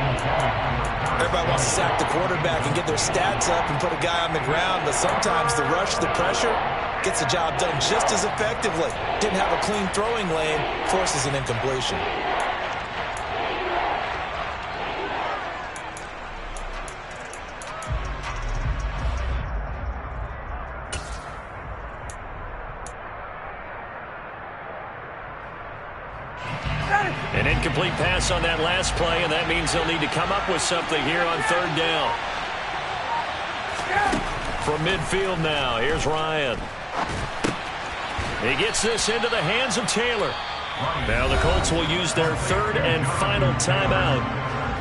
Everybody wants to sack the quarterback and get their stats up and put a guy on the ground, but sometimes the rush, the pressure, gets the job done just as effectively. Didn't have a clean throwing lane, forces an incompletion. An incomplete pass on that last play, and that means they'll need to come up with something here on 3rd down. From midfield now, here's Ryan. He gets this into the hands of Taylor. Now the Colts will use their 3rd and final timeout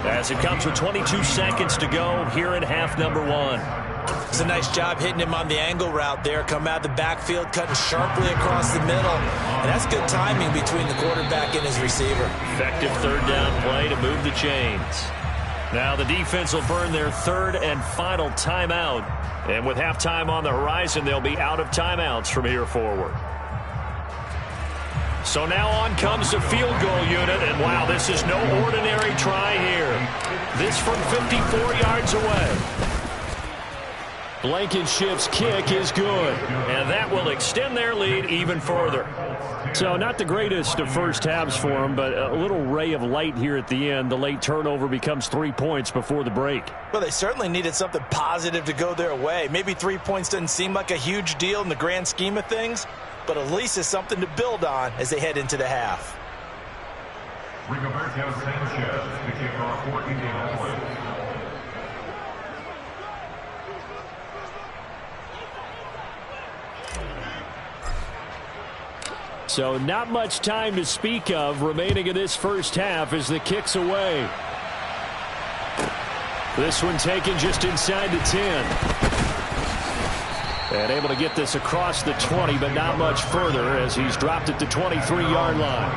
as it comes with 22 seconds to go here in half number 1. It's a nice job hitting him on the angle route there. Come out of the backfield, cutting sharply across the middle. And that's good timing between the quarterback and his receiver. Effective 3rd down play to move the chains. Now the defense will burn their 3rd and final timeout. And with halftime on the horizon, they'll be out of timeouts from here forward. So now on comes the field goal unit, and wow, this is no ordinary try here. This from 54 yards away. Blankenship's kick is good, and that will extend their lead even further. So not the greatest of first halves for them, but a little ray of light here at the end. The late turnover becomes 3 points before the break. Well, they certainly needed something positive to go their way. Maybe 3 points doesn't seem like a huge deal in the grand scheme of things, but at least it's something to build on as they head into the half. Rigoberto Sanchez to kick off 14-game play. So not much time to speak of remaining in this first half as the kick's away. This one taken just inside the 10. And able to get this across the 20, but not much further as he's dropped it to 23-yard line.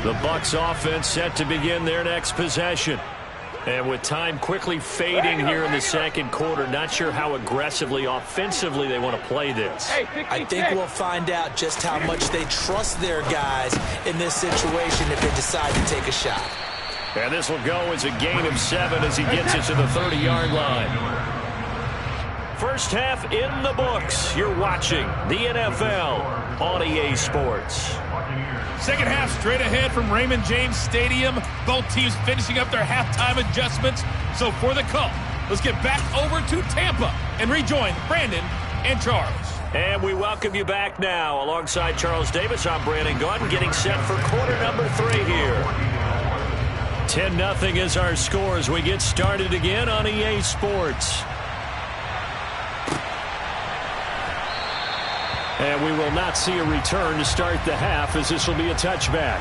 The Bucs offense set to begin their next possession. And with time quickly fading here in the second quarter, not sure how aggressively, offensively they want to play this. I think we'll find out just how much they trust their guys in this situation if they decide to take a shot. And this will go as a gain of 7 as he gets it to the 30-yard line. First half in the books. You're watching the NFL on EA Sports. Second half straight ahead from Raymond James Stadium. Both teams finishing up their halftime adjustments. So for the call, let's get back over to Tampa and rejoin Brandon and Charles. And we welcome you back now. Alongside Charles Davis, I'm Brandon Gaudin, getting set for quarter number 3 here. 10-0 is our score as we get started again on EA Sports. And we will not see a return to start the half as this will be a touchback.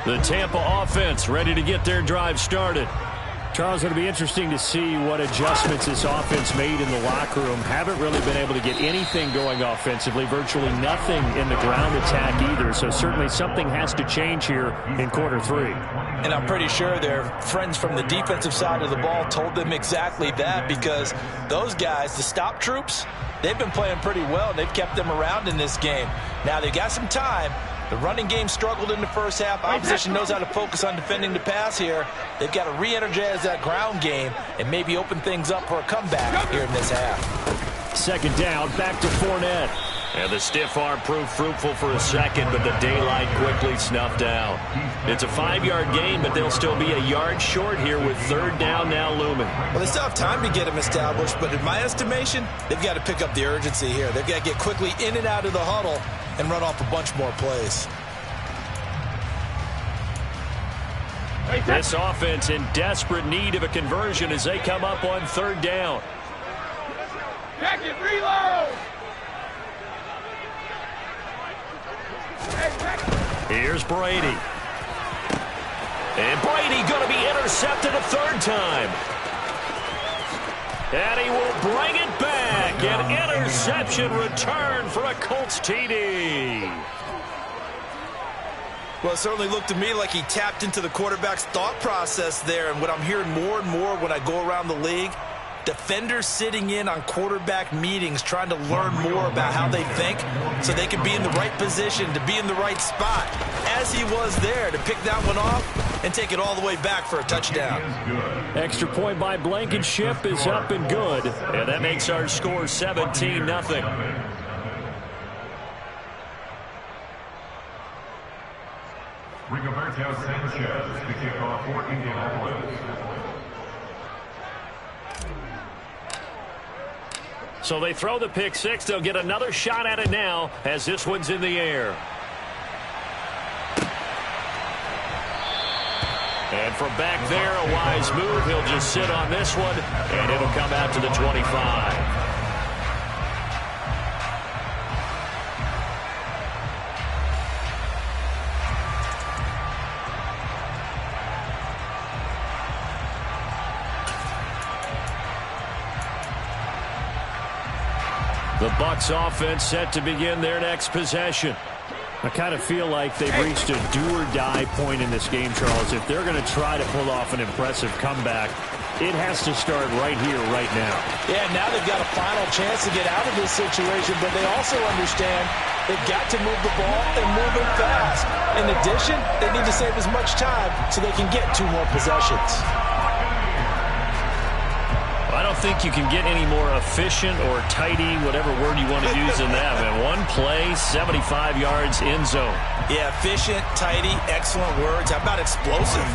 The Tampa offense ready to get their drive started. Charles, it'll be interesting to see what adjustments this offense made in the locker room. Haven't really been able to get anything going offensively, virtually nothing in the ground attack either. So certainly something has to change here in quarter 3. And I'm pretty sure their friends from the defensive side of the ball told them exactly that, because those guys, the stop troops, they've been playing pretty well, and they've kept them around in this game. Now, they've got some time. The running game struggled in the first half. Opposition knows how to focus on defending the pass here. They've got to re-energize that ground game and maybe open things up for a comeback here in this half. Second down, back to Fournette. And the stiff arm proved fruitful for a second, but the daylight quickly snuffed out. It's a 5-yard gain, but they'll still be a yard short here with third down now looming. Well, they still have time to get him established, but in my estimation, they've got to pick up the urgency here. They've got to get quickly in and out of the huddle and run off a bunch more plays. This offense in desperate need of a conversion as they come up on third down. Jacket, reload! Here's Brady. And Brady going to be intercepted a third time. And he will bring it back. An interception return for a Colts TD. Well, it certainly looked to me like he tapped into the quarterback's thought process there. And what I'm hearing more and more when I go around the league, defenders sitting in on quarterback meetings trying to learn more about how they think so they can be in the right position to be in the right spot, as he was there to pick that one off and take it all the way back for a touchdown. Extra point by Blankenship is up and good. And that makes our score 17-0. Rigoberto Sanchez to kick off for Indianapolis. So they throw the pick six. They'll get another shot at it now as this one's in the air. And from back there, a wise move. He'll just sit on this one, and it'll come out to the 25. The Bucs offense set to begin their next possession. I kind of feel like they've reached a do-or-die point in this game, Charles. If they're going to try to pull off an impressive comeback, it has to start right here, right now. Yeah, now they've got a final chance to get out of this situation, but they also understand they've got to move the ball and move it fast. In addition, they need to save as much time so they can get 2 more possessions. I don't think you can get any more efficient or tidy, whatever word you want to use in that. Man, one play, 75 yards, end zone. Yeah, efficient, tidy, excellent words. How about explosive?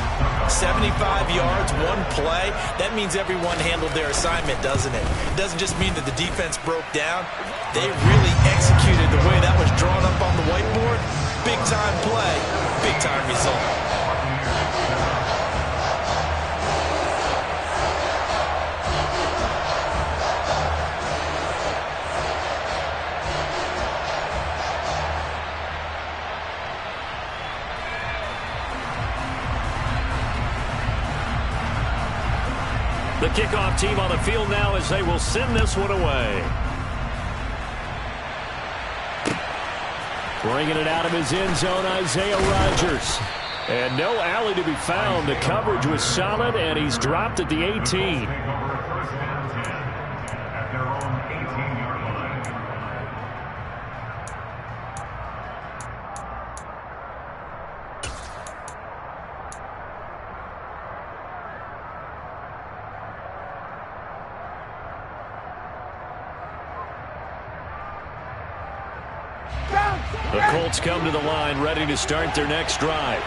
75 yards, one play. That means everyone handled their assignment, doesn't it? It doesn't just mean that the defense broke down. They really executed the way that was drawn up on the whiteboard. Big-time play, big-time result. The kickoff team on the field now as they will send this one away. Bringing it out of his end zone, Isaiah Rodgers. And no alley to be found. The coverage was solid, and he's dropped at the 18. At their own 18-yard line. The Colts come to the line ready to start their next drive.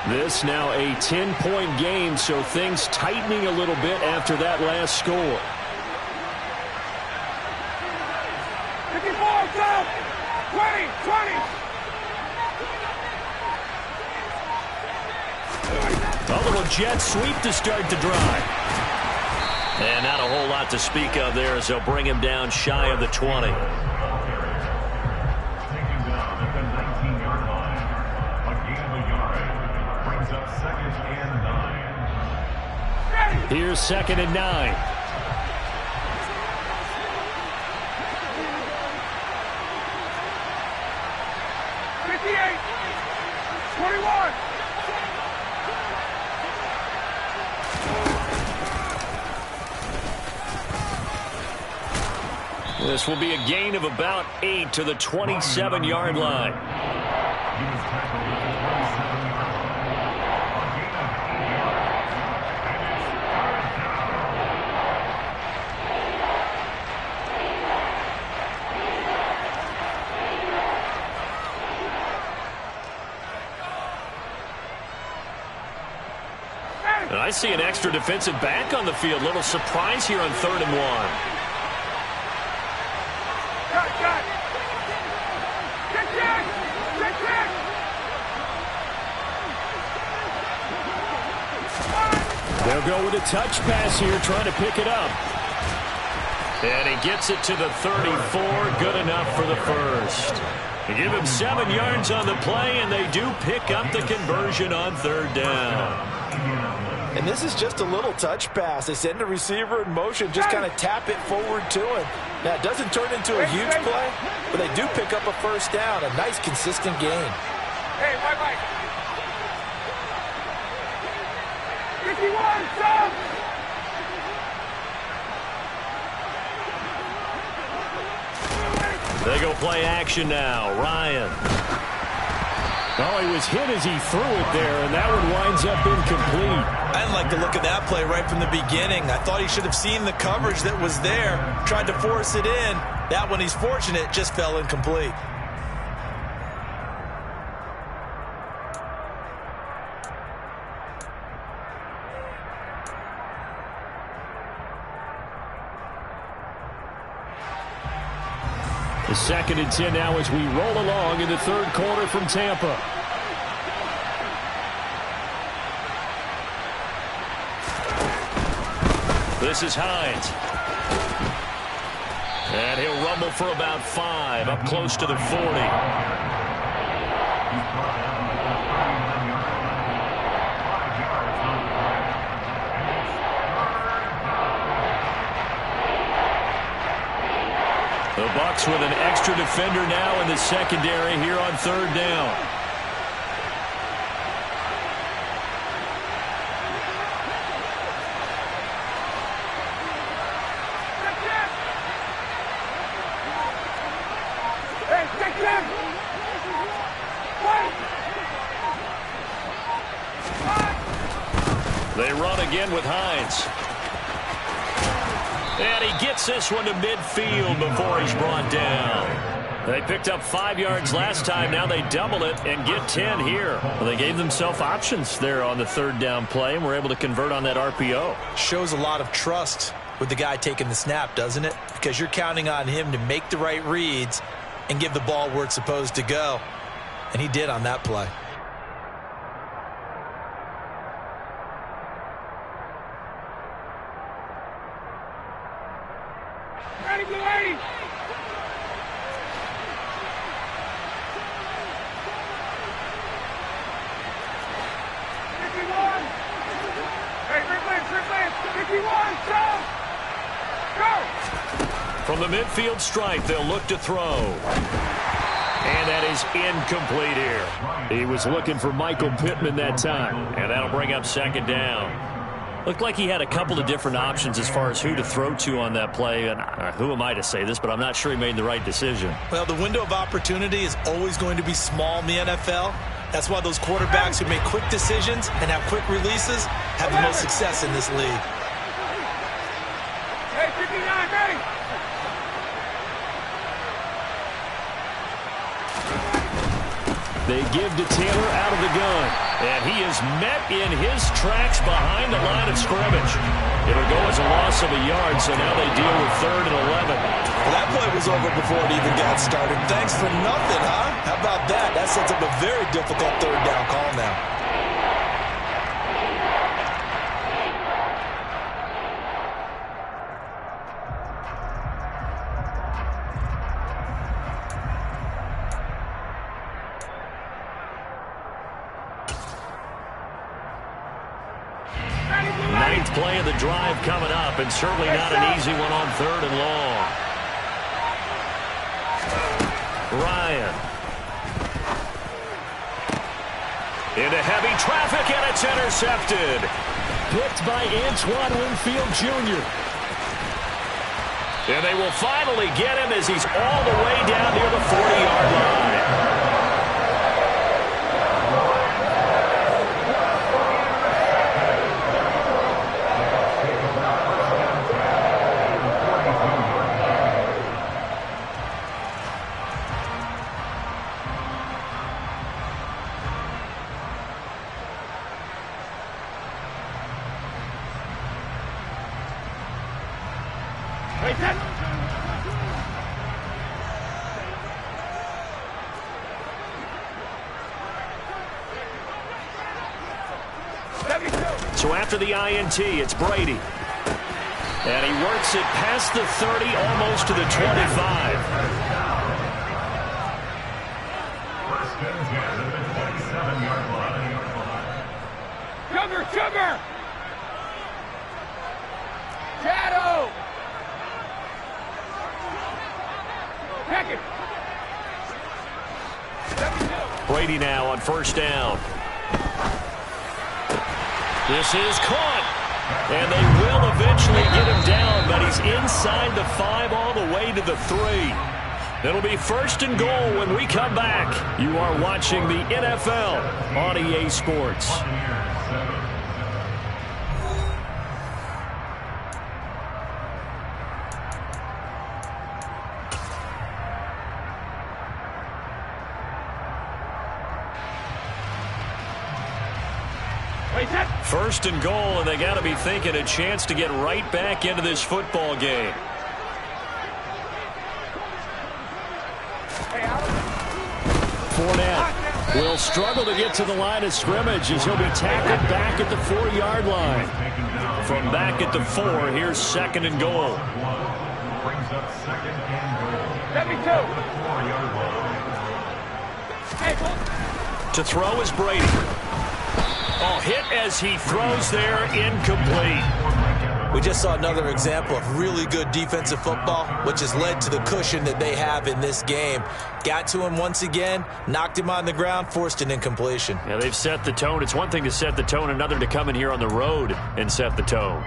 This now a 10-point game, so things tightening a little bit after that last score. 54, go! 20, 20! A little jet sweep to start the drive. And not a whole lot to speak of there as they'll bring him down shy of the 20. Here's 2nd and 9. This will be a gain of about 8 to the 27-yard line. And I see an extra defensive back on the field. Little surprise here on 3rd and 1. They'll go with a touch pass here, trying to pick it up. And he gets it to the 34. Good enough for the first. They give him 7 yards on the play, and they do pick up the conversion on 3rd down. And this is just a little touch pass. They send the receiver in motion, just kind of tap it forward to him. Now, it doesn't turn into a huge play, but they do pick up a first down, a nice, consistent gain. Hey, Mike. 51, stop! They go play action now. Ryan. Oh, he was hit as he threw it there, and that one winds up incomplete. I didn't like the look of that play right from the beginning. I thought he should have seen the coverage that was there, tried to force it in. That one, he's fortunate, just fell incomplete. The 2nd and 10 now as we roll along in the 3rd quarter from Tampa. This is Hines. And he'll rumble for about 5, up close to the 40. The Bucs with an extra defender now in the secondary here on 3rd down. They run again with Hines. And he gets this one to midfield before he's brought down. They picked up 5 yards last time. Now they double it and get 10 here. Well, they gave themselves options there on the 3rd down play and were able to convert on that RPO. Shows a lot of trust with the guy taking the snap, doesn't it? Because you're counting on him to make the right reads and give the ball where it's supposed to go. And he did on that play. From the midfield stripe, they'll look to throw. And that is incomplete here. He was looking for Michael Pittman that time. And that'll bring up 2nd down. Looked like he had a couple of different options as far as who to throw to on that play. And who am I to say this, but I'm not sure he made the right decision. Well, the window of opportunity is always going to be small in the NFL. That's why those quarterbacks who make quick decisions and have quick releases have the most success in this league. Hey, 59, ready? They give to Taylor out of the gun. And he is met in his tracks behind the line of scrimmage. It'll go as a loss of a yard, so now they deal with 3rd and 11. Well, that play was over before it even got started. Thanks for nothing, huh? How about that? That sets up a very difficult 3rd down call now. Ninth play of the drive coming up, and certainly not an easy one on 3rd and long. Ryan. Into heavy traffic, and it's intercepted. Picked by Antoine Winfield Jr. And they will finally get him as he's all the way down near the 40-yard line. So after the INT, it's Brady. And he works it past the 30, almost to the 25. Sugar! Shadow! Pack it! Brady now on first down. This is caught. And they will eventually get him down, but he's inside the 5 all the way to the 3. It'll be first and goal when we come back. You are watching the NFL on EA Sports. First and goal, and they got to be thinking a chance to get right back into this football game. Fournette will struggle to get to the line of scrimmage as he'll be tackled back at the 4-yard line. From back at the 4, here's second and goal. Brings up second and goal. 72. To throw is Brady. Oh, hit as he throws there, incomplete. We just saw another example of really good defensive football, which has led to the cushion that they have in this game. Got to him once again, knocked him on the ground, forced an incompletion. Yeah, they've set the tone. It's one thing to set the tone, another to come in here on the road and set the tone.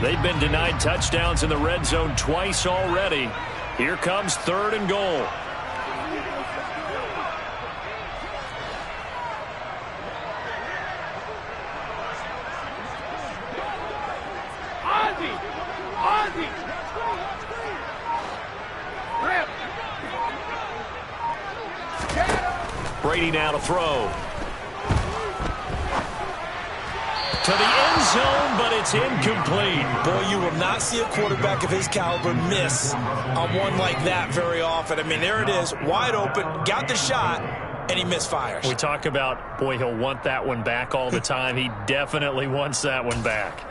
They've been denied touchdowns in the red zone twice already. Here comes third and goal. Brady now to throw. To the end zone, but it's incomplete. Boy, you will not see a quarterback of his caliber miss on one like that very often. I mean, there it is, wide open, got the shot, and he misfires. We talk about, boy, he'll want that one back all the time. He definitely wants that one back.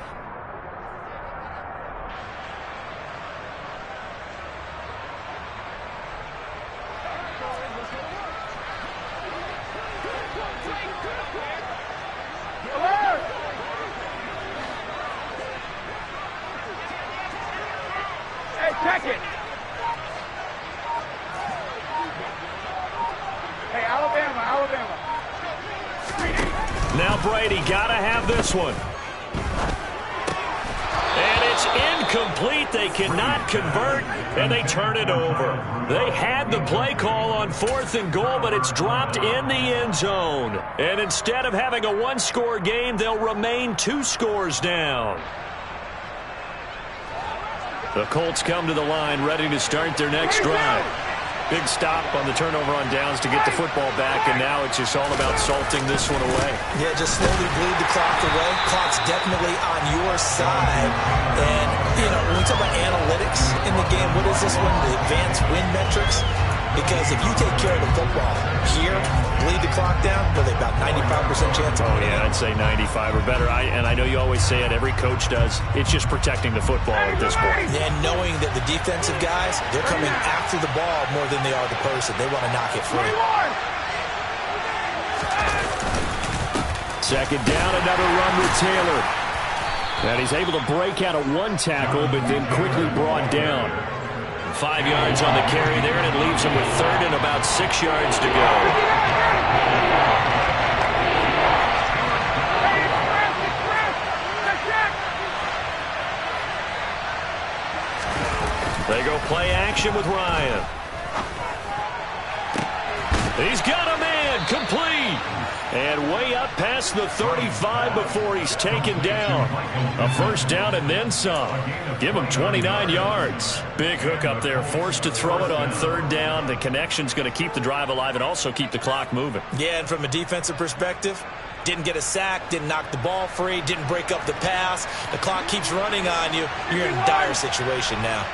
One. And it's incomplete. They cannot convert, and they turn it over. They had the play call on fourth and goal, but it's dropped in the end zone. And instead of having a one-score game, they'll remain 2 scores down. The Colts come to the line, ready to start their next drive. Big stop on the turnover on downs to get the football back, and now it's just all about salting this one away. Yeah, just slowly bleed the clock away. Clock's definitely on your side. And, you know, when we talk about analytics in the game, what is this one? The advanced win metrics? Because if you take care of the football here, bleed the clock down, well, they've got 95% chance of winning. Yeah, I'd say 95 or better. And I know you always say it, every coach does. It's just protecting the football at this point. And knowing that the defensive guys, they're coming after the ball more than they are the person. They want to knock it free. Second down, another run with Taylor. And he's able to break out of one tackle, but then quickly brought down. 5 yards on the carry there, and it leaves him with third and about 6 yards to go. And way up past the 35 before he's taken down. A first down and then some. Give him 29 yards. Big hook up there. Forced to throw it on third down. The connection's going to keep the drive alive and also keep the clock moving. Yeah, and from a defensive perspective, didn't get a sack, didn't knock the ball free, didn't break up the pass. The clock keeps running on you. You're in a dire situation now.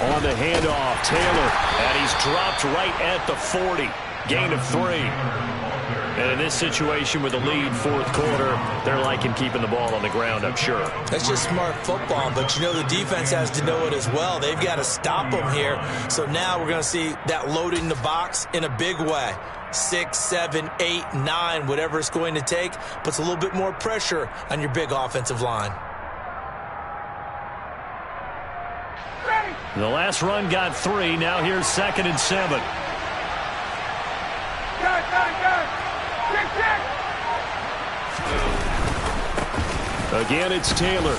On the handoff, Taylor, and he's dropped right at the 40. Gain of 3. And in this situation with the lead, fourth quarter, they're liking keeping the ball on the ground, I'm sure. That's just smart football, but you know the defense has to know it as well. They've got to stop them here. So now we're going to see that loading the box in a big way. 6, 7, 8, 9, whatever it's going to take, puts a little bit more pressure on your big offensive line. The last run got 3. Now here's 2nd and 7. Again, it's Taylor.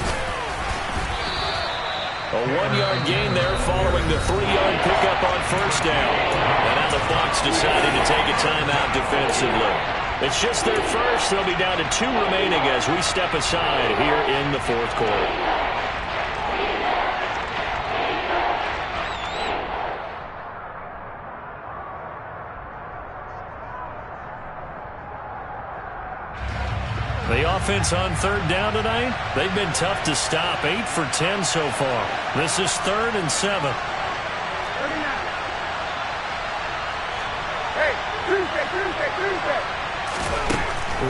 A 1-yard gain there following the 3-yard pickup on first down. And now the Bucs decided to take a timeout defensively. It's just their first. They'll be down to 2 remaining as we step aside here in the fourth quarter. The offense on third down tonight, they've been tough to stop. 8 for 10 so far. This is 3rd and 7. Hey, Tuesday.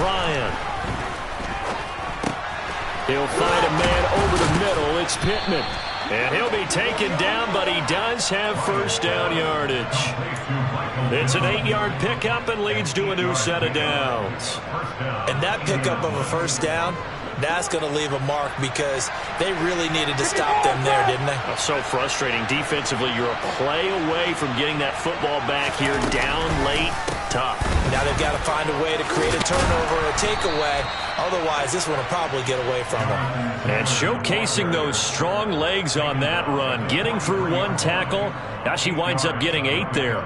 Ryan. He'll find a man over the middle. It's Pittman. And he'll be taken down, but he does have first down yardage. It's an 8-yard pickup and leads to a new set of downs. And that pickup of a first down, that's going to leave a mark because they really needed to stop them there, didn't they? So frustrating. Defensively, you're a play away from getting that football back here down late. Tough. Now they've got to find a way to create a turnover or a takeaway. Otherwise, this one will probably get away from them. And showcasing those strong legs on that run. Getting through 1 tackle. Gosh, he winds up getting 8 there.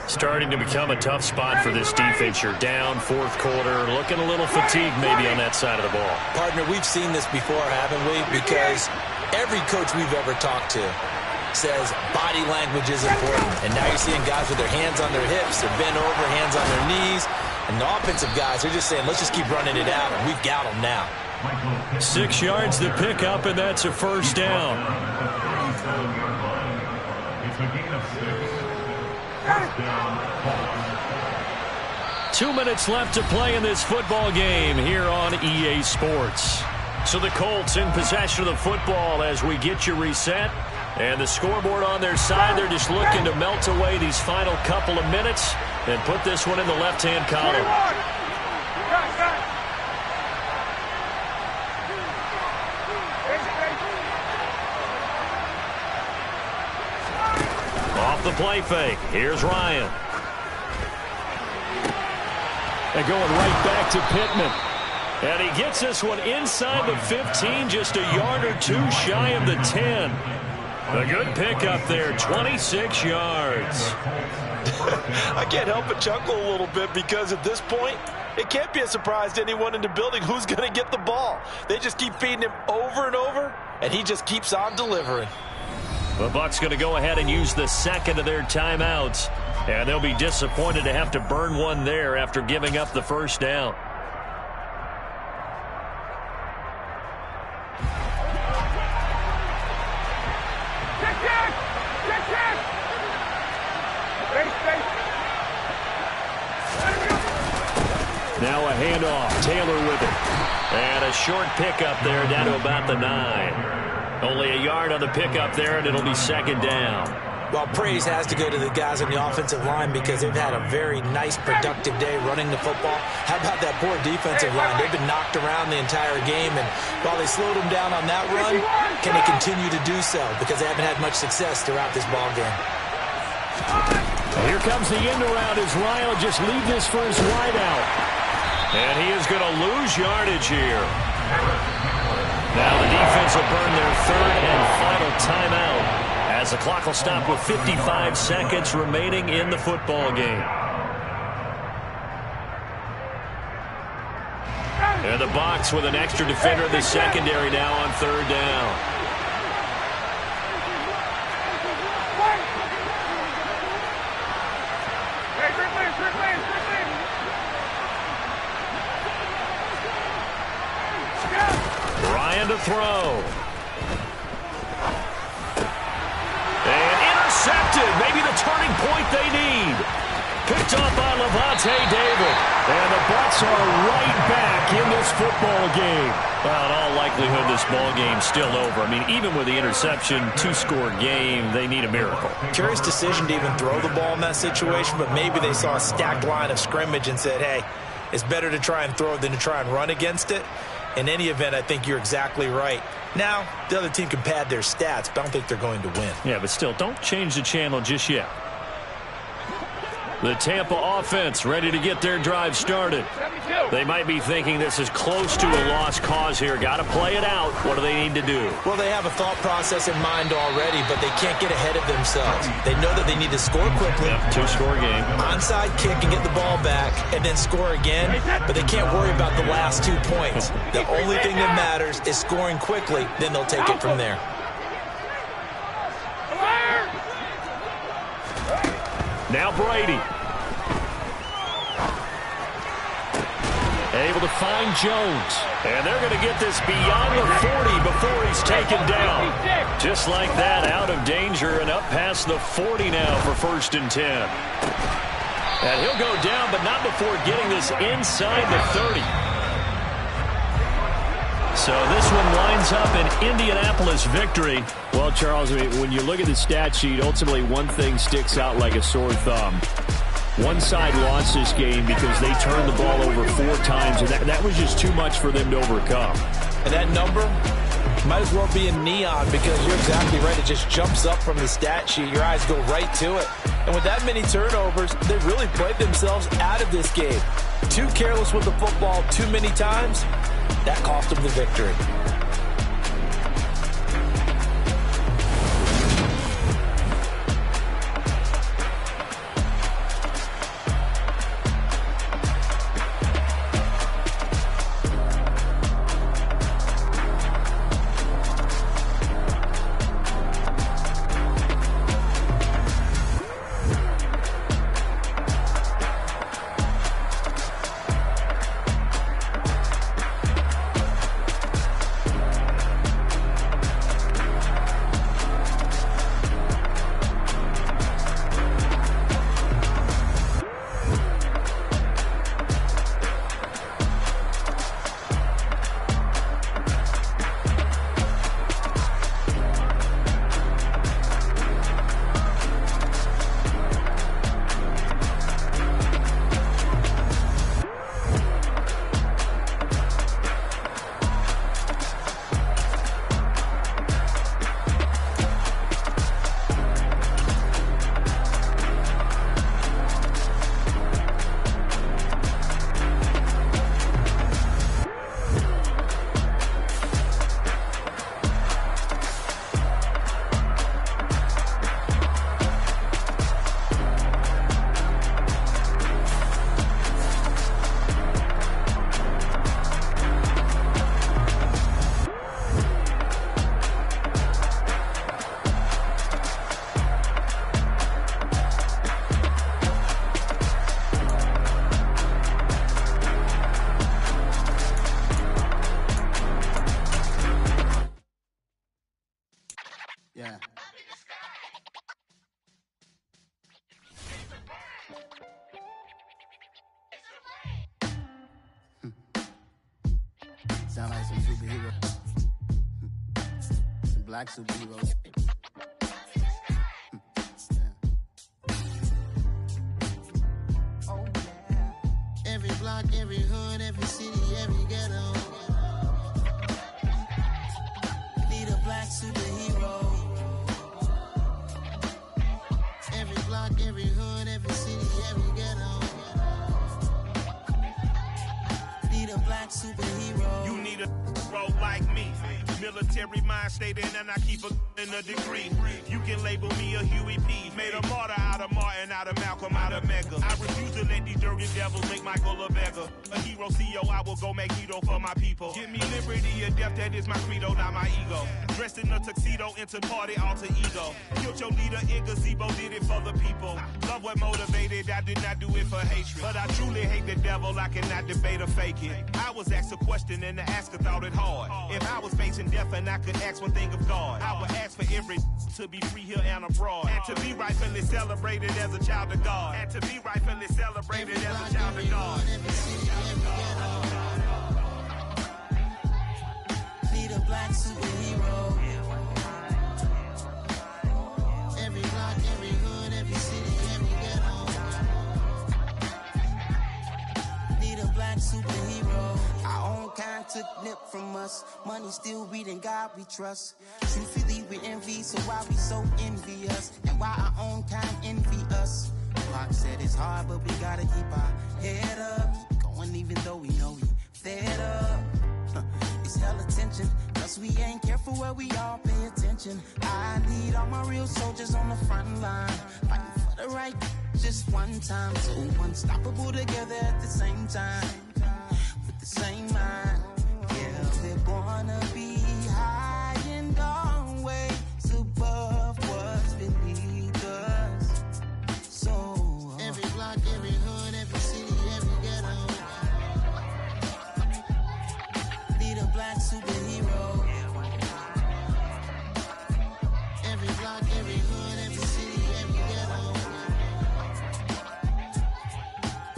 Starting to become a tough spot for this defense. You're down, fourth quarter, looking a little fatigued maybe on that side of the ball. Partner, we've seen this before, haven't we? Because every coach we've ever talked to says body language is important. And now you're seeing guys with their hands on their hips, they're bent over, hands on their knees. And the offensive guys, they're just saying, let's just keep running it out, and we've got them now. 6 yards to pick up, and that's a first down. It's a gain of 6. 2 minutes left to play in this football game here on EA Sports. So the Colts in possession of the football as we get you reset. And the scoreboard on their side, they're just looking to melt away these final couple of minutes and put this one in the left-hand column. Off the play fake. Here's Ryan. And going right back to Pittman. And he gets this one inside the 15, just a yard or 2 shy of the 10. A good pickup there, 26 yards. I can't help but chuckle a little bit because at this point, it can't be a surprise to anyone in the building who's going to get the ball. They just keep feeding him over and over, and he just keeps on delivering. The Bucs going to go ahead and use the second of their timeouts, and they'll be disappointed to have to burn one there after giving up the first down. Now a handoff. Taylor with it. And a short pickup there down to about the 9. Only a yard on the pickup there, and it'll be second down. Well, praise has to go to the guys on the offensive line because they've had a very nice, productive day running the football. How about that poor defensive line? They've been knocked around the entire game, and while they slowed them down on that run, can they continue to do so? Because they haven't had much success throughout this ball game. Here comes the end around as Ryan will just leave this for his wideout. And he is going to lose yardage here. Now the defense will burn their third and final timeout as the clock will stop with 55 seconds remaining in the football game. And the box with an extra defender in the secondary now on third down. Ryan to throw. And intercepted. Maybe the turning point they need. Picked off by Lavonte David. And the Bucs are right back in this football game. Well, in all likelihood, this ball game's still over. I mean, even with the interception, 2-score game, they need a miracle. Curious decision to even throw the ball in that situation, but maybe they saw a stacked line of scrimmage and said, hey, it's better to try and throw than to try and run against it. In any event, I think you're exactly right. Now, the other team can pad their stats, but I don't think they're going to win. Yeah, but still, don't change the channel just yet. The Tampa offense ready to get their drive started. They might be thinking this is close to a lost cause here. Got to play it out. What do they need to do? Well, they have a thought process in mind already, but they can't get ahead of themselves. They know that they need to score quickly. Yep, 2-score game. Onside kick and get the ball back and then score again, but they can't worry about the last 2 points. The only thing that matters is scoring quickly, then they'll take it from there. Now Brady. Able to find Jones. And they're going to get this beyond the 40 before he's taken down. Just like that, out of danger and up past the 40 now for 1st and 10. And he'll go down, but not before getting this inside the 30. So this one winds up an Indianapolis victory. Well, Charles, I mean, when you look at the stat sheet, ultimately one thing sticks out like a sore thumb. One side lost this game because they turned the ball over 4 times, and that was just too much for them to overcome. And that number might as well be in neon because you're exactly right. It just jumps up from the stat sheet. Your eyes go right to it. And with that many turnovers, they really played themselves out of this game. Too careless with the football too many times. That cost them the victory. Sound like some superheroes. Some black superheroes. Oh, yeah. Every block, every hood, every city, every ghetto. Need a black superhero. Every block, every hood, every city, every ghetto. Need a black superhero. You need a hero like me. Military mind state and I keep in a degree. You can label me a Huey P. Made a martyr out of Martin, out of Malcolm, out of Mega. I refuse to let these dirty devils make Michael a beggar. A hero CEO, I will go Magneto for my people. Give me liberty or death, that is my credo, not my ego. Dressed in a tuxedo, into party, alter ego. Killed your leader in gazebo, did it for the people. Love what motivated, I did not do it for hatred. But I truly hate the devil, I cannot debate or fake it. I was asked a question and the asker thought it hard. If I was facing death and I could ask one thing of God, I would ask for every to be free here and abroad. And to be rightfully celebrated as a child of God. And to be rightfully celebrated as a child of God. Need a black superhero. Every block, every hood, every city, every ghetto. Need a black superhero. Our own kind took nip from us. Money still reading God we trust. Truthfully we envy, so why we so envious? And why our own kind envy us? Pac said it's hard, but we gotta keep our head up. Going even though we know we fed up. It's hella tension, cause we ain't careful where we all pay attention. I need all my real soldiers on the front line, fighting for the right just one time. So unstoppable together at the same time, with the same mind. Yeah, we're gonna be high and always above what's beneath us. So every block, every hood, every city, every ghetto. Need a black superhero. Every block, every hood, every city, every ghetto.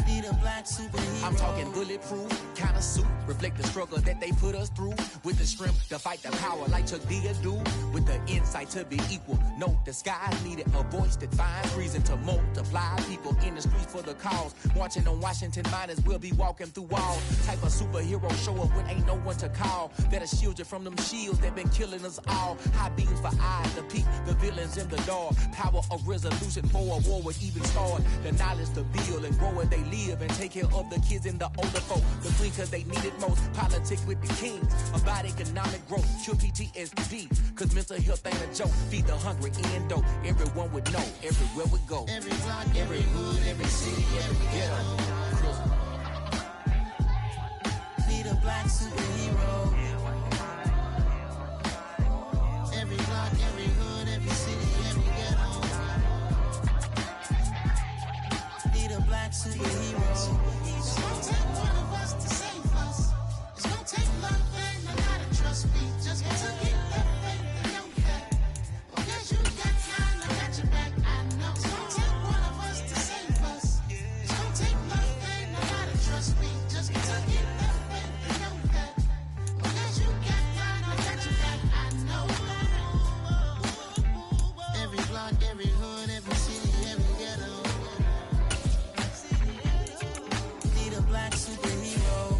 Need a black superhero. I'm talking bulletproof kind of suit, reflect the struggle that they put us through. With the strength to fight the power like Chuck D do. With the insight to be equal. No disguise needed, a voice that finds reason to multiply. People in the streets for the cause. Marching on Washington, might as well be walking through walls. Type of superhero show up when ain't no one to call. That'll shield you from them shields that been killing us all. High beams for eyes to peek the villains in the dark. Power of resolution for a war would even start. The knowledge to build and grow where they live and take care of the kids and the older folk. The queen cause they need it most. Politics with the kings. About economic growth. Cure PTSD. Cause mental health ain't a joke. Feed the hungry and dope. Everyone would know. Everywhere we go. Every block, every hood, every city, every ghetto. Need a black superhero. Every block, every hood, every city, every ghetto. Need a black superhero. It's gonna take one of us to save us. It's gonna take love and a lot of trust. We just got to get that faith in your head. Because you got time, I got your back. I know. It's gonna take one of us to save us. It's gonna take love and a lot of trust. We just got to get that faith in your head. Because you got time, I got your back. I know. Every block, every hood, every city, every ghetto. Need a black superhero.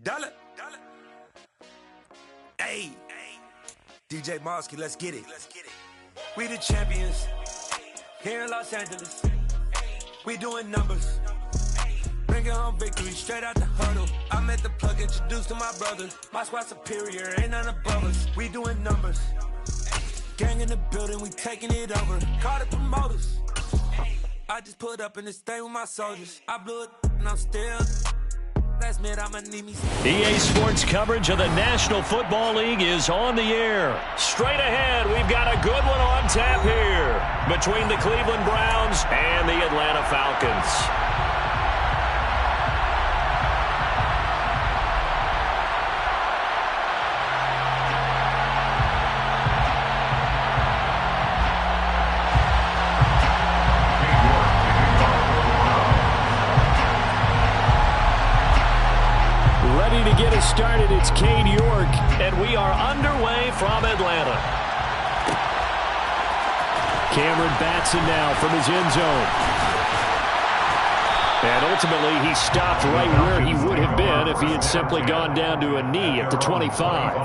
Dollar. Hey, DJ Mosky, let's get it. We the champions here in Los Angeles. We doing numbers. Bringing home victory straight out the huddle. I met the plug, introduced to my brother. My squad superior, ain't none above us. We doing numbers. Gang in the building, we taking it over. Call the promoters. I just put up in this thing with my soldiers. I blew it and I'm still. Last minute, I'ma need me some. EA Sports coverage of the National Football League is on the air. Straight ahead, we've got a good one on tap here between the Cleveland Browns and the Atlanta Falcons. To get us started, it's Cade York, and we are underway from Atlanta. Cameron Batson now from his end zone. And ultimately, he stopped right where he would have been if he had simply gone down to a knee at the 25.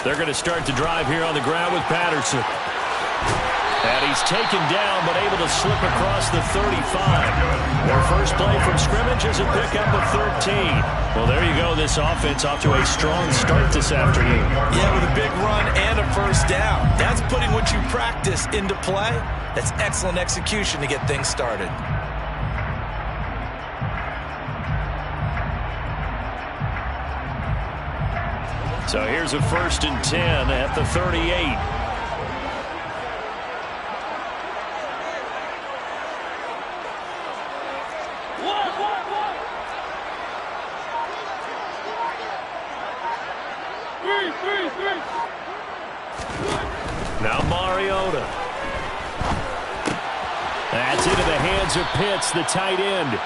They're going to start to drive here on the ground with Patterson. And he's taken down, but able to slip across the 35. Their first play from scrimmage is a pickup of 13. Well, there you go. This offense off to a strong start this afternoon. Yeah, with a big run and a first down. That's putting what you practice into play. That's excellent execution to get things started. So here's a 1st and 10 at the 38. Now Mariota. That's into the hands of Pitts, the tight end.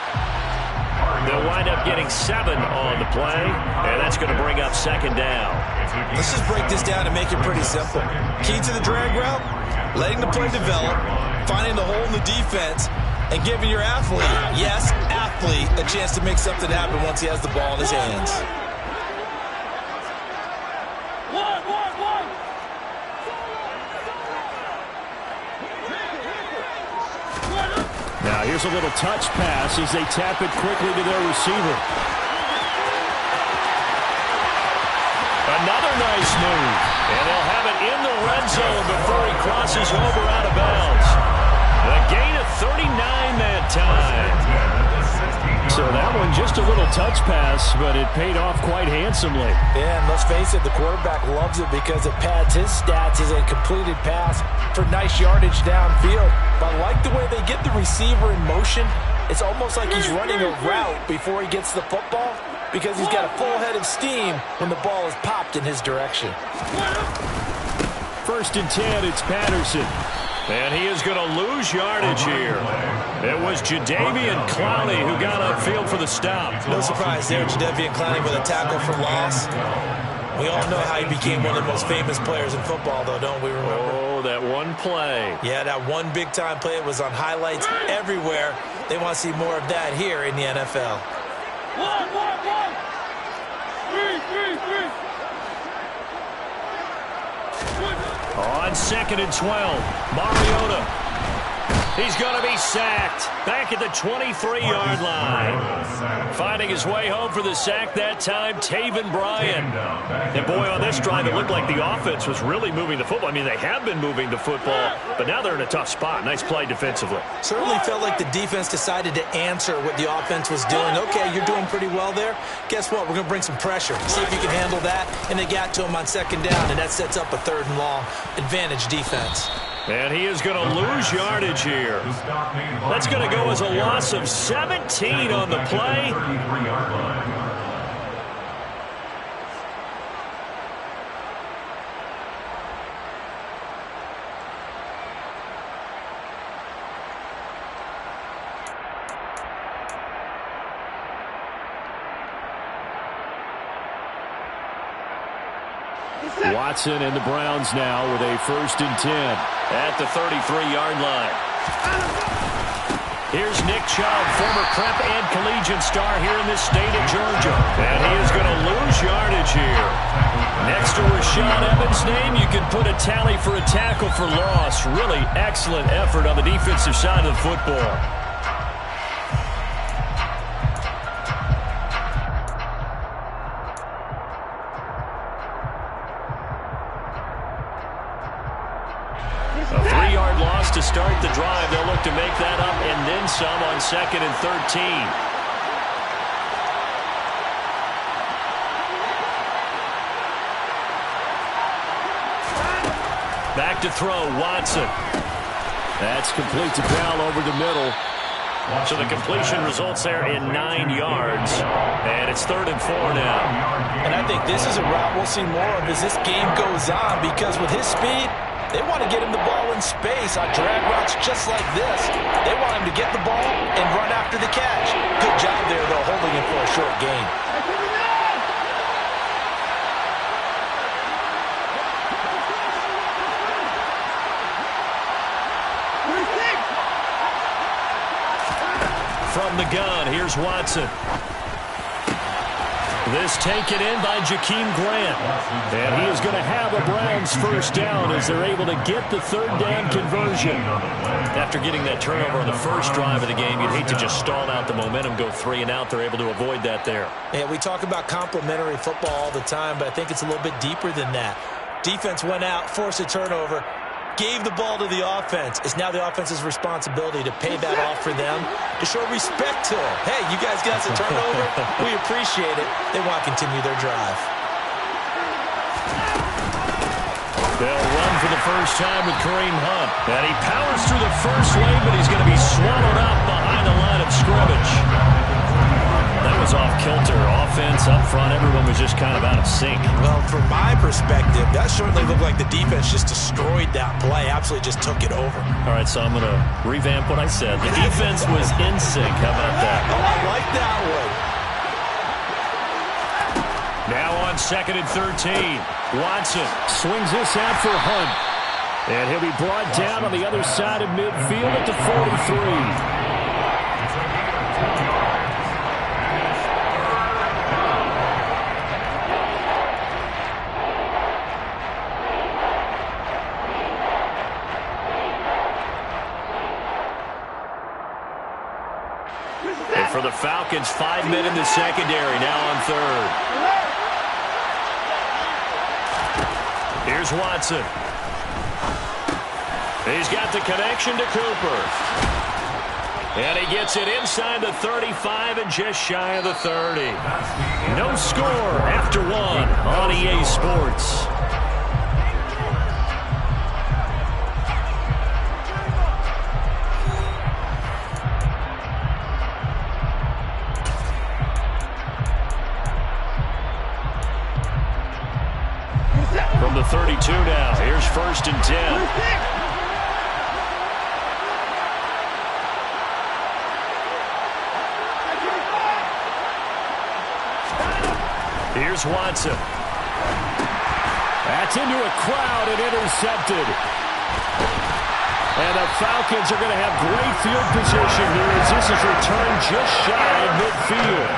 They'll wind up getting 7 on the play, and that's going to bring up 2nd down. Let's just break this down and make it pretty simple. Key to the drag route, letting the play develop, finding the hole in the defense, and giving your athlete, yes, athlete, a chance to make something happen once he has the ball in his hands. Now here's a little touch pass as they tap it quickly to their receiver. Another nice move. And they'll have it in the red zone before he crosses over out of bounds. A gain of 39 that time. So that one just a little touch pass, but it paid off quite handsomely. Yeah, and let's face it, the quarterback loves it because it pads his stats as a completed pass for nice yardage downfield. But I like the way they get the receiver in motion. It's almost like he's running a route before he gets the football because he's got a full head of steam when the ball is popped in his direction. 1st and 10, it's Patterson. And he is going to lose yardage here. It was Jadeveon Clowney who got upfield for the stop. No surprise there, Jadeveon Clowney with a tackle for loss. We all know how he became one of the most famous players in football, though, don't we remember? Oh, that one play. Yeah, that one big-time play. It was on highlights everywhere. They want to see more of that here in the NFL. On 2nd and 12, Mariota. He's going to be sacked back at the 23-yard line. Finding his way home for the sack that time, Taven Bryan. And boy, on this drive, it looked like the offense was really moving the football. I mean, they have been moving the football, but now they're in a tough spot. Nice play defensively. Certainly felt like the defense decided to answer what the offense was doing. Okay, you're doing pretty well there. Guess what? We're going to bring some pressure. See if you can handle that. And they got to him on 2nd down, and that sets up a 3rd and long. Advantage defense. And he is going to lose yardage here. That's going to go as a loss of 17 on the play. Watson and the Browns now with a 1st and 10 at the 33-yard line. Here's Nick Chubb, former prep and collegiate star here in this state of Georgia. And he is going to lose yardage here. Next to Rashaan Evans' name, you can put a tally for a tackle for loss. Really excellent effort on the defensive side of the football. A 3-yard loss to start the drive. They'll look to make that up and then some on 2nd and 13. Back to throw, Watson. That's complete to Bell over the middle. So the completion results there in 9 yards. And it's 3rd and 4 now. And I think this is a route we'll see more of as this game goes on because with his speed, they want to get him the ball in space on drag routes just like this. They want him to get the ball and run after the catch. Good job there, though, holding him for a short gain. from the gun. Here's Watson. This taken in by Jakeem Grant. And he is going to have a Browns first down as they're able to get the third down conversion. After getting that turnover on the first drive of the game, you'd hate to just stall out the momentum, go 3 and out. They're able to avoid that there. Yeah, we talk about complementary football all the time, but I think it's a little bit deeper than that. Defense went out, forced a turnover, gave the ball to the offense. It's now the offense's responsibility to pay that off for them, to show respect to them. Hey, you guys got us a turnover. We appreciate it. They want to continue their drive. They'll run for the first time with Kareem Hunt. And he powers through the first lane, but he's going to be swallowed up behind the line of scrimmage. That was off kilter. Offense up front, everyone was just kind of out of sync. Well, from my perspective, that certainly looked like the defense just destroyed that play, absolutely just took it over. All right, so I'm going to revamp what I said. The defense was in sync. How about that? Oh, I like that one. Now on 2nd and 13. Watson swings this out for Hunt. And he'll be brought down on the other side of midfield at the 43. And for the Falcons, 5 men in the secondary, now on 3rd. Here's Watson. He's got the connection to Cooper. And he gets it inside the 35 and just shy of the 30. No score after 1 on EA Sports. From the 32 now, here's 1st and 10. Here's Watson. That's into a crowd and intercepted. And the Falcons are going to have great field position here as this is returned just shy of midfield.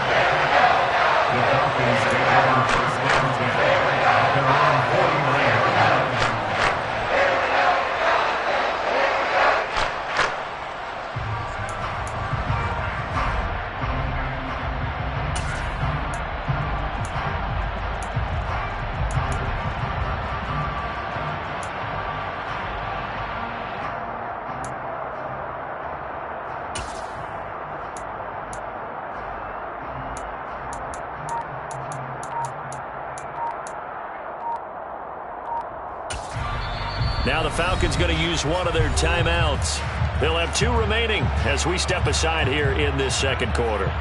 Now the Falcons going to use one of their timeouts. They'll have 2 remaining as we step aside here in this 2nd quarter.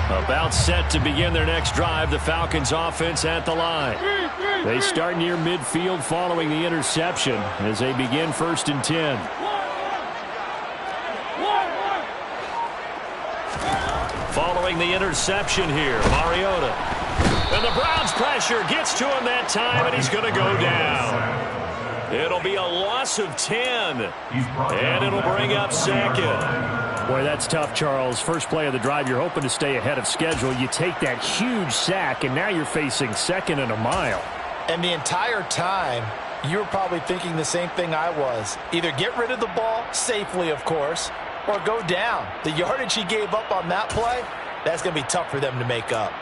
About set to begin their next drive, the Falcons offense at the line. They start near midfield following the interception as they begin 1st and 10. Following the interception here, Mariota. And the Browns pressure gets to him that time, and he's going to go down. It'll be a loss of 10, and it'll bring up 2nd. Boy, that's tough, Charles. First play of the drive, you're hoping to stay ahead of schedule. You take that huge sack, and now you're facing 2nd and a mile. And the entire time, you were probably thinking the same thing I was. Either get rid of the ball, safely, of course, or go down. The yardage he gave up on that play, that's going to be tough for them to make up.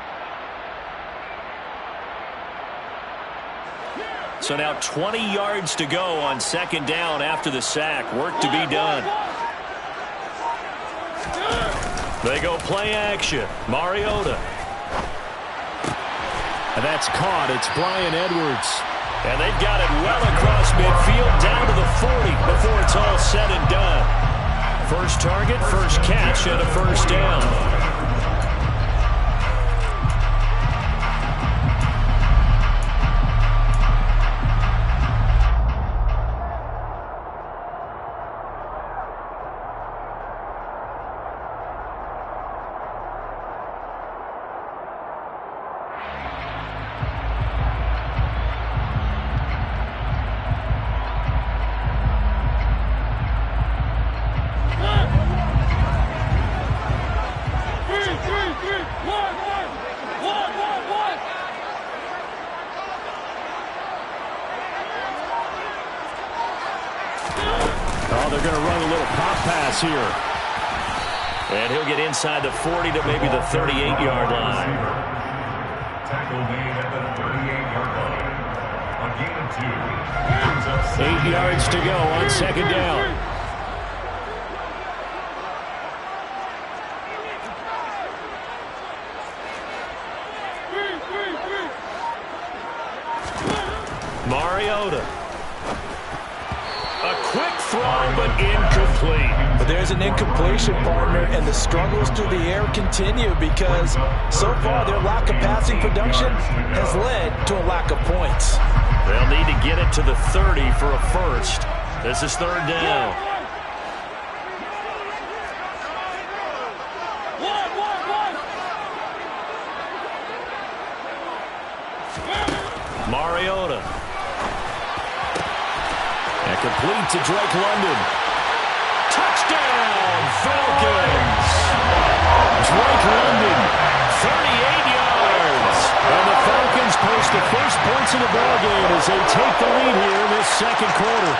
So now 20 yards to go on 2nd down after the sack. Work to be done. They go play action. Mariota. And that's caught. It's Bryan Edwards. And they've got it well across midfield down to the 40 before it's all said and done. First target, first catch, and a 1st down. pass here. And he'll get inside the 40 to maybe the 38-yard line. Tackle made at the 38-yard line. A gain of 2. 8 yards to go on second down. Mariota. A quick throw, but incomplete. But there's an incompletion, partner, and the struggles through the air continue because so far their lack of passing production has led to a lack of points. They'll need to get it to the 30 for a first. This is third down. Mariota. And complete to Drake London. Touchdown, Falcons! Drake London, 38 yards. And the Falcons post the first points of the ballgame as they take the lead here in this second quarter.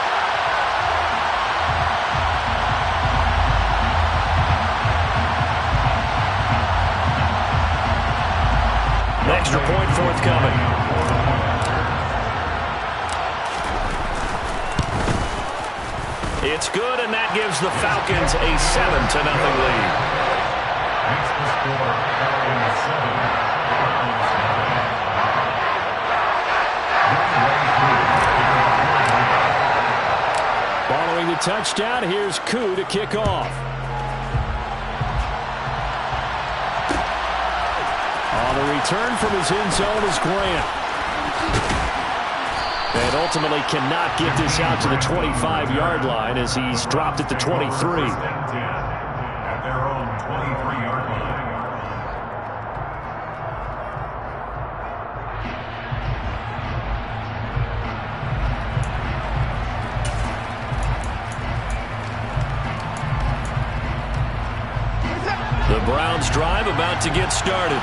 An extra point forthcoming. It's good, and that gives the Falcons a 7-0 lead. Following the touchdown, here's Koo to kick off. On the return from his end zone is Grant. And ultimately cannot get this out to the 25-yard line as he's dropped at the 23. At their own 23-yard line. The Browns drive about to get started.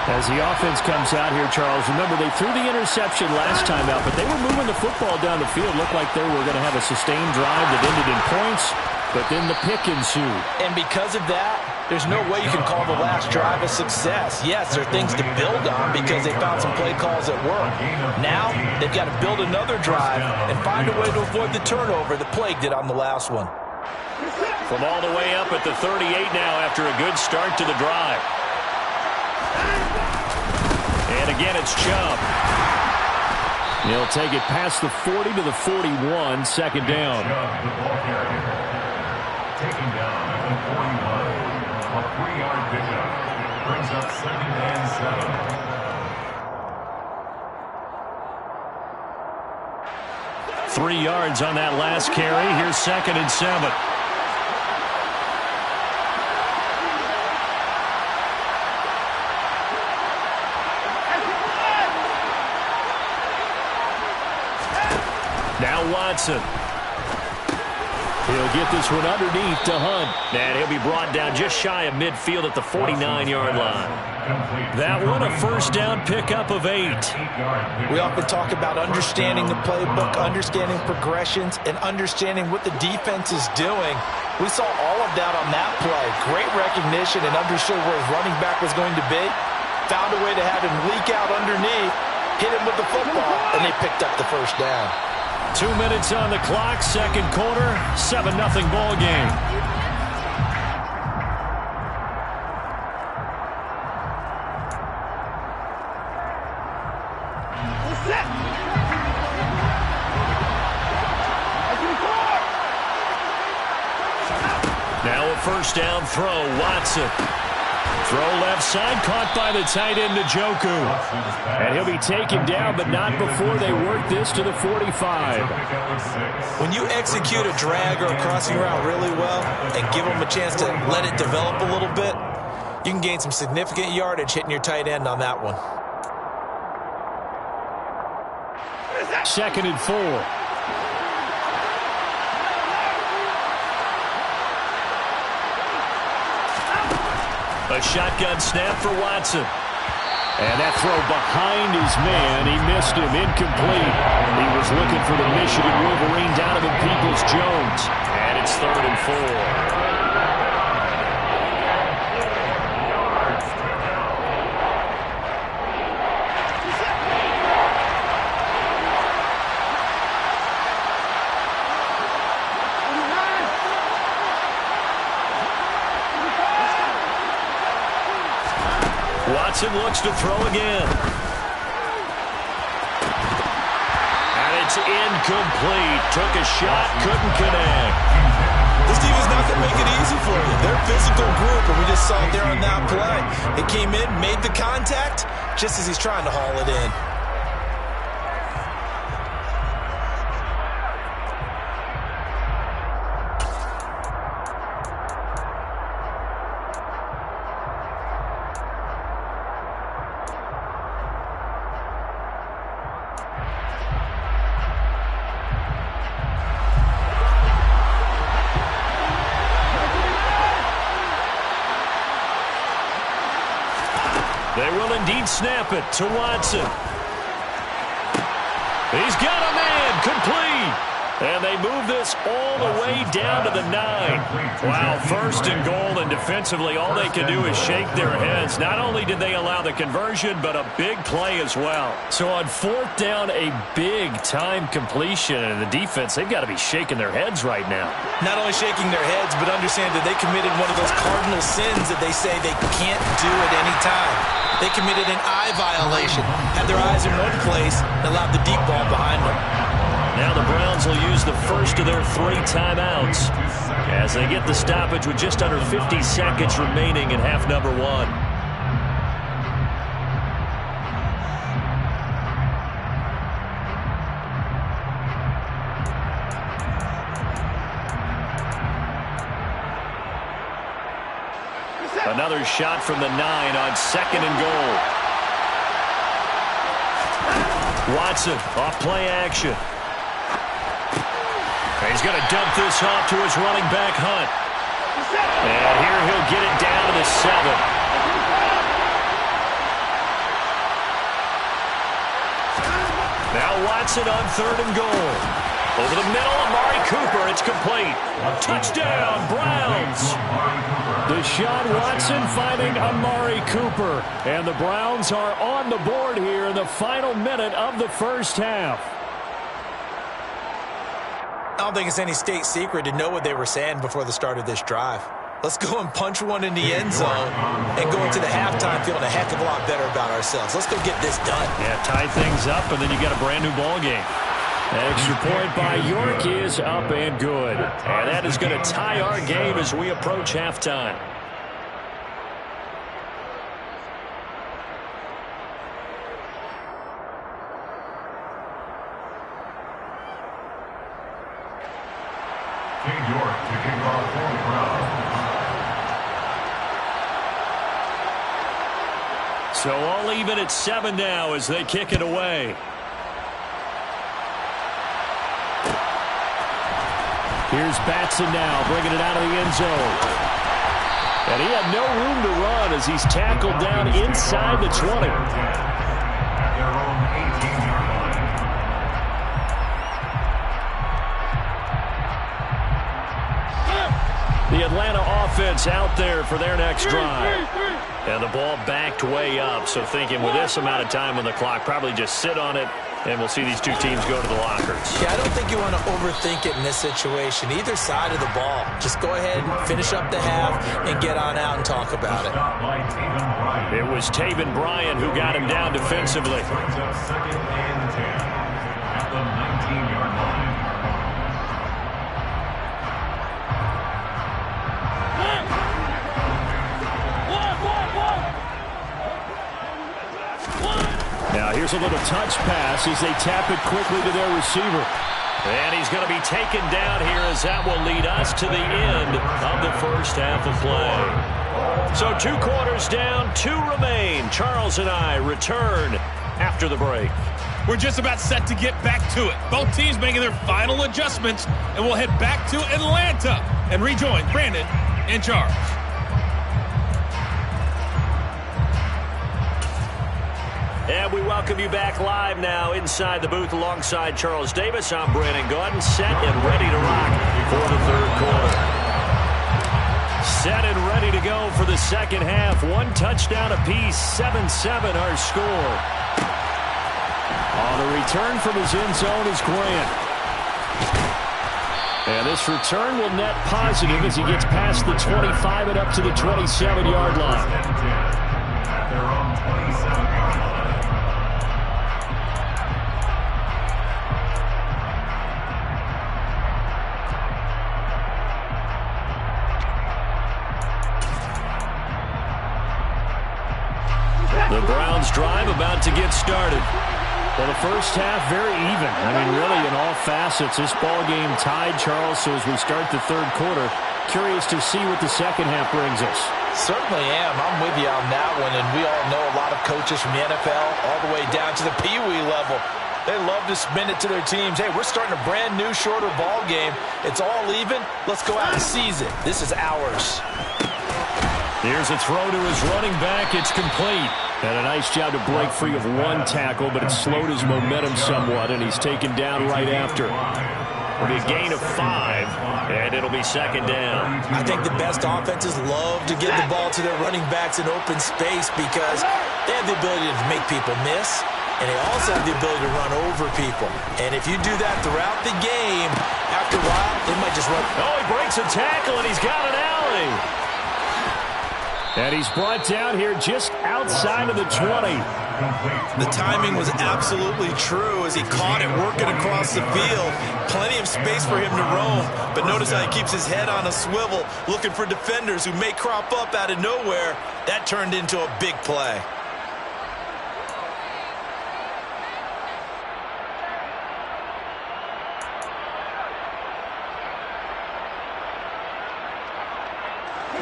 As the offense comes out here, Charles, remember they threw the interception last time out, but they were moving the football down the field. Looked like they were going to have a sustained drive that ended in points, but then the pick ensued. And because of that, there's no way you can call the last drive a success. Yes, there are things to build on because they found some play calls that work. Now, they've got to build another drive and find a way to avoid the turnover that plagued it on the last one. From all the way up at the 38 now after a good start to the drive. And again, it's Chubb. He'll take it past the 40 to the 41, second down. Taking down at the 41. A 3-yard pickup. Brings up 2nd and 7. 3 yards on that last carry. Here's 2nd and 7. Now Watson. He'll get this one underneath to Hunt. And he'll be brought down just shy of midfield at the 49-yard line. That one a first down pickup of 8. We often talk about understanding the playbook, understanding progressions, and understanding what the defense is doing. We saw all of that on that play. Great recognition and understood where his running back was going to be. Found a way to have him leak out underneath, hit him with the football, and they picked up the first down. 2 minutes on the clock, second quarter, 7-0 ball game. Now a first down throw, Watson. Throw left side, caught by the tight end Njoku. And he'll be taken down, but not before they work this to the 45. When you execute a drag or a crossing route really well and give them a chance to let it develop a little bit, you can gain some significant yardage hitting your tight end on that one. 2nd and 4. A shotgun snap for Watson. And that throw behind his man, he missed him, incomplete. He was looking for the Michigan Wolverine, Donovan Peoples-Jones. And it's 3rd and 4. Watson looks to throw again. And it's incomplete. Took a shot, couldn't connect. This team is not going to make it easy for you. They're a physical group, and we just saw it there on that play. It came in, made the contact, just as he's trying to haul it in. They will indeed snap it to Watson. He's got a man, complete. And they move this all the way down to the 9. Wow, 1st and goal, and defensively all they can do is shake their heads. Not only did they allow the conversion, but a big play as well. So on 4th down, a big-time completion, and the defense, they've got to be shaking their heads right now. Not only shaking their heads, but understand that they committed one of those cardinal sins that they say they can't do at any time. They committed an eye violation, had their eyes in one place, and allowed the deep ball behind them. Now the Browns will use the first of their 3 timeouts as they get the stoppage with just under 50 seconds remaining in half number 1. Another shot from the 9 on 2nd and goal. Watson off play action. He's going to dump this off to his running back, Hunt. And here he'll get it down to the 7. Now Watson on 3rd and goal. Over the middle, Amari Cooper. It's complete. Touchdown, Browns. Deshaun Watson finding Amari Cooper. And the Browns are on the board here in the final minute of the first half. I don't think it's any state secret to know what they were saying before the start of this drive. Let's go and punch one in the end zone and go into the halftime feeling a heck of a lot better about ourselves. Let's go get this done. Yeah, tie things up, and then you got a brand new ball game. Extra point by York is up and good. And that is going to tie our game as we approach halftime. King York to kick off for the Browns. So all even at 7 now as they kick it away. Here's Batson now, bringing it out of the end zone. And he had no room to run as he's tackled down inside the 20. Their own 18-yard line. The Atlanta offense out there for their next drive. And the ball backed way up, so thinking with this amount of time on the clock, probably just sit on it, and we'll see these two teams go to the lockers. Yeah, I don't think you want to overthink it in this situation. Either side of the ball. Just go ahead and finish up the half and get on out and talk about it. It was Taven Bryan who got him down defensively. Brings up 2nd and 10 at the 19-yard line. Now here's a little touch pass as they tap it quickly to their receiver. And he's going to be taken down here as that will lead us to the end of the first half of play. So 2 quarters down, 2 remain. Charles and I return after the break. We're just about set to get back to it. Both teams making their final adjustments, and we'll head back to Atlanta and rejoin Brandon and Charles. And we welcome you back live now inside the booth alongside Charles Davis. I'm Brandon Gaudin, set and ready to rock for the third quarter. Set and ready to go for the second half. One touchdown apiece, 7-7 our score. On the return from his end zone is Grant. And this return will net positive as he gets past the 25 and up to the 27-yard line. The Browns drive about to get started. Well, the first half, very even. I mean, really, in all facets, this ball game tied, Charles. So as we start the third quarter, curious to see what the second half brings us. Certainly am. I'm with you on that one. And we all know a lot of coaches from the NFL all the way down to the Pee Wee level. They love to spin it to their teams. Hey, we're starting a brand new, shorter ball game. It's all even. Let's go out and seize it. This is ours. Here's a throw to his running back. It's complete. And a nice job to break free of one tackle, but it slowed his momentum somewhat, and he's taken down right after. It'll be a gain of 5, and it'll be second down. I think the best offenses love to get the ball to their running backs in open space because they have the ability to make people miss, and they also have the ability to run over people. And if you do that throughout the game, after a while, they might just run. Oh, he breaks a tackle, and he's got an alley. And he's brought down here just outside of the 20. The timing was absolutely true as he caught it working across the field. Plenty of space for him to roam. But notice how he keeps his head on a swivel, looking for defenders who may crop up out of nowhere. That turned into a big play.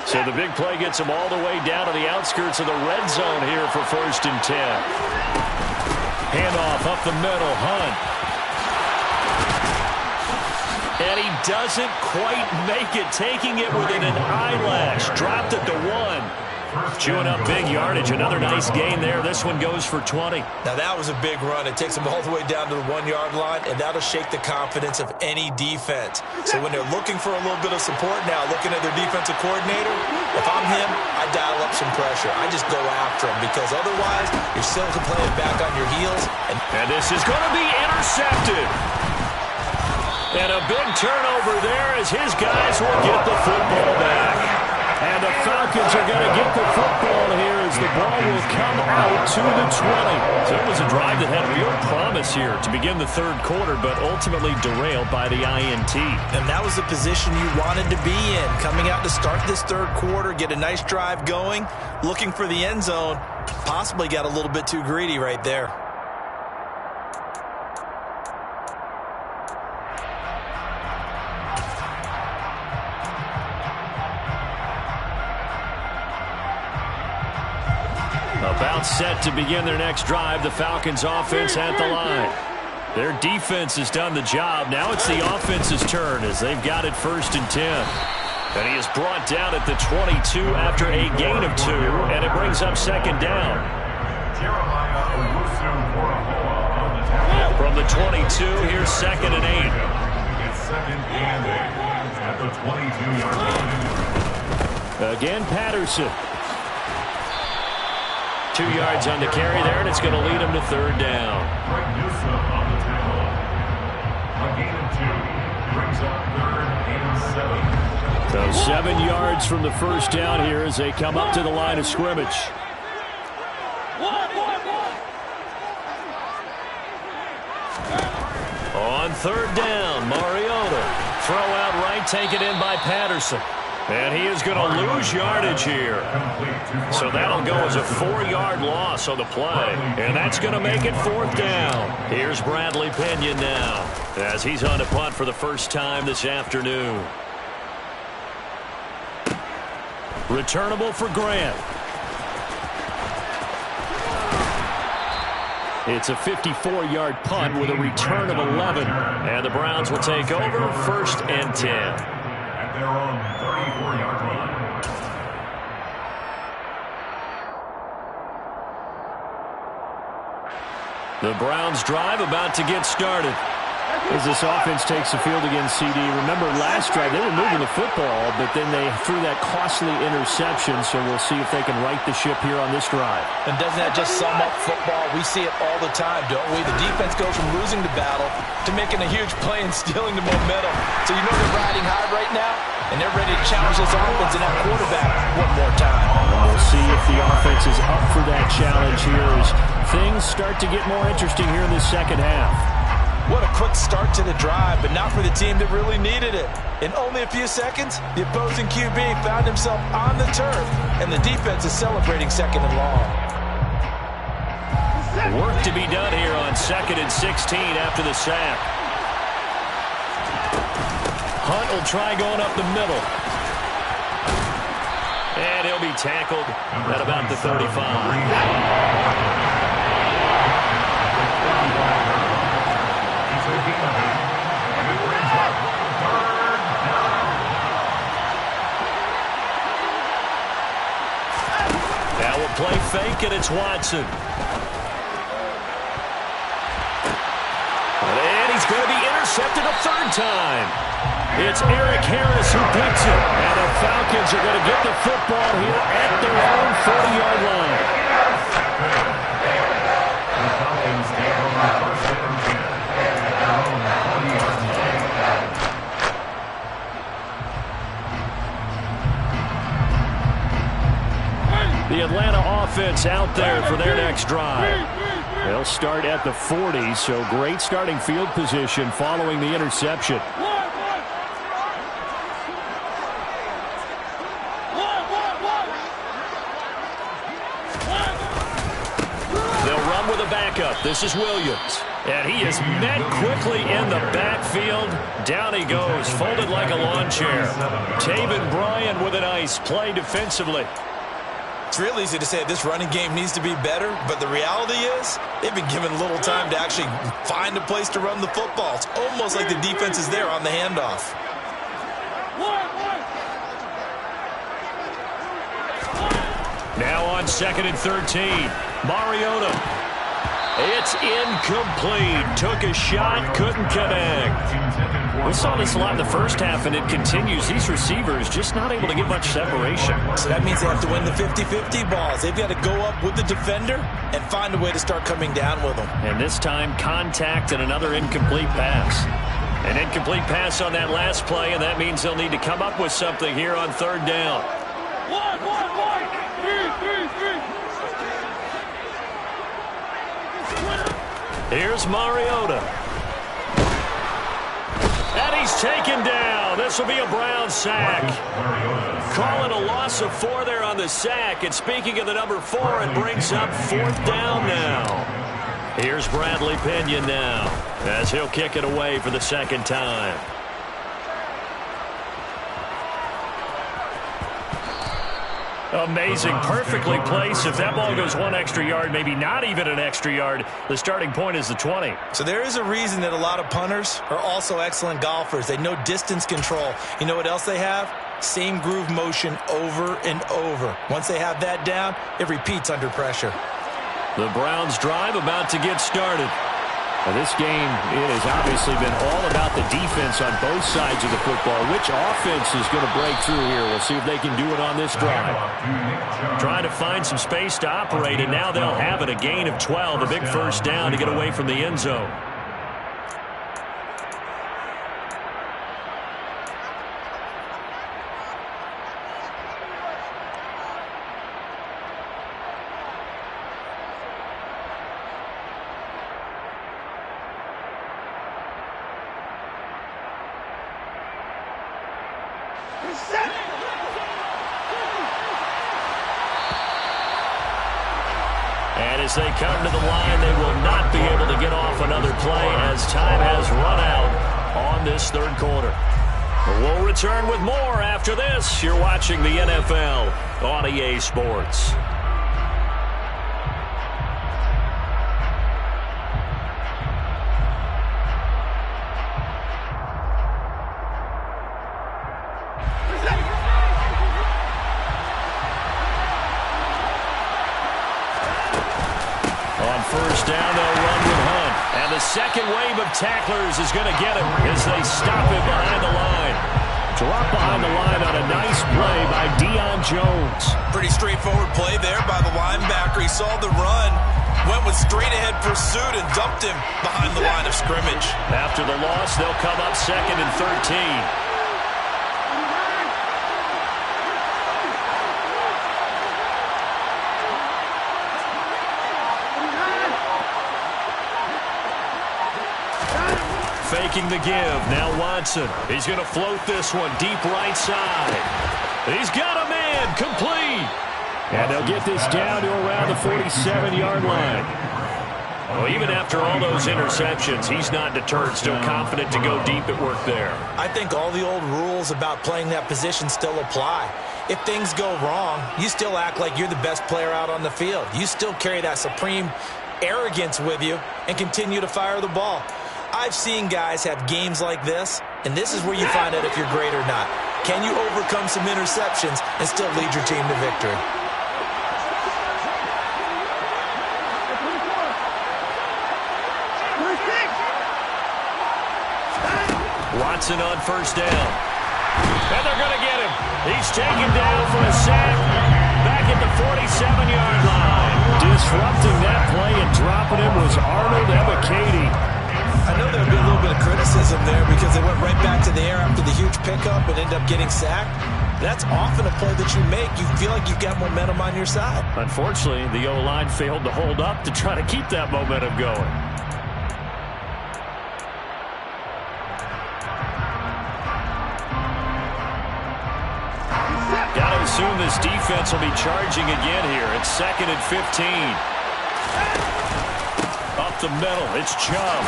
So the big play gets him all the way down to the outskirts of the red zone here for 1st and 10. Handoff up the middle, Hunt. And he doesn't quite make it, taking it within an eyelash. Dropped at the 1. Chewing up big yardage. Another nice gain there. This one goes for 20. Now that was a big run. It takes them all the way down to the 1-yard line, and that'll shake the confidence of any defense. So when they're looking for a little bit of support now, looking at their defensive coordinator, if I'm him, I dial up some pressure. I just go after him because otherwise you're still playing back on your heels. And this is going to be intercepted. And a big turnover there as his guys will get the football back. And the Falcons are going to get the football here as the ball will come out to the 20. So it was a drive that had real promise here to begin the third quarter, but ultimately derailed by the INT. And that was the position you wanted to be in. Coming out to start this third quarter, get a nice drive going, looking for the end zone. Possibly got a little bit too greedy right there. About set to begin their next drive. The Falcons offense at the line. Their defense has done the job. Now it's the offense's turn as they've got it 1st and 10. And he is brought down at the 22 after a gain of 2, and it brings up second down. From the 22, here's 2nd and 8. It's 2nd and 8 at the 22-yard line. Again, Patterson. 2 yards on the carry there, and it's going to lead him to third down. Greg Newsome on the tackle. A gain of 2 brings up 3rd and 7. So 7 yards from the first down here as they come up to the line of scrimmage. On third down, Mariota. Throw out right, taken in by Patterson. And he is going to lose yardage here. So that'll go as a 4-yard loss on the play. And that's going to make it 4th down. Here's Bradley Pinion now as he's on a punt for the first time this afternoon. Returnable for Grant. It's a 54-yard punt with a return of 11. And the Browns will take over 1st and 10. At their own 34-yard line. The Browns drive about to get started. As this offense takes the field against CD, remember last drive they were moving the football, but then they threw that costly interception, so we'll see if they can right the ship here on this drive. And doesn't that just sum up football? We see it all the time, don't we? The defense goes from losing the battle to making a huge play and stealing the momentum. So you know they're riding high right now, and they're ready to challenge this offense and that quarterback one more time. And we'll see if the offense is up for that challenge here as things start to get more interesting here in the second half. What a quick start to the drive, but not for the team that really needed it. In only a few seconds, the opposing QB found himself on the turf, and the defense is celebrating second and long. Work to be done here on 2nd and 16 after the sack. Hunt will try going up the middle. And he'll be tackled at about the 35. Now we'll play fake, and it's Watson. And he's going to be intercepted a third time. It's Eric Harris who picks it. And the Falcons are going to get the football here at their own 40-yard line. The Falcons take over first and 10 at their own 40-yard line. The Atlanta offense out there for their next drive. They'll start at the 40, so great starting field position following the interception. They'll run with a backup. This is Williams. And he is met quickly in the backfield. Down he goes, folded like a lawn chair. Taven Bryan with a nice play defensively. It's real easy to say this running game needs to be better, but the reality is they've been given little time to actually find a place to run the football. It's almost like the defense is there on the handoff. Now on 2nd and 13, Mariota. It's incomplete. Took a shot, couldn't connect. We saw this a lot in the first half, and it continues. These receivers just not able to get much separation. So that means they have to win the 50-50 balls. They've got to go up with the defender and find a way to start coming down with them. And this time, contact and another incomplete pass. An incomplete pass on that last play, and that means they'll need to come up with something here on 3rd down. Here's Mariota. And he's taken down. This will be a Brown sack. Calling a loss of 4 there on the sack. And speaking of the number 4, it brings up 4th down now. Here's Bradley Pinion now as he'll kick it away for the second time. Amazing. Perfectly placed. If that ball goes 1 extra yard, maybe not even an extra yard, the starting point is the 20. So there is a reason that a lot of punters are also excellent golfers. They know distance control. You know what else they have? Same groove motion over and over. Once they have that down, it repeats under pressure. The Browns drive about to get started. Now this game, it has obviously been all about the defense on both sides of the football. Which offense is going to break through here? We'll see if they can do it on this drive. Trying to find some space to operate, and now they'll have it. A gain of 12, a big first down to get away from the end zone. And as they come to the line, they will not be able to get off another play as time has run out on this 3rd quarter. We'll return with more after this. You're watching the NFL on EA Sports. On 1st down, they'll run with And the second wave of tacklers is going to get him as they stop him behind the line. Drop behind the line on a nice play by Deion Jones. Pretty straightforward play there by the linebacker. He saw the run, went with straight-ahead pursuit, and dumped him behind the line of scrimmage. After the loss, they'll come up 2nd and 13. Faking the give. Now Watson. He's going to float this one deep right side. He's got a man. Complete. And they'll get this down to around the 47-yard line. Well, even after all those interceptions, he's not deterred. Still confident to go deep at work there. I think all the old rules about playing that position still apply. If things go wrong, you still act like you're the best player out on the field. You still carry that supreme arrogance with you and continue to fire the ball. I've seen guys have games like this, and this is where you find out if you're great or not. Can you overcome some interceptions and still lead your team to victory? Watson on first down. And they're going to get him. He's taken down for a sack back at the 47-yard line. Disrupting that play and dropping him was Arnold Ebiketie. I know there'll be a little bit of criticism there because they went right back to the air after the huge pickup and ended up getting sacked. That's often a play that you make. You feel like you've got momentum on your side. Unfortunately, the O-line failed to hold up to try to keep that momentum going. Got to assume this defense will be charging again here. It's 2nd and 15. Up the middle, it's Chubb.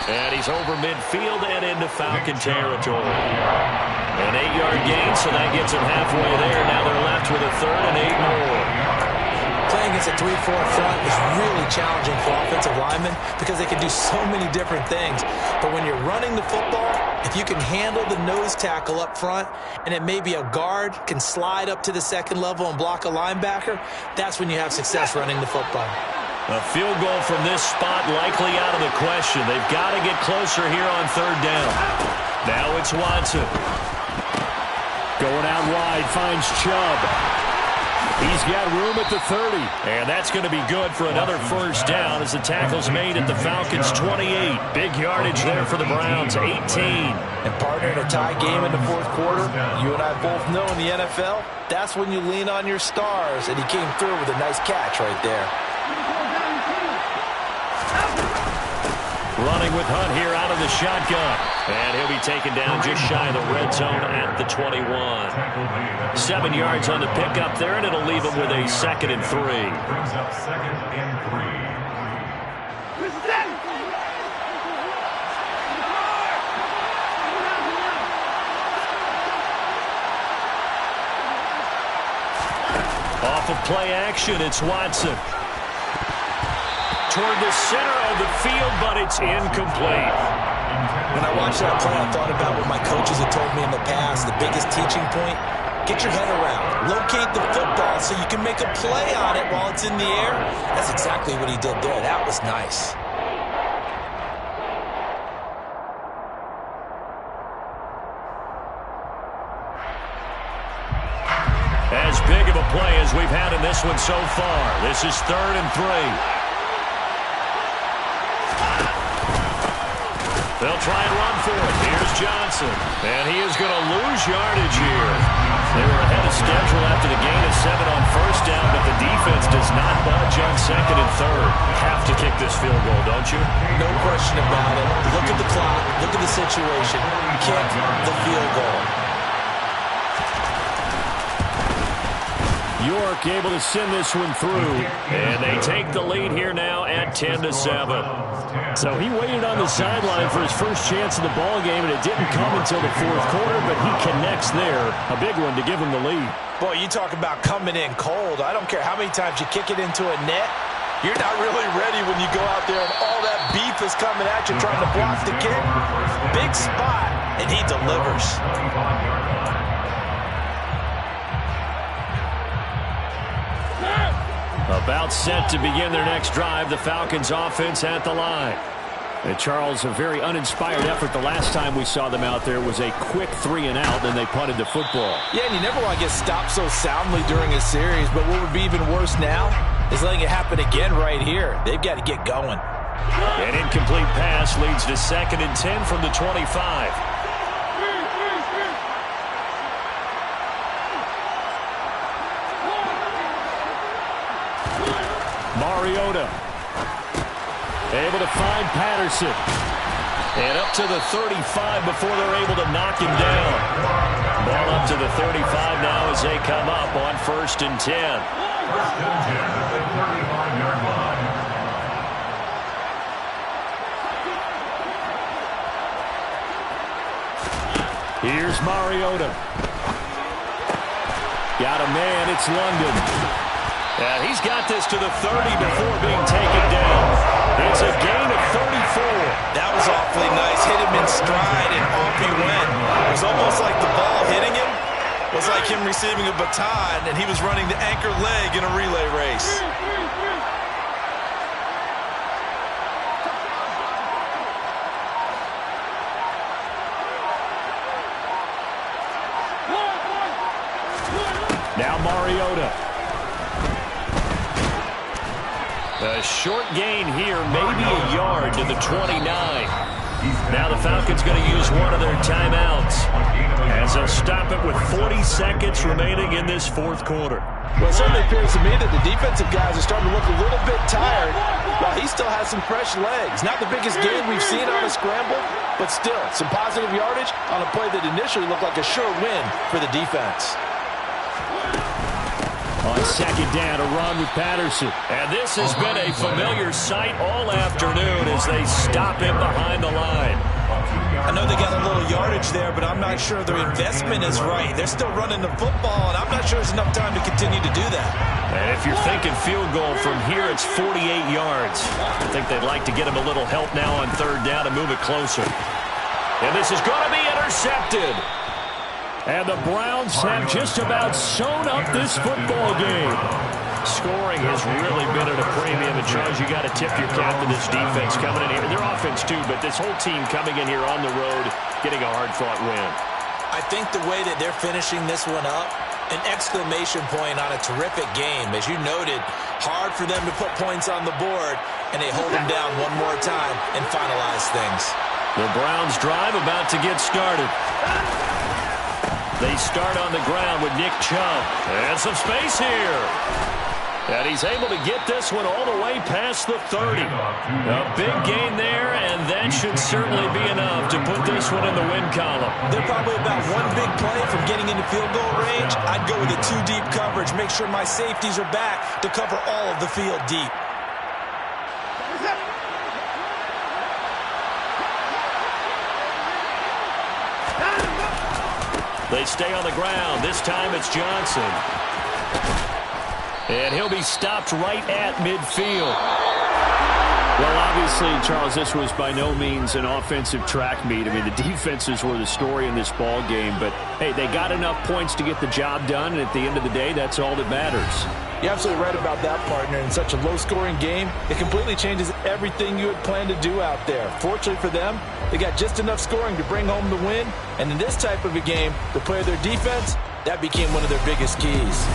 And he's over midfield and into Falcon territory. An 8-yard gain, so that gets him halfway there. Now they're left with a 3rd and 8 more. Playing against a 3-4 front is really challenging for offensive linemen because they can do so many different things. But when you're running the football, if you can handle the nose tackle up front and it may be a guard can slide up to the second level and block a linebacker, that's when you have success running the football. A field goal from this spot likely out of the question. They've got to get closer here on 3rd down. Now it's Watson. Going out wide, finds Chubb. He's got room at the 30. And that's going to be good for another first down as the tackle's made at the Falcons' 28. Big yardage there for the Browns, 18. And partner, in a tie game in the 4th quarter, you and I both know in the NFL, that's when you lean on your stars. And he came through with a nice catch right there. Running with Hunt here out of the shotgun. And he'll be taken down just shy of the red zone at the 21. 7 yards on the pickup there, and it'll leave him with a 2nd and 3. Brings up 2nd and 3. Off of play action, it's Watson. Toward the center of the field, but it's incomplete. When I watched that play, I thought about what my coaches had told me in the past. The biggest teaching point, get your head around. Locate the football so you can make a play on it while it's in the air. That's exactly what he did there. That was nice. As big of a play as we've had in this one so far. This is 3rd and 3. They'll try and run for it. Here's Johnson. And he is going to lose yardage here. They were ahead of schedule after the gain of 7 on first down, but the defense does not budge on 2nd and 3rd. Have to kick this field goal, don't you? No question about it. Look at the clock. Look at the situation. Kick the field goal. York able to send this one through. And they take the lead here now at 10-7. So he waited on the sideline for his first chance of the ball game, and it didn't come until the 4th quarter, but he connects there. A big one to give him the lead. Boy, you talk about coming in cold. I don't care how many times you kick it into a net. You're not really ready when you go out there and all that beef is coming at you trying to block the kick. Big spot, and he delivers. About set to begin their next drive. The Falcons offense at the line. And Charles, a very uninspired effort. The last time we saw them out there was a quick 3-and-out, then they punted the football. Yeah, and you never want to get stopped so soundly during a series, but what would be even worse now is letting it happen again right here. They've got to get going. An incomplete pass leads to 2nd and 10 from the 25. Mariota able to find Patterson. And up to the 35 before they're able to knock him down. Ball up to the 35 now as they come up on 1st and 10. 1st and 10 at the 35-yard line. Here's Mariota. Got a man, it's London. And he's got this to the 30 before being taken down. It's a gain of 34. That was awfully nice. Hit him in stride, and off he went. It was almost like the ball hitting him was like him receiving a baton, and he was running the anchor leg in a relay race. Now Mariota. A short gain here, maybe a yard to the 29. Now the Falcons going to use one of their timeouts as they'll stop it with 40 seconds remaining in this 4th quarter. Well, it certainly appears to me that the defensive guys are starting to look a little bit tired while he still has some fresh legs. Not the biggest gain we've seen on a scramble, but still some positive yardage on a play that initially looked like a sure win for the defense. On 2nd down, a run with Patterson. And this has been a familiar sight all afternoon as they stop him behind the line. I know they got a little yardage there, but I'm not sure their investment is right. They're still running the football, and I'm not sure there's enough time to continue to do that. And if you're thinking field goal from here, it's 48 yards. I think they'd like to get him a little help now on 3rd down and move it closer. And this is going to be intercepted. And the Browns have just about sewn up this football game. Scoring has really been at a premium. And Charles, you got to tip your cap to this defense coming in here. Their offense too, but this whole team coming in here on the road, getting a hard-fought win. I think the way that they're finishing this one up, an exclamation point on a terrific game. As you noted, hard for them to put points on the board, and they hold them down one more time and finalize things. The Browns drive about to get started. They start on the ground with Nick Chubb. And some space here. And he's able to get this one all the way past the 30. A big gain there, and that should certainly be enough to put this one in the win column. They're probably about one big play from getting into field goal range. I'd go with a 2-deep coverage. Make sure my safeties are back to cover all of the field deep. They stay on the ground. This time it's Johnson. And he'll be stopped right at midfield. Well, obviously, Charles, this was by no means an offensive track meet. I mean, the defenses were the story in this ball game. But, hey, they got enough points to get the job done. And at the end of the day, that's all that matters. You're absolutely right about that, partner. In such a low-scoring game, it completely changes everything you had planned to do out there. Fortunately for them, they got just enough scoring to bring home the win. And in this type of a game, to play their defense, that became one of their biggest keys.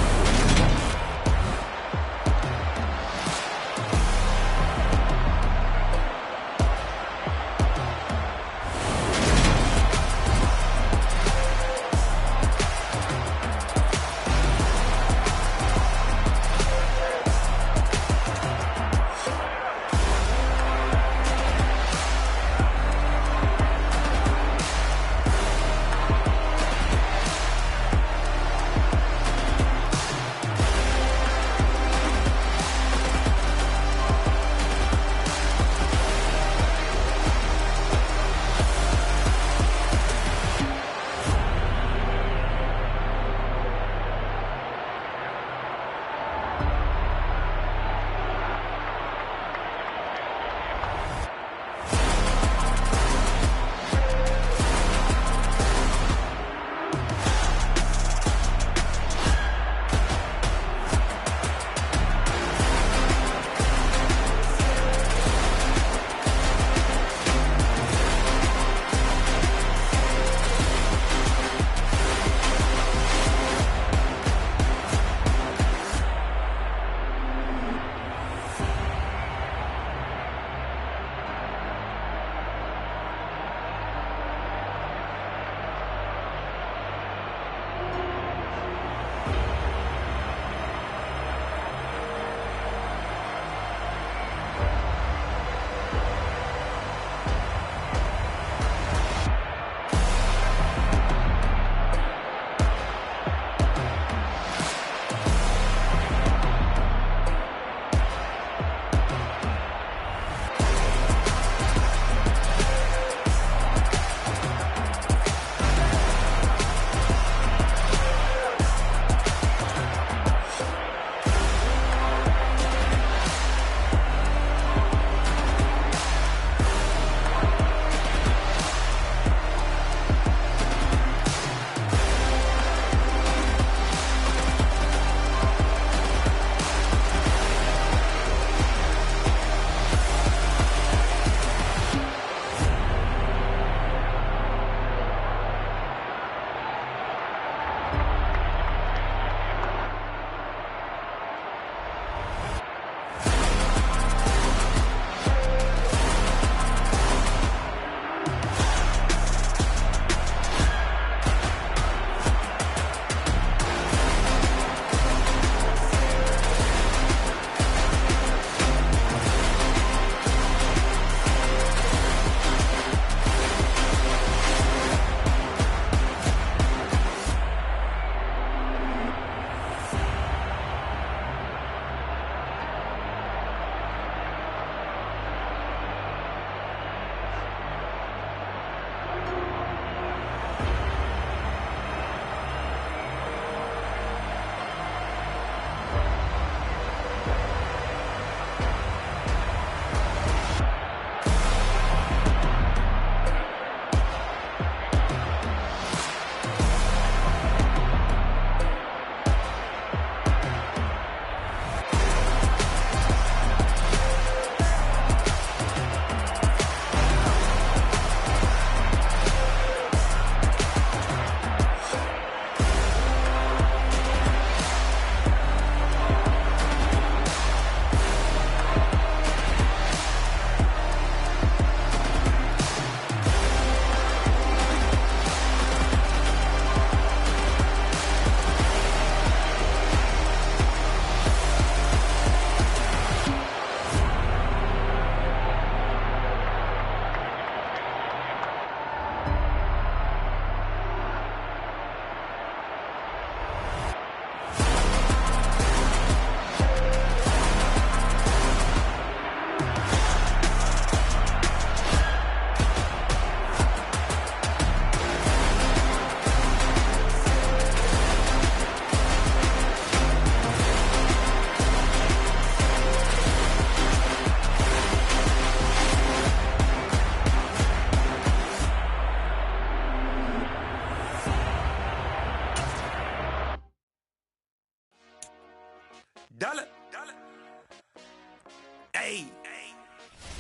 Hey,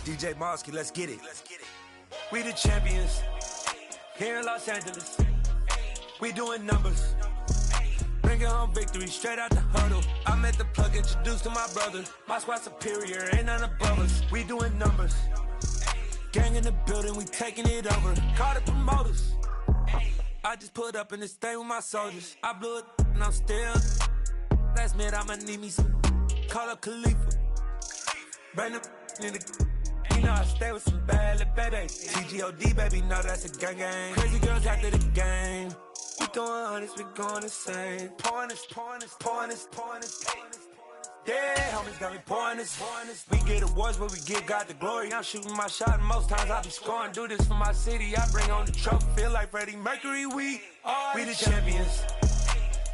DJ Mosky, let's get it. We the champions here in Los Angeles. We doing numbers. Bringing home victory straight out the huddle. I met the plug, introduced to my brother. My squad superior, ain't none above us. We doing numbers. Gang in the building, we taking it over. Call the promoters. I just put up in this thing with my soldiers. I blew it and I'm still. Last minute I'ma need me some. Call up Khalifa. Bring the in the. You know I stay with some bad little babies. TGOD baby, know that's a gang gang. Crazy girls after the game. We doing honest, we going insane. Pouring this. Yeah, homies got me pouring this. We get awards, but we give God the glory. I'm shooting my shot, and most times I be scoring. Do this for my city, I bring on the trophy. Feel like Freddie Mercury, we the champions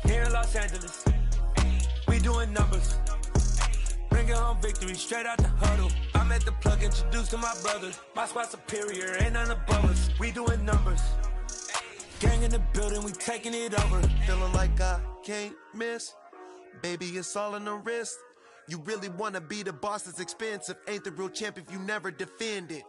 here in Los Angeles. We doing numbers. Bringing home victory straight out the huddle. I met the plug, introduced to my brother. My squad superior, ain't none above us. We doing numbers. Gang in the building, we taking it over. Feeling like I can't miss. Baby, it's all in the wrist. You really wanna be the boss, that's expensive. Ain't the real champ if you never defend it.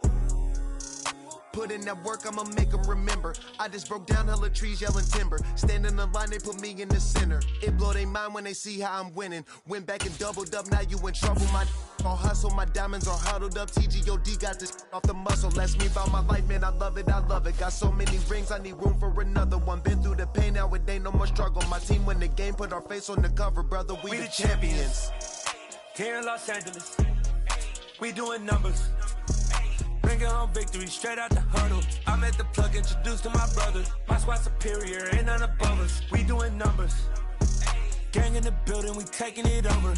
Put in that work, I'ma make them remember. I just broke down hella trees, yelling timber. Stand in the line, they put me in the center. It blow their mind when they see how I'm winning. Went back and doubled up, now you in trouble. My all hustle, my diamonds are huddled up. TGOD got this off the muscle. That's me about my life, man, I love it. Got so many rings, I need room for another one. Been through the pain, now it ain't no more struggle. My team win the game, put our face on the cover, brother. We the champions. Here in Los Angeles, we doing numbers. Bringing home victory straight out the huddle. I met the plug, introduced to my brother. My squad superior, ain't none above us. We doing numbers. Gang in the building, we taking it over.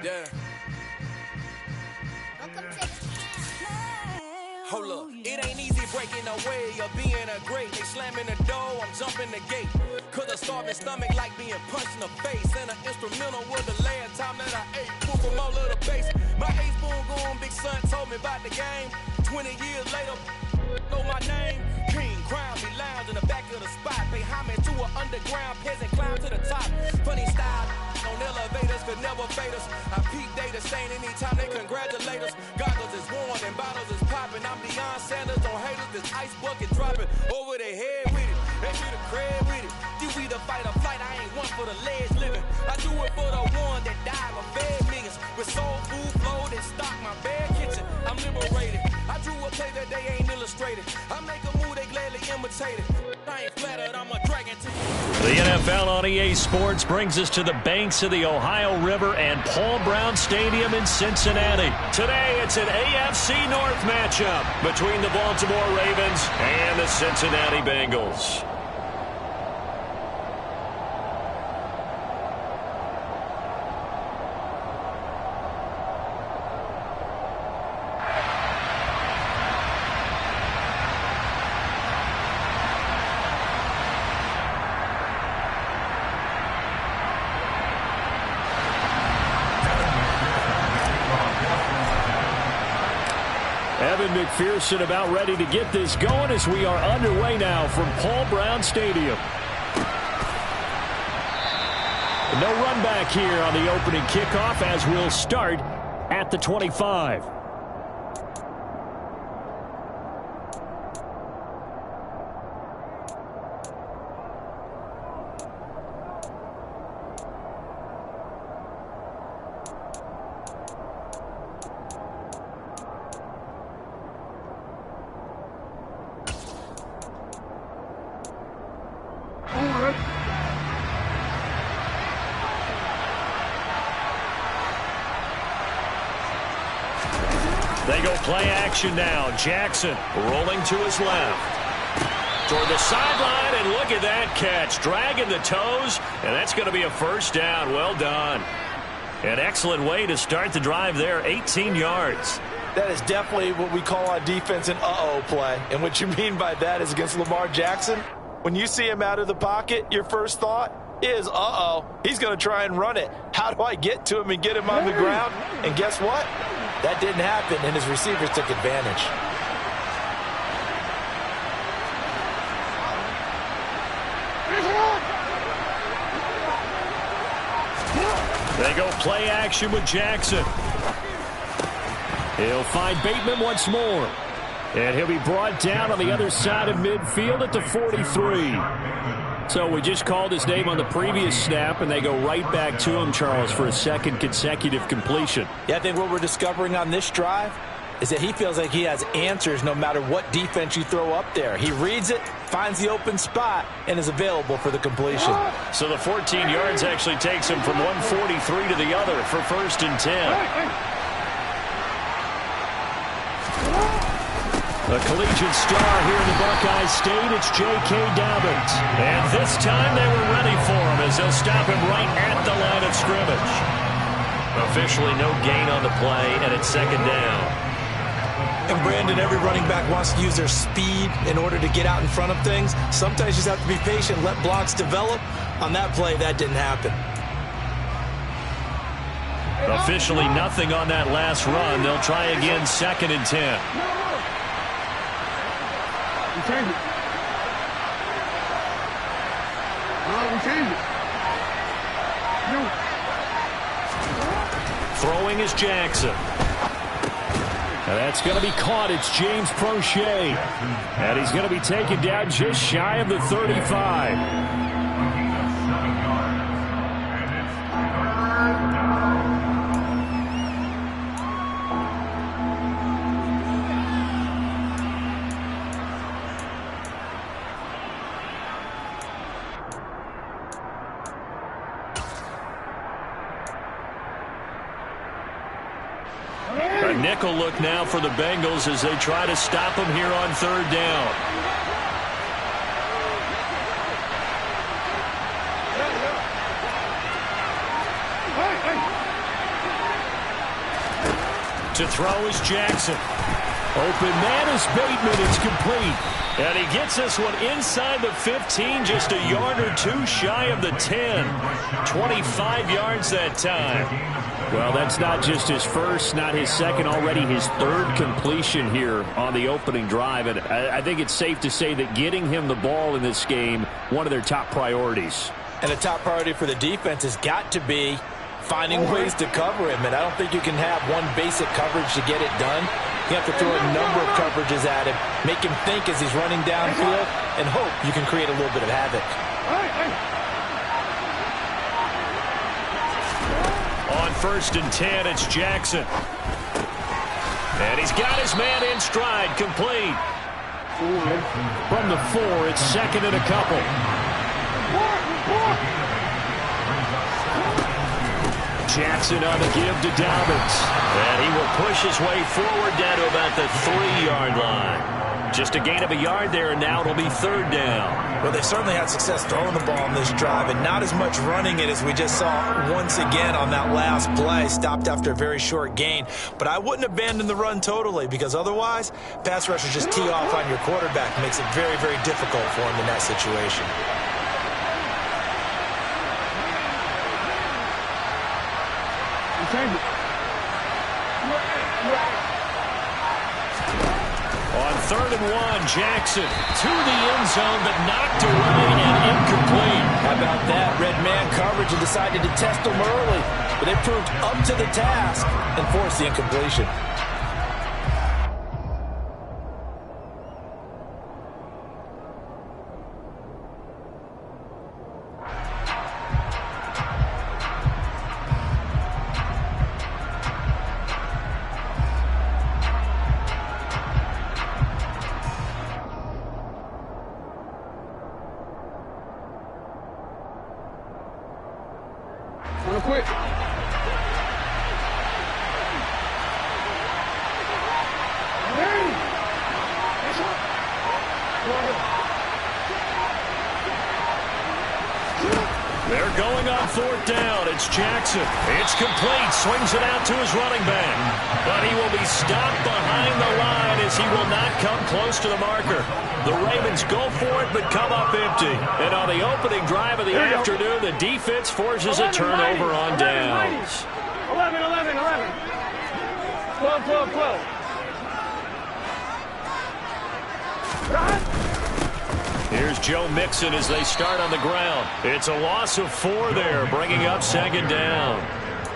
Yeah. Hold up, it ain't easy breaking away or being a great. They slamming the door, I'm jumping the gate. Cause a starving stomach like being punched in the face. And an instrumental was the last time that I ate. Pull from all of the bass. My ace boom goon, big son told me about the game. 20 years later, know my name. King, crown me lounge in the back of the spot. Pay homage to an underground peasant, climb to the top. Funny style, on elevators could never fade us. I peep data stain anytime they congratulate us. Goggles is worn and bottles is popping. I'm Deion Sanders on haters, this ice bucket dropping over their head with it. They be the crib with it. You either fight or flight, I ain't one for the legs living. I do it for the one that died or fed niggas. With soul food flowed and stock my bad kitchen. I'm liberated. I drew a play that they ain't illustrated. I make a move, they gladly imitate it. I ain't flattered, I'm a dragon to The NFL on EA Sports brings us to the banks of the Ohio River and Paul Brown Stadium in Cincinnati. Today, it's an AFC North matchup between the Baltimore Ravens and the Cincinnati Bengals. Evan McPherson about ready to get this going as we are underway now from Paul Brown Stadium. No run back here on the opening kickoff as we'll start at the 25. They go play action now. Jackson rolling to his left. toward the sideline, and look at that catch. Dragging the toes, and that's going to be a first down. Well done. An excellent way to start the drive there, 18 yards. That is definitely what we call on defense an uh-oh play. And what you mean by that is against Lamar Jackson, when you see him out of the pocket, your first thought is, uh-oh, he's going to try and run it. How do I get to him and get him on the ground? And guess what? That didn't happen, and his receivers took advantage. They go play action with Jackson. He'll find Bateman once more. And he'll be brought down on the other side of midfield at the 43. So we just called his name on the previous snap, and they go right back to him, Charles, for a second consecutive completion. Yeah, I think what we're discovering on this drive is that he feels like he has answers no matter what defense you throw up there. He reads it, finds the open spot, and is available for the completion. So the 14 yards actually takes him from 143 to the other for 1st and 10. A collegiate star here in the Buckeye State, it's J.K. Dobbins. And this time they were ready for him as they'll stop him right at the line of scrimmage. Officially no gain on the play, and it's 2nd down. And Brandon, every running back wants to use their speed in order to get out in front of things. Sometimes you just have to be patient, let blocks develop. On that play, that didn't happen. Officially nothing on that last run. They'll try again, 2nd and 10. We change it. We change it. No. Throwing is Jackson. And that's going to be caught. It's James Prochet. And he's going to be taken down just shy of the 35. Nickel look now for the Bengals as they try to stop him here on 3rd down. To throw is Jackson. Open man is Bateman. It's complete. And he gets this one inside the 15, just a yard or two shy of the 10. 25 yards that time. Well, that's not just his first, not his second, already his 3rd completion here on the opening drive. And I think it's safe to say that getting him the ball in this game, one of their top priorities. And a top priority for the defense has got to be finding ways to cover him. And I don't think you can have one basic coverage to get it done. You have to throw a number of coverages at him, make him think as he's running downfield, and hope you can create a little bit of havoc. On 1st and 10, it's Jackson. And he's got his man in stride, complete. From the 4, it's 2nd and a couple. Jackson on the give to Dobbins. And he will push his way forward down to about the 3-yard line. Just a gain of a yard there, and now it'll be 3rd down. Well, they certainly had success throwing the ball on this drive, and not as much running it as we just saw once again on that last play, stopped after a very short gain. But I wouldn't abandon the run totally, because otherwise, pass rushers just tee off on your quarterback. Makes it very, very difficult for him in that situation. On 3rd and 1, Jackson to the end zone, but knocked away and incomplete. How about that? Red man coverage and decided to test him early, but they proved up to the task and forced the incompletion. Quick. They're going on 4th down. It's Jackson. It's complete. Swings it out to his running back. But he will be stopped behind the line as he will not come close to the marker. The Ravens go for it but come up empty. And on the opening drive of the afternoon, the defense forces a turnover on downs. 11, 11, 11. 12, 12, 12. Here's Joe Mixon as they start on the ground. It's a loss of 4 there, bringing up 2nd down.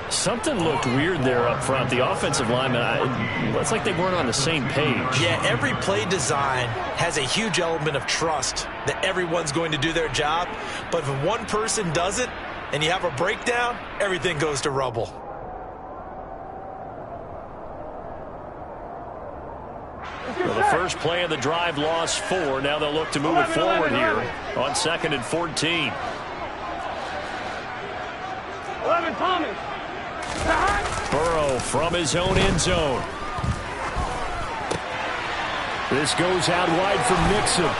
Something looked weird there up front. The offensive linemen, it's like they weren't on the same page. Yeah, every play design has a huge element of trust that everyone's going to do their job. But if one person doesn't and you have a breakdown, everything goes to rubble. Well, the first play of the drive lost 4. Now they'll look to move it forward here on 2nd and 14. 11, Thomas. Burrow from his own end zone. This goes out wide for Mixon.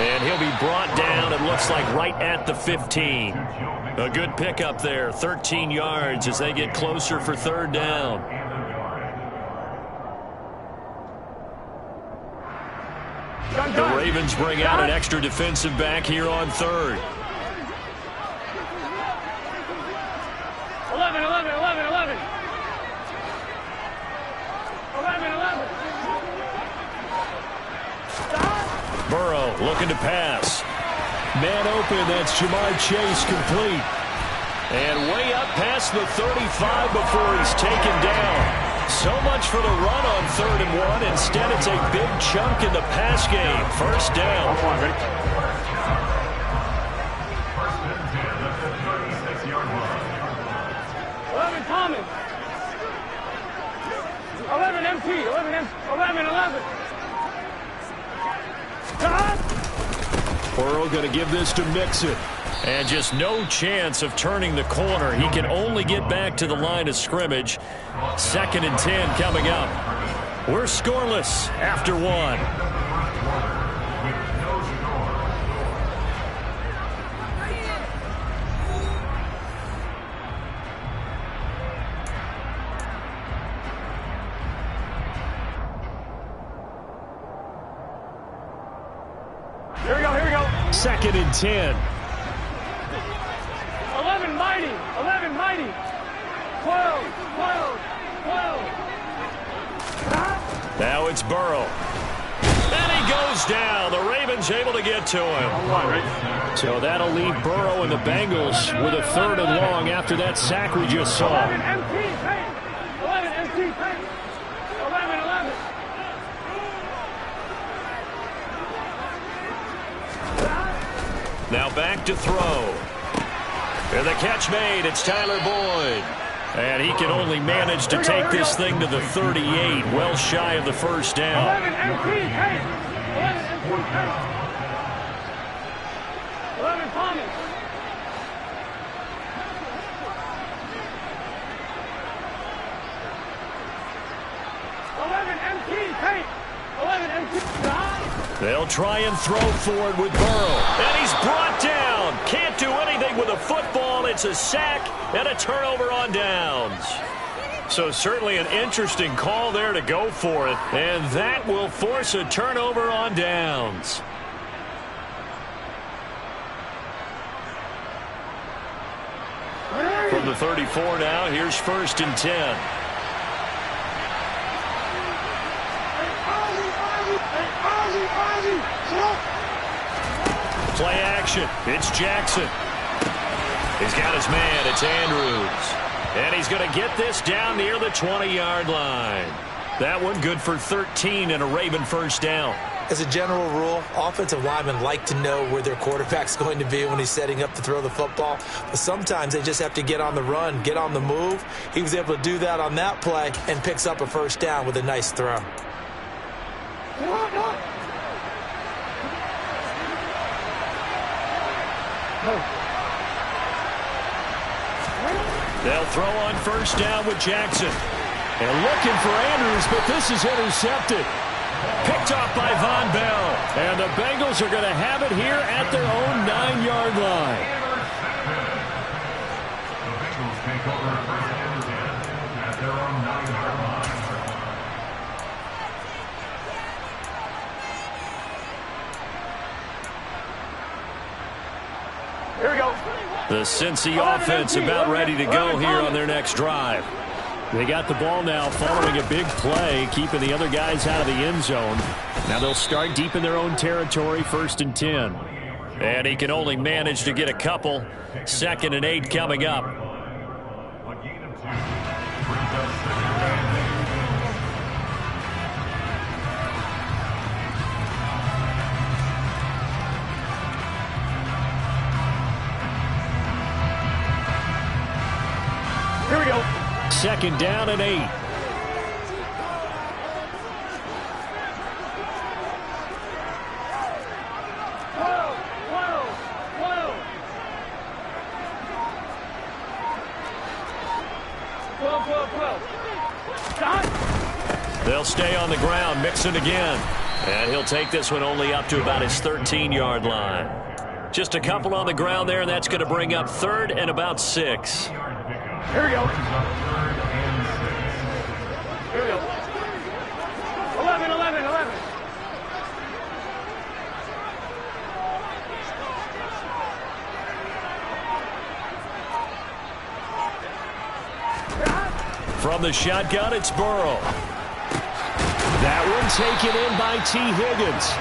And he'll be brought down, it looks like, right at the 15. A good pickup there, 13 yards as they get closer for 3rd down. The Ravens bring out an extra defensive back here on 3rd. 11, 11, 11, 11. 11, 11. Burrow looking to pass. Man open, that's Jamar Chase, complete. And way up past the 35 before he's taken down. So much for the run on 3rd and 1. Instead, it's a big chunk in the pass game. 1st down. 11, Thomas. 11, MT. 11, 11. Burrow going to give this to Mixon. And just no chance of turning the corner. He can only get back to the line of scrimmage. 2nd and 10 coming up. We're scoreless after 1. Here we go. 2nd and 10. 11, mighty. 11, mighty. 12, 12, 12. Now it's Burrow. And he goes down. The Ravens able to get to him. So that'll leave Burrow and the Bengals with a 3rd and long after that sack we just saw. 11, MT, paint. 11, MT, paint. 11, 11. Now back to throw. And the catch made. It's Tyler Boyd. And he can only manage to take this thing to the 38, well shy of the 1st down. 11, MT, paint. 11, MT, paint. 11, Thomas. 11, MT, paint. 11, MT. They'll try and throw for it with Burrow. And he's brought down. Can't do anything with a football. It's a sack and a turnover on downs. So certainly an interesting call there to go for it. And that will force a turnover on downs. From the 34 now, here's 1st and 10. Play action. It's Jackson. He's got his man. It's Andrews. And he's going to get this down near the 20-yard line. That one good for 13 and a Raven 1st down. As a general rule, offensive linemen like to know where their quarterback's going to be when he's setting up to throw the football. But sometimes they just have to get on the run, get on the move. He was able to do that on that play and picks up a 1st down with a nice throw. They'll throw on 1st down with Jackson. And looking for Andrews, but this is intercepted. Picked off by Von Bell. And the Bengals are going to have it here at their own 9-yard line. Here we go. The Cincy offense about ready to go here on their next drive. They got the ball now following a big play, keeping the other guys out of the end zone. Now they'll start deep in their own territory, 1st and 10. And he can only manage to get a couple. 2nd and 8 coming up. Here we go. 2nd down and 8. They'll stay on the ground, Mixon again. And he'll take this one only up to about his 13-yard line. Just a couple on the ground there, and that's going to bring up 3rd and about 6. Here we go. Here we go. 11, 11, 11. From the shotgun, it's Burrow. That one taken in by T. Higgins.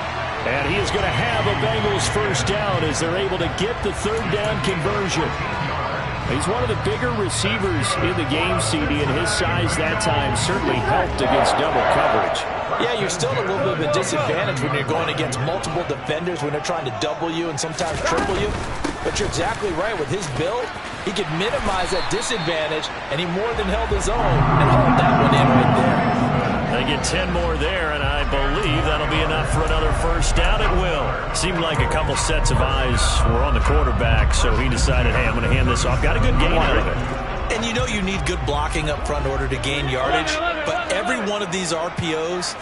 And he is going to have a Bengals 1st down as they're able to get the 3rd down conversion. He's one of the bigger receivers in the game, CD, and his size that time certainly helped against double coverage. Yeah, you're still at a little bit of a disadvantage when you're going against multiple defenders, when they're trying to double you and sometimes triple you. But you're exactly right. With his build, he could minimize that disadvantage, and he more than held his own and hauled that one in right there. They get 10 more there, and I believe that'll be enough for another 1st down. It will. Seemed like a couple sets of eyes were on the quarterback, so he decided, hey, I'm going to hand this off. Got a good gain out of it. And you know you need good blocking up front in order to gain yardage, but every one of these RPOs,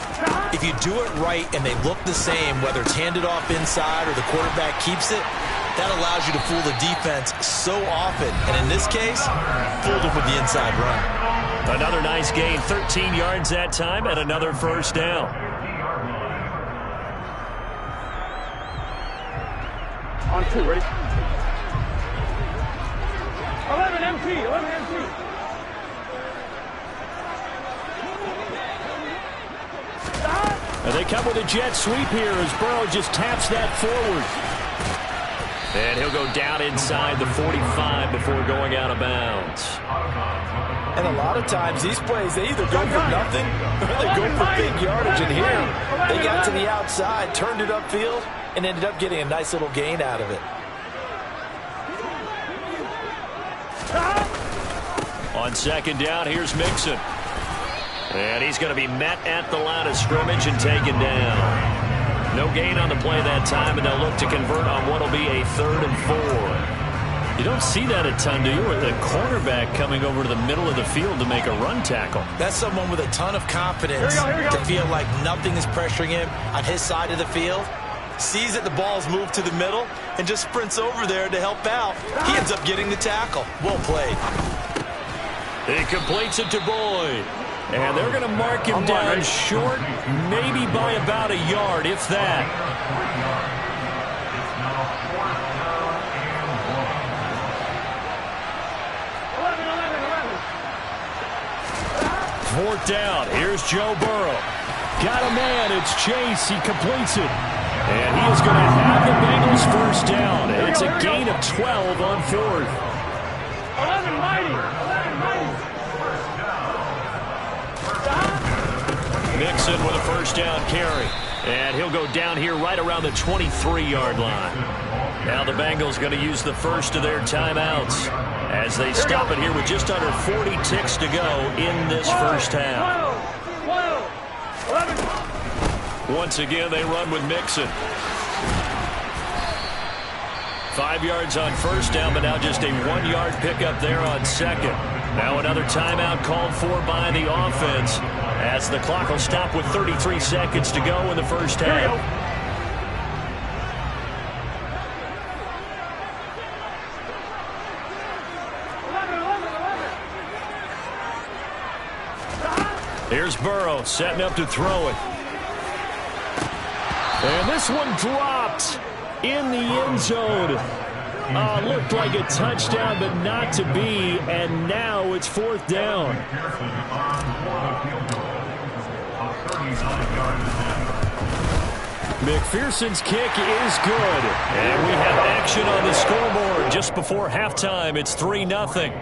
if you do it right and they look the same, whether it's handed off inside or the quarterback keeps it, that allows you to fool the defense so often. And in this case, fooled them with the inside run. Another nice gain, 13 yards that time, and another 1st down. On 2, ready? 11 MT, 11 MT. And they come with a jet sweep here as Burrow just taps that forward. And he'll go down inside the 45 before going out of bounds. And a lot of times these plays, they either go for nothing or they go for big yardage. And here, they got to the outside, turned it upfield, and ended up getting a nice little gain out of it. On 2nd down, here's Mixon. And he's going to be met at the line of scrimmage and taken down. No gain on the play that time, and they'll look to convert on what will be a 3rd and 4. You don't see that a ton, do you? With the cornerback coming over to the middle of the field to make a run tackle. That's someone with a ton of confidence to feel like nothing is pressuring him on his side of the field. Sees that the ball's moved to the middle and just sprints over there to help out. He ends up getting the tackle. Well played. He completes it to Boyd. And they're going to mark him down short, maybe by about a yard, if that. Fourth down. Here's Joe Burrow. Got a man. It's Chase. He completes it. And he is going to have the Bengals 1st down. It's a gain of 12 on 4th. 11 mighty. 11 mighty. Mixon with a 1st down carry. And he'll go down here right around the 23-yard line. Now the Bengals going to use the first of their timeouts as they stop it here with just under 40 ticks to go in this 1st half. 11. Once again, they run with Mixon. 5 yards on 1st down, but now just a 1-yard pickup there on 2nd. Now another timeout called for by the offense as the clock will stop with 33 seconds to go in the 1st half. Here's Burrow setting up to throw it. And this one dropped in the end zone. Looked like a touchdown, but not to be. And now it's 4th down. McPherson's kick is good. And we have action on the scoreboard just before halftime. It's 3-0.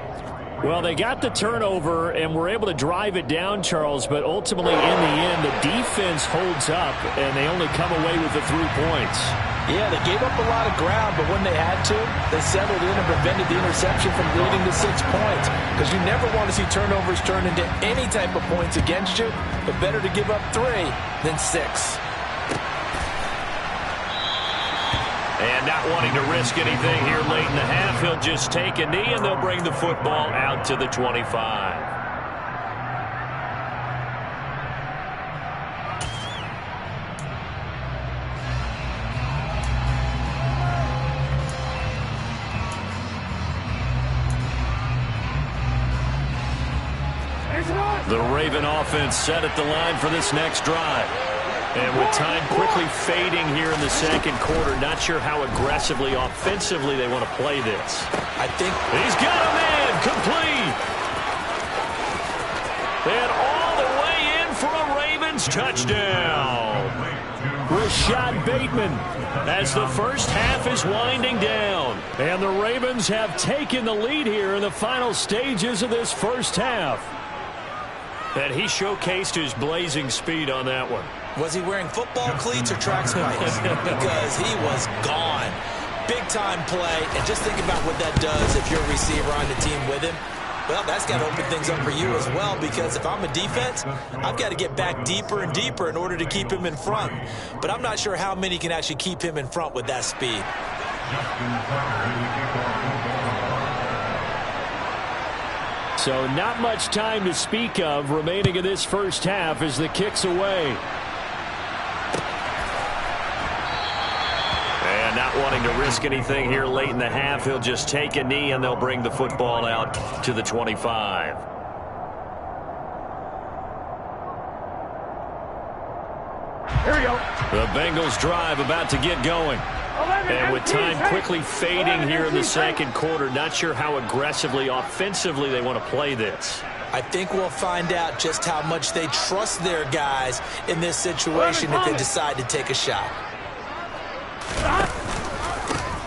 Well, they got the turnover and were able to drive it down, Charles, but ultimately in the end, the defense holds up, and they only come away with the 3 points. Yeah, they gave up a lot of ground, but when they had to, they settled in and prevented the interception from leading to 6 points. Because you never want to see turnovers turn into any type of points against you, but better to give up 3 than 6. And not wanting to risk anything here late in the half, he'll just take a knee, and they'll bring the football out to the 25. The Raven offense set at the line for this next drive. And with time quickly fading here in the second quarter, not sure how aggressively, offensively they want to play this. I think he's got a man complete. And all the way in for a Ravens touchdown. Rashad Bateman as the first half is winding down. And the Ravens have taken the lead here in the final stages of this first half. And he showcased his blazing speed on that one. Was he wearing football cleats or track spikes? Because he was gone. Big-time play. And just think about what that does if you're a receiver on the team with him. Well, that's got to open things up for you as well, because if I'm a defense, I've got to get back deeper and deeper in order to keep him in front. But I'm not sure how many can actually keep him in front with that speed. So not much time to speak of remaining in this first half as the kick's away. And not wanting to risk anything here late in the half, he'll just take a knee and they'll bring the football out to the 25. Here we go. The Bengals drive about to get going. And with time quickly fading here in the second quarter, not sure how aggressively, offensively they want to play this. I think we'll find out just how much they trust their guys in this situation if they decide to take a shot.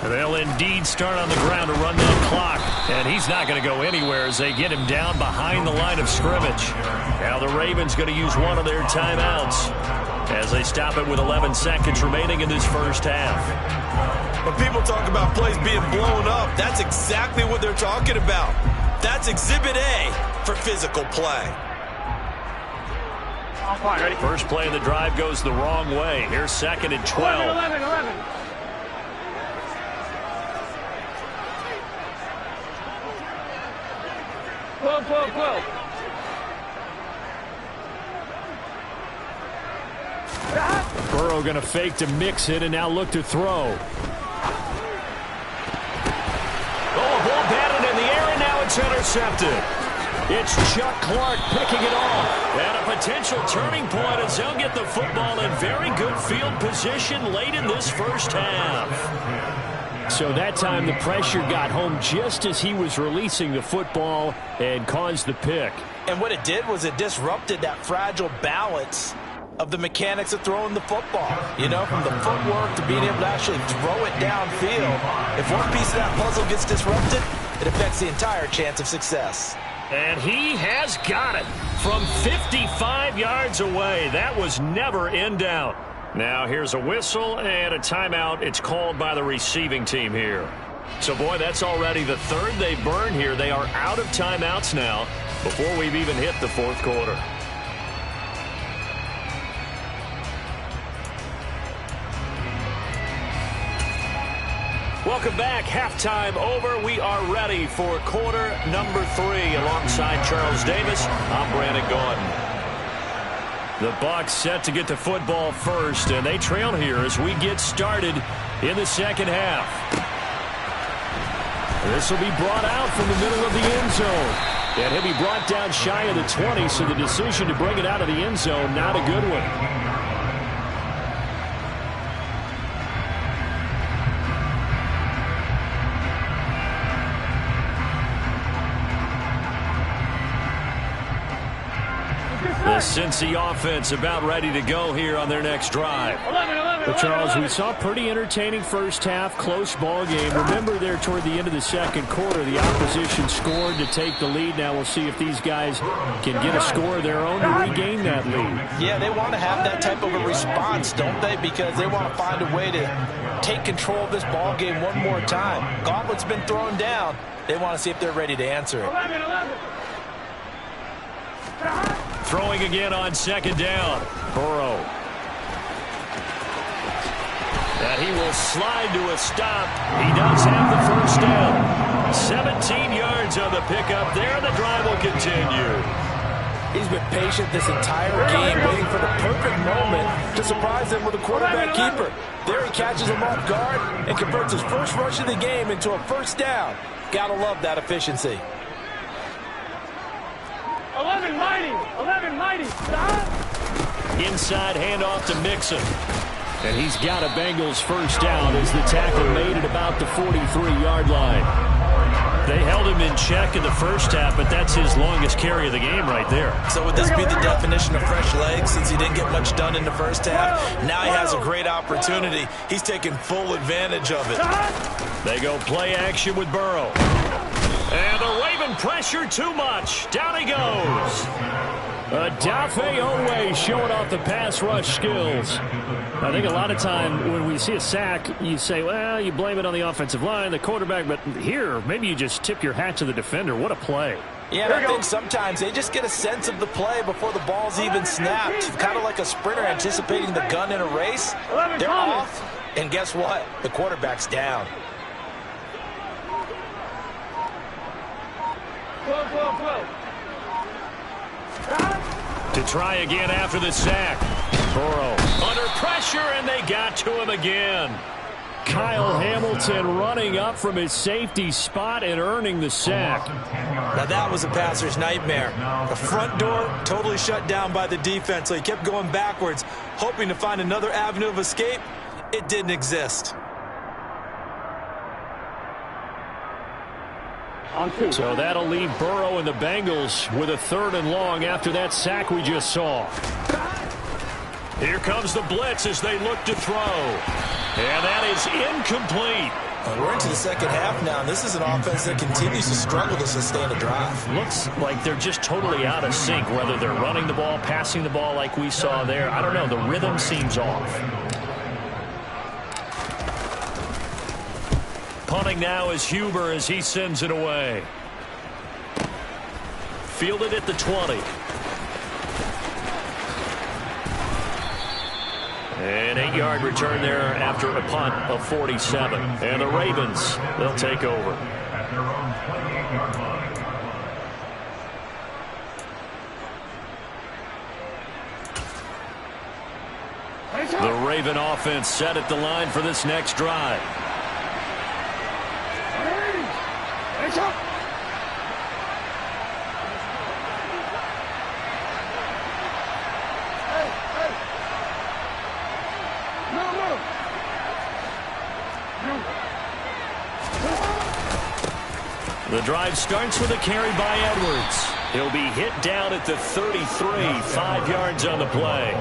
They'll indeed start on the ground to run that clock. And he's not going to go anywhere as they get him down behind the line of scrimmage. Now the Ravens going to use one of their timeouts as they stop it with 11 seconds remaining in this first half. When people talk about plays being blown up, that's exactly what they're talking about. That's Exhibit A for physical play. Fine, ready? First play of the drive goes the wrong way. Here's 2nd and 12. 11. 12. Burrow going to fake to mix it and now look to throw. Oh, a ball batted in the air and now it's intercepted. It's Chuck Clark picking it off. And a potential turning point as they'll get the football in very good field position late in this first half. So that time the pressure got home just as he was releasing the football and caused the pick. And what it did was it disrupted that fragile balance of the mechanics of throwing the football. You know, from the footwork to being able to actually throw it downfield. If one piece of that puzzle gets disrupted, it affects the entire chance of success. And he has got it from 55 yards away. That was never in doubt. Now here's a whistle and a timeout. It's called by the receiving team here. So, boy, that's already the third they burned here. They are out of timeouts now before we've even hit the fourth quarter. Welcome back. Halftime over. We are ready for quarter number 3. Alongside Charles Davis, I'm Brandon Gaudin. The Bucs set to get the football first, and they trail here as we get started in the second half. This will be brought out from the middle of the end zone. And he'll be brought down shy of the 20, so the decision to bring it out of the end zone, not a good one. The Cincy offense about ready to go here on their next drive. But Charles, we saw a pretty entertaining first half, close ball game. Remember there toward the end of the second quarter, the opposition scored to take the lead. Now we'll see if these guys can get a score of their own to regain that lead. Yeah, they want to have that type of a response, don't they? Because they want to find a way to take control of this ball game one more time. Gauntlet's been thrown down. They want to see if they're ready to answer it. Throwing again on second down. Burrow. And he will slide to a stop. He does have the first down. 17 yards on the pickup there. The drive will continue. He's been patient this entire game, waiting for the perfect moment to surprise them with a quarterback keeper. There he catches him off guard and converts his first rush of the game into a first down. Gotta love that efficiency. 11 mighty, stop! Inside handoff to Mixon. And he's got a Bengals first down as the tackle made at about the 43-yard line. They held him in check in the first half, but that's his longest carry of the game right there. So would this be the definition of fresh legs since he didn't get much done in the first half? Now he has a great opportunity. He's taking full advantage of it. They go play action with Burrow. And the Raven pressure too much. Down he goes. Odafe Oweh showing off the pass rush skills. I think a lot of time when we see a sack, you say, well, you blame it on the offensive line, the quarterback, but here, maybe you just tip your hat to the defender. What a play. Yeah, and I think sometimes they just get a sense of the play before the ball's even snapped. Kind of like a sprinter anticipating the gun in a race. They're off, and guess what? The quarterback's down. To try again after the sack. Burrow under pressure, and they got to him again. Kyle Hamilton running up from his safety spot and earning the sack. Now that was a passer's nightmare. The front door totally shut down by the defense, so he kept going backwards, hoping to find another avenue of escape. It didn't exist. So that'll leave Burrow and the Bengals with a 3rd and long after that sack we just saw. Here comes the blitz as they look to throw. And that is incomplete. We're into the second half now, and this is an offense that continues to struggle to sustain a drive. Looks like they're just totally out of sync, whether they're running the ball, passing the ball like we saw there. I don't know. The rhythm seems off. Punting now is Huber as he sends it away. Fielded at the 20. An 8-yard return there after a punt of 47. And the Ravens, they'll take over. At their own 28-yard line. The Raven offense set at the line for this next drive. The drive starts with a carry by Edwards. He'll be hit down at the 33, 5 yards on the play.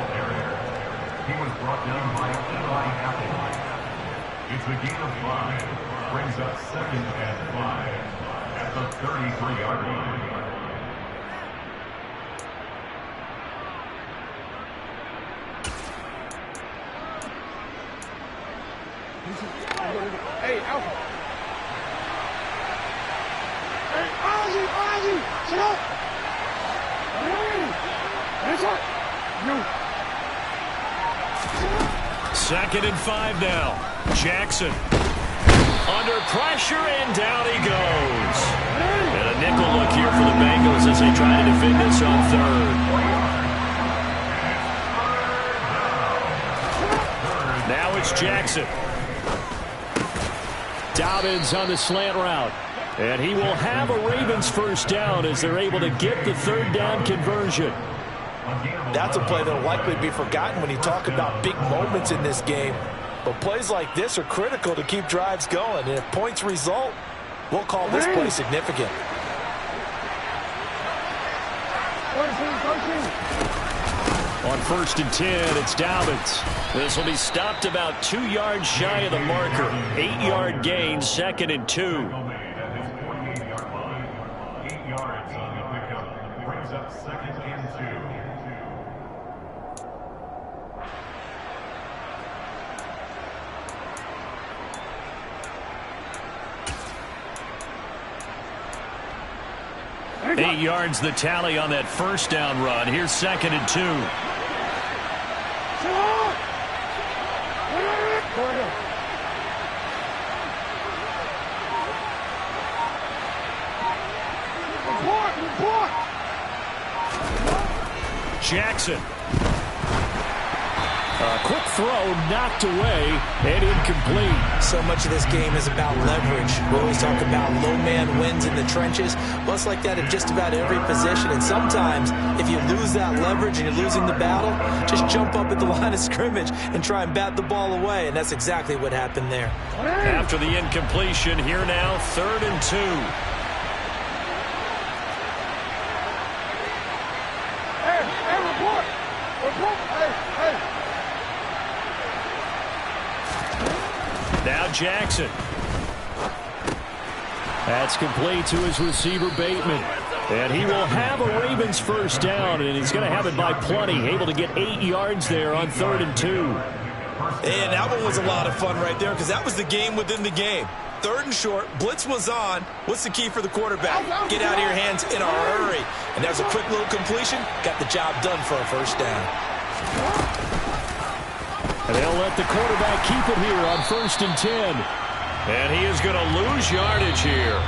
He was brought down by Eli Apple. It's a gain of 5. Brings up 2nd and 5 at the 33-yard line. Hey, Alpha. Hey, Ozzy, sit up. Hands up. No. 2nd and 5 now. Jackson. Under pressure, and down he goes. And a nickel look here for the Bengals as they try to defend this on 3rd. Now it's Jackson. Dobbins on the slant route. And he will have a Ravens first down as they're able to get the third down conversion. That's a play that will likely be forgotten when you talk about big moments in this game. But plays like this are critical to keep drives going. And if points result, we'll call this play significant. On 1st and 10, it's Dobbins. This will be stopped about 2 yards shy of the marker. 8-yard gain, 2nd and 2. 8 yards on the pickup. Brings up 2nd and 2. Eight yards the tally on that first down run. Here's 2nd and 2. Jackson. A quick throw knocked away and incomplete. So much of this game is about leverage. We always talk about low man wins in the trenches. Well, it's like that in just about every position. And sometimes if you lose that leverage and you're losing the battle, just jump up at the line of scrimmage and try and bat the ball away. And that's exactly what happened there. After the incompletion, here now, 3rd and 2. Now Jackson. That's complete to his receiver, Bateman. And he will have a Ravens first down, and he's going to have it by plenty. Able to get 8 yards there on 3rd and 2. And that one was a lot of fun right there because that was the game within the game. 3rd and short, blitz was on. What's the key for the quarterback? Get out of your hands in a hurry. And that was a quick little completion. Got the job done for a first down. And they'll let the quarterback keep it here on 1st and 10. And he is going to lose yardage here.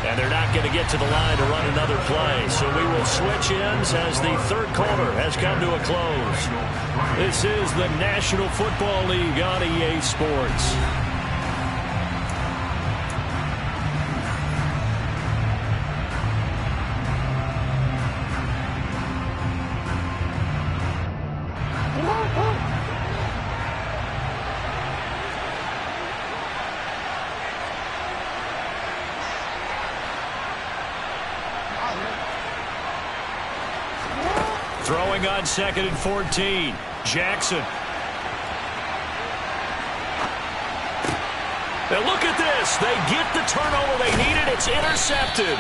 And they're not going to get to the line to run another play. So we will switch ends as the 3rd quarter has come to a close. This is the National Football League on EA Sports. Throwing on 2nd and 14. Jackson. Now look at this. They get the turnover they needed. It's intercepted.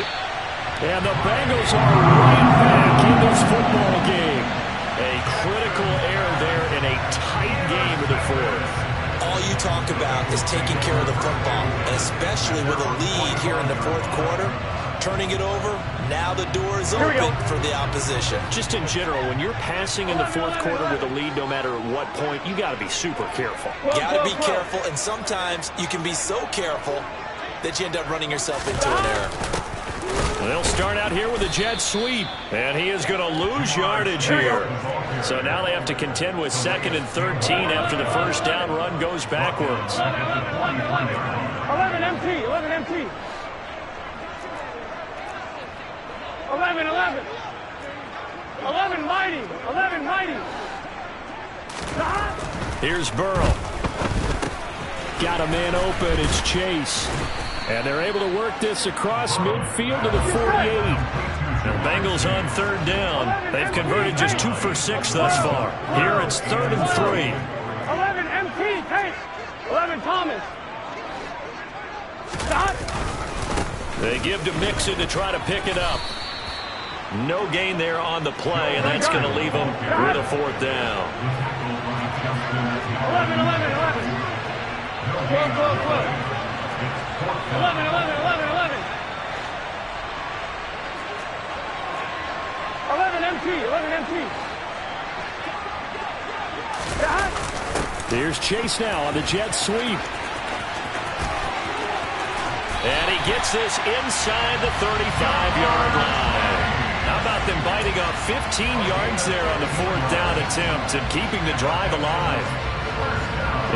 And the Bengals are right back in this football game. A critical error there in a tight game in the 4th. All you talk about is taking care of the football, and especially with a lead here in the 4th quarter. Turning it over, now the door is open for the opposition. Just in general, when you're passing in the 4th quarter with a lead, no matter at what point, you got to be super careful. Got to be careful, and sometimes you can be so careful that you end up running yourself into an error. They'll start out here with a jet sweep, and he is going to lose yardage here. So now they have to contend with 2nd and 13 after the first down run goes backwards. 11 MT, 11 MT. 11, 11. 11 mighty, 11 mighty. Here's Burrow. Got a man open, it's Chase. And they're able to work this across midfield to the 48. The Bengals on 3rd down. They've converted just 2 for 6 thus far. Here it's 3rd and 3. 11 MT, Chase. 11 Thomas. Stop. They give to Mixon to try to pick it up. No gain there on the play, and that's going to leave them with a 4th down. 11, 11, 11. 12, 12, 12. 11, 11, 11, 11. 11 MT, 11 MT. Here's Chase now on the jet sweep. And he gets this inside the 35-yard line. How about them biting up 15 yards there on the 4th down attempt and keeping the drive alive?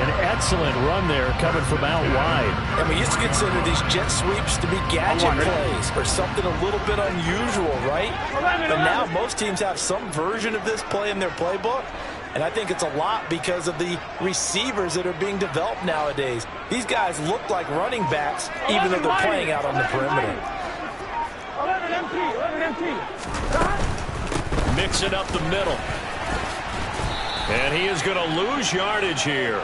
An excellent run there coming from out wide. And we used to consider these jet sweeps to be gadget plays or something a little bit unusual, right? But now most teams have some version of this play in their playbook. And I think it's a lot because of the receivers that are being developed nowadays. These guys look like running backs, even though they're playing out on the perimeter. 11 empty. Mix it up the middle. And he is going to lose yardage here.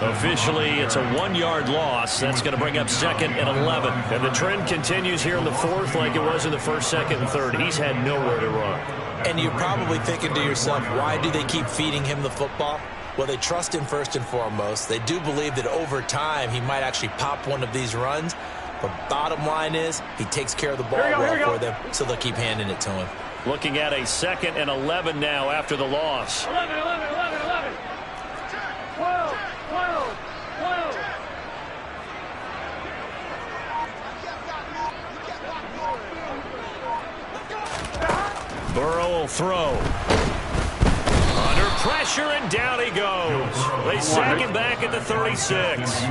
Officially, it's a 1-yard loss. That's going to bring up 2nd and 11. And the trend continues here in the 4th like it was in the 1st, 2nd, and 3rd. He's had nowhere to run. And you're probably thinking to yourself, why do they keep feeding him the football? Well, they trust him first and foremost. They do believe that over time he might actually pop one of these runs. But bottom line is he takes care of the ball well for them, so they'll keep handing it to him. Looking at a 2nd and 11 now after the loss. 11. 12. Burrow will throw. Under pressure, and down he goes. They sack him back at the 36.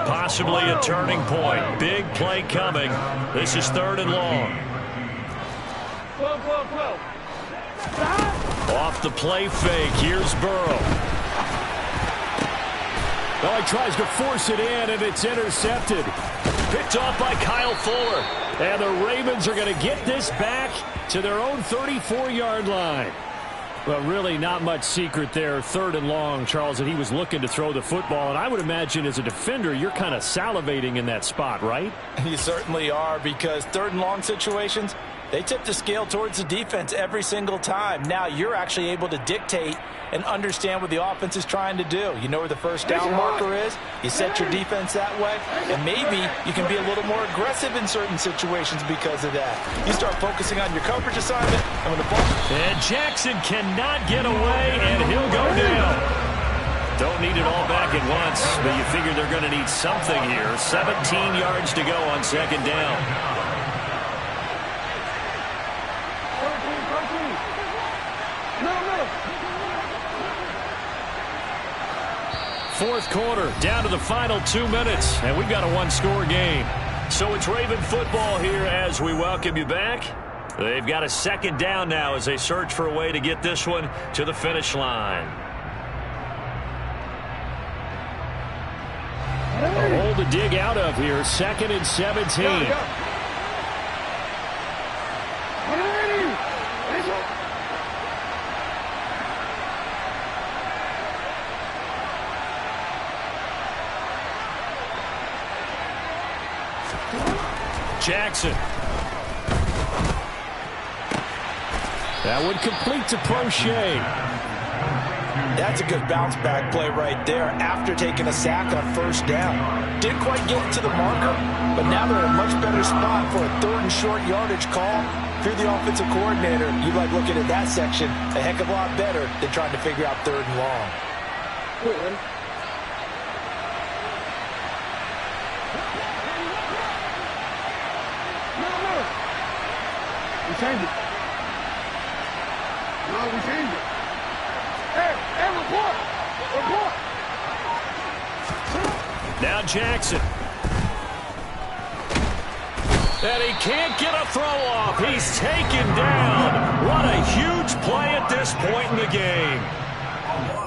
Possibly a turning point. Big play coming. This is 3rd and long. 12. Off the play fake. Here's Burrow. Well, he tries to force it in, and it's intercepted. Picked off by Kyle Fuller. And the Ravens are going to get this back to their own 34-yard line. Well, really not much secret there. 3rd and long, Charles, and he was looking to throw the football. And I would imagine as a defender, you're kind of salivating in that spot, right? You certainly are, because 3rd and long situations, they tip the scale towards the defense every single time. Now you're actually able to dictate and understand what the offense is trying to do. You know where the first down marker is. You set your defense that way, and maybe you can be a little more aggressive in certain situations because of that. You start focusing on your coverage assignment, and when the ball... And Jackson cannot get away, and he'll go down. Don't need it all back at once, but you figure they're going to need something here. 17 yards to go on 2nd down. 4th quarter, down to the final 2 minutes, and we've got a 1-score game. So it's Raven football here as we welcome you back. They've got a 2nd down now as they search for a way to get this one to the finish line. A hole to dig out of here, 2nd and 17. Jackson. That would complete to Prochet. That's a good bounce-back play right there after taking a sack on 1st down. Didn't quite get to the marker, but now they're in a much better spot for a 3rd and short yardage call. If you're the offensive coordinator, you like looking at that section a heck of a lot better than trying to figure out 3rd and long. We changed it. No, we changed it. Hey, report! Now Jackson. And he can't get a throw off. He's taken down. What a huge play at this point in the game.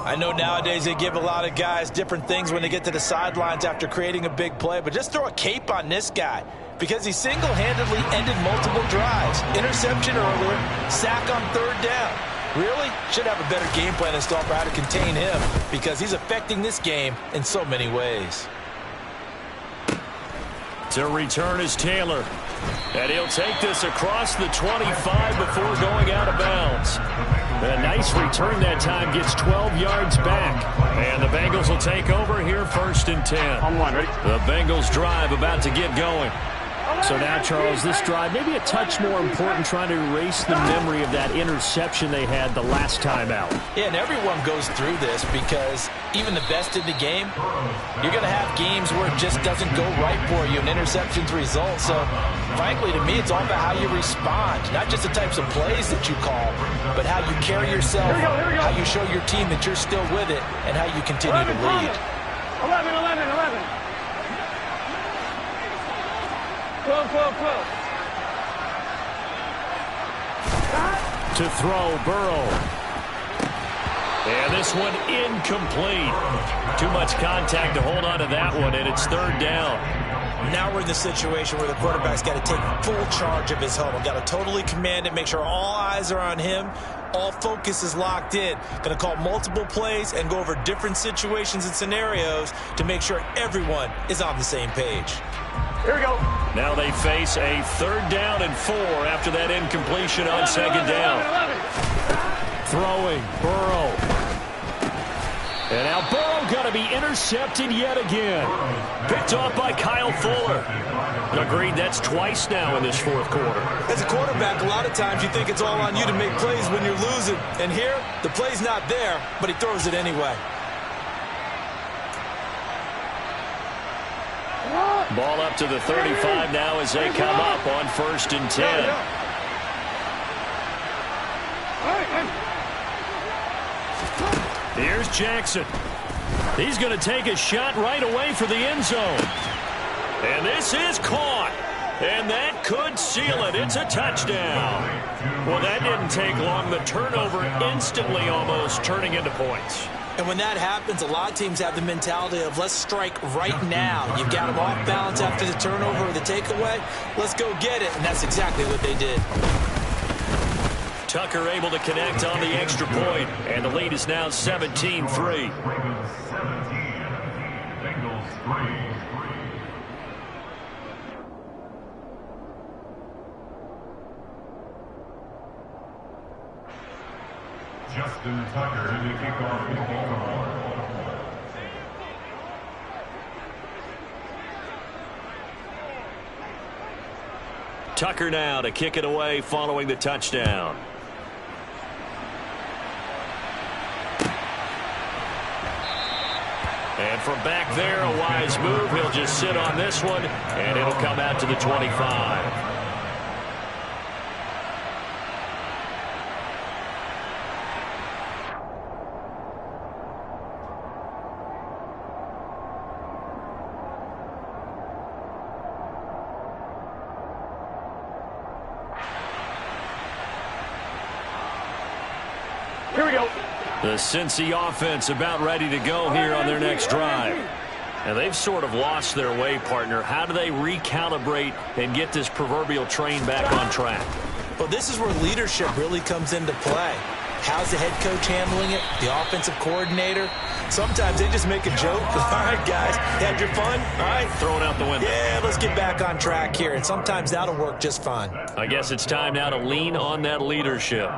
I know nowadays they give a lot of guys different things when they get to the sidelines after creating a big play, but just throw a cape on this guy because he single-handedly ended multiple drives. Interception earlier, sack on 3rd down. Really? Should have a better game plan installed for how to contain him because he's affecting this game in so many ways. To return is Taylor. And he'll take this across the 25 before going out of bounds. A nice return that time, gets 12 yards back. And the Bengals will take over here 1st and 10. On 1, ready? The Bengals drive about to get going. So now, Charles, this drive maybe a touch more important, trying to erase the memory of that interception they had the last time out. Yeah, and everyone goes through this because even the best in the game, you're going to have games where it just doesn't go right for you and interceptions result. So, frankly, to me, it's all about how you respond, not just the types of plays that you call, but how you carry yourself, how you show your team that you're still with it, and how you continue to lead. 11. 12. To throw, Burrow. And this one incomplete. Too much contact to hold on to that one, and it's third down. Now we're in the situation where the quarterback's got to take full charge of his huddle. Got to totally command it, make sure all eyes are on him. All focus is locked in. Going to call multiple plays and go over different situations and scenarios to make sure everyone is on the same page. Here we go. Now they face a 3rd down and 4 after that incompletion on 2nd down. 11. Throwing, Burrow. And now Burrow going to be intercepted yet again. Picked off by Kyle Fuller. Agreed, that's twice now in this 4th quarter. As a quarterback, a lot of times you think it's all on you to make plays when you're losing. And here, the play's not there, but he throws it anyway. Ball up to the 35 now as they come up on 1st and 10. Here's Jackson. He's going to take a shot right away for the end zone. And this is caught. And that could seal it. It's a touchdown. Well, that didn't take long. The turnover instantly almost turning into points. And when that happens, a lot of teams have the mentality of let's strike right now. You've got them off balance after the turnover or the takeaway. Let's go get it. And that's exactly what they did. Tucker able to connect on the extra point, and the lead is now 17-3. Justin Tucker in the kickoff for Baltimore. Tucker now to kick it away following the touchdown. And from back there, a wise move. He'll just sit on this one, and it'll come out to the 25. Here we go. The Cincy offense about ready to go here on their next drive. And they've sort of lost their way, partner. How do they recalibrate and get this proverbial train back on track? Well, this is where leadership really comes into play. How's the head coach handling it? The offensive coordinator? Sometimes they just make a joke. All right, guys, had your fun? All right. Throw it out the window. Yeah, let's get back on track here. And sometimes that'll work just fine. I guess it's time now to lean on that leadership.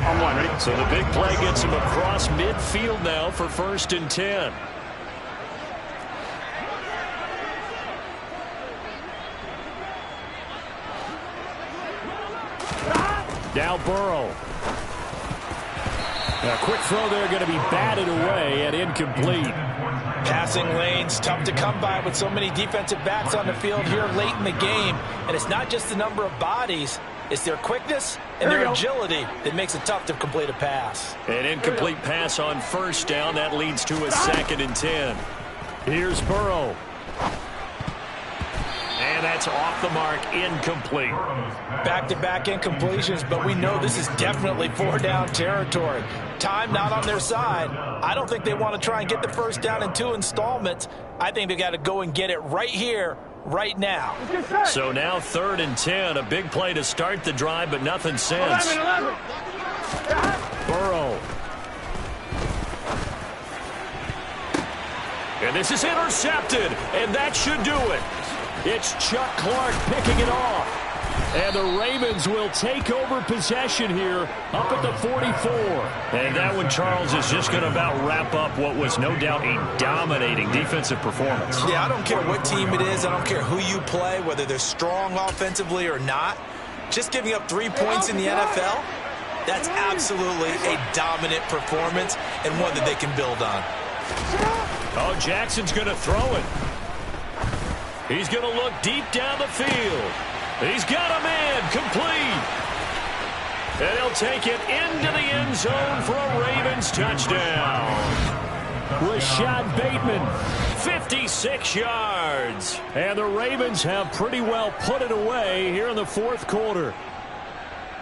I'm one, ready? So the big play gets him across midfield now for 1st and 10. Now Burrow. A quick throw there going to be batted away and incomplete. Passing lanes, tough to come by with so many defensive backs on the field here late in the game. And it's not just the number of bodies. It's their quickness and their agility that makes it tough to complete a pass. An incomplete pass on 1st down. That leads to a 2nd and 10. Here's Burrow. And that's off the mark, incomplete. Back-to-back incompletions, but we know this is definitely 4-down territory. Time not on their side. I don't think they want to try and get the 1st down in 2 installments. I think they got to go and get it right here, right now. So now 3rd and 10, a big play to start the drive, but nothing since. 11. Burrow. And this is intercepted, and that should do it. It's Chuck Clark picking it off. And the Ravens will take over possession here up at the 44. And that one, Charles, is just going to about wrap up what was no doubt a dominating defensive performance. Yeah, I don't care what team it is. I don't care who you play, whether they're strong offensively or not. Just giving up 3 points in the NFL, that's absolutely a dominant performance and one that they can build on. Oh, Jackson's going to throw it. He's going to look deep down the field. He's got a man complete. And he'll take it into the end zone for a Ravens touchdown. Rashad Bateman, 56 yards. And the Ravens have pretty well put it away here in the fourth quarter.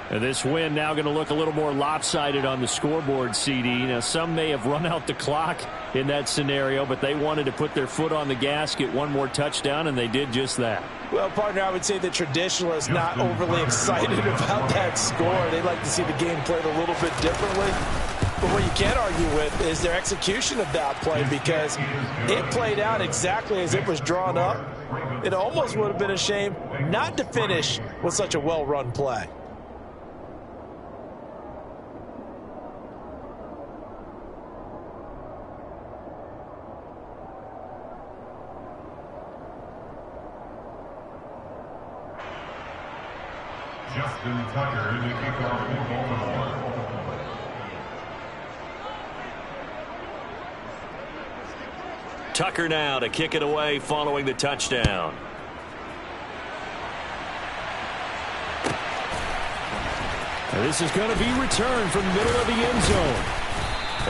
And this win now going to look a little more lopsided on the scoreboard, CD. Now, some may have run out the clock in that scenario, but they wanted to put their foot on the gas, get one more touchdown, and they did just that. Well, partner, I would say the traditionalists not overly excited about that score. They'd like to see the game played a little bit differently. But what you can't argue with is their execution of that play, because it played out exactly as it was drawn up. It almost would have been a shame not to finish with such a well-run play. Justin Tucker in the kickoff for Baltimore. Tucker now to kick it away following the touchdown. And this is going to be returned from the middle of the end zone.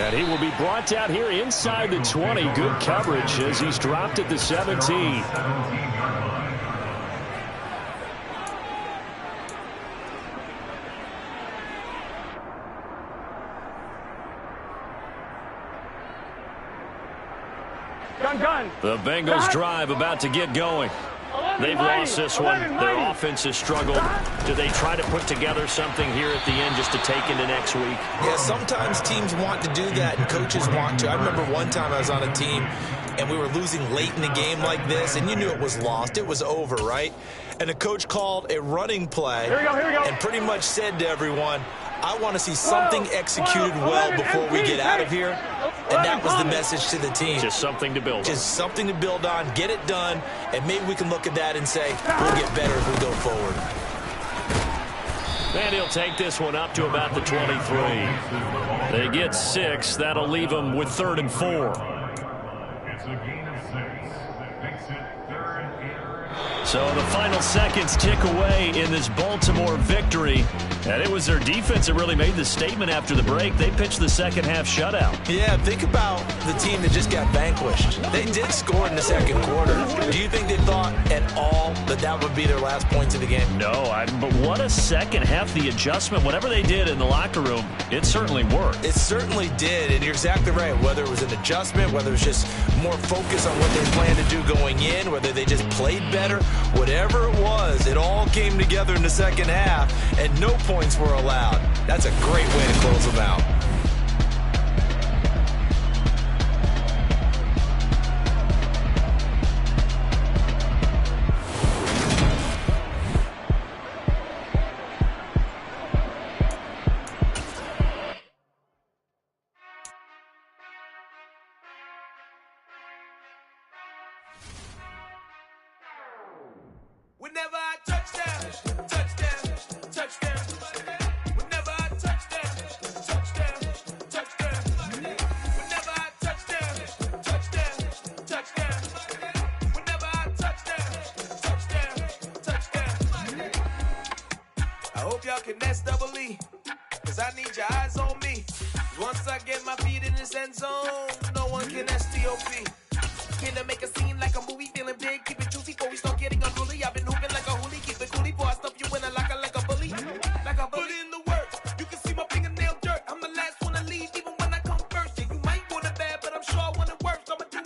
And he will be brought out here inside the 20. Good coverage as he's dropped at the 17. The Bengals drive about to get going. They've lost this one. Their offense has struggled. Do they try to put together something here at the end just to take into next week? Yeah, sometimes teams want to do that and coaches want to. I remember one time I was on a team and we were losing late in the game like this, and you knew it was lost. It was over, right? And the coach called a running play and pretty much said to everyone, I want to see something executed well before we get out of here. And that was the message to the team. Just something to build on. Just something to build on, get it done, and maybe we can look at that and say, we'll get better as we go forward. And he'll take this one up to about the 23. They get 6. That'll leave them with 3rd and 4. It's a gain of 6. That makes it 3rd and 8. So the final seconds tick away in this Baltimore victory. And it was their defense that really made the statement after the break. They pitched the second half shutout. Yeah, think about the team that just got vanquished. They did score in the second quarter. Do you think they thought at all that that would be their last points of the game? No, but what a second half. The adjustment, whatever they did in the locker room, it certainly worked. It certainly did, and you're exactly right. Whether it was an adjustment, whether it was just more focus on what they planned to do going in, whether they just played better, whatever it was, it all came together in the second half, and no points were allowed. That's a great way to close them out. Whenever I touchdown, touchdown, touchdown. Whenever I touchdown, touchdown, touchdown. Whenever I touchdown, touchdown, touchdown. Whenever I touchdown, touchdown, touchdown. I hope y'all can nest double E, cause I need your eyes on me. Once I get my feet in this end zone, no one can STOP.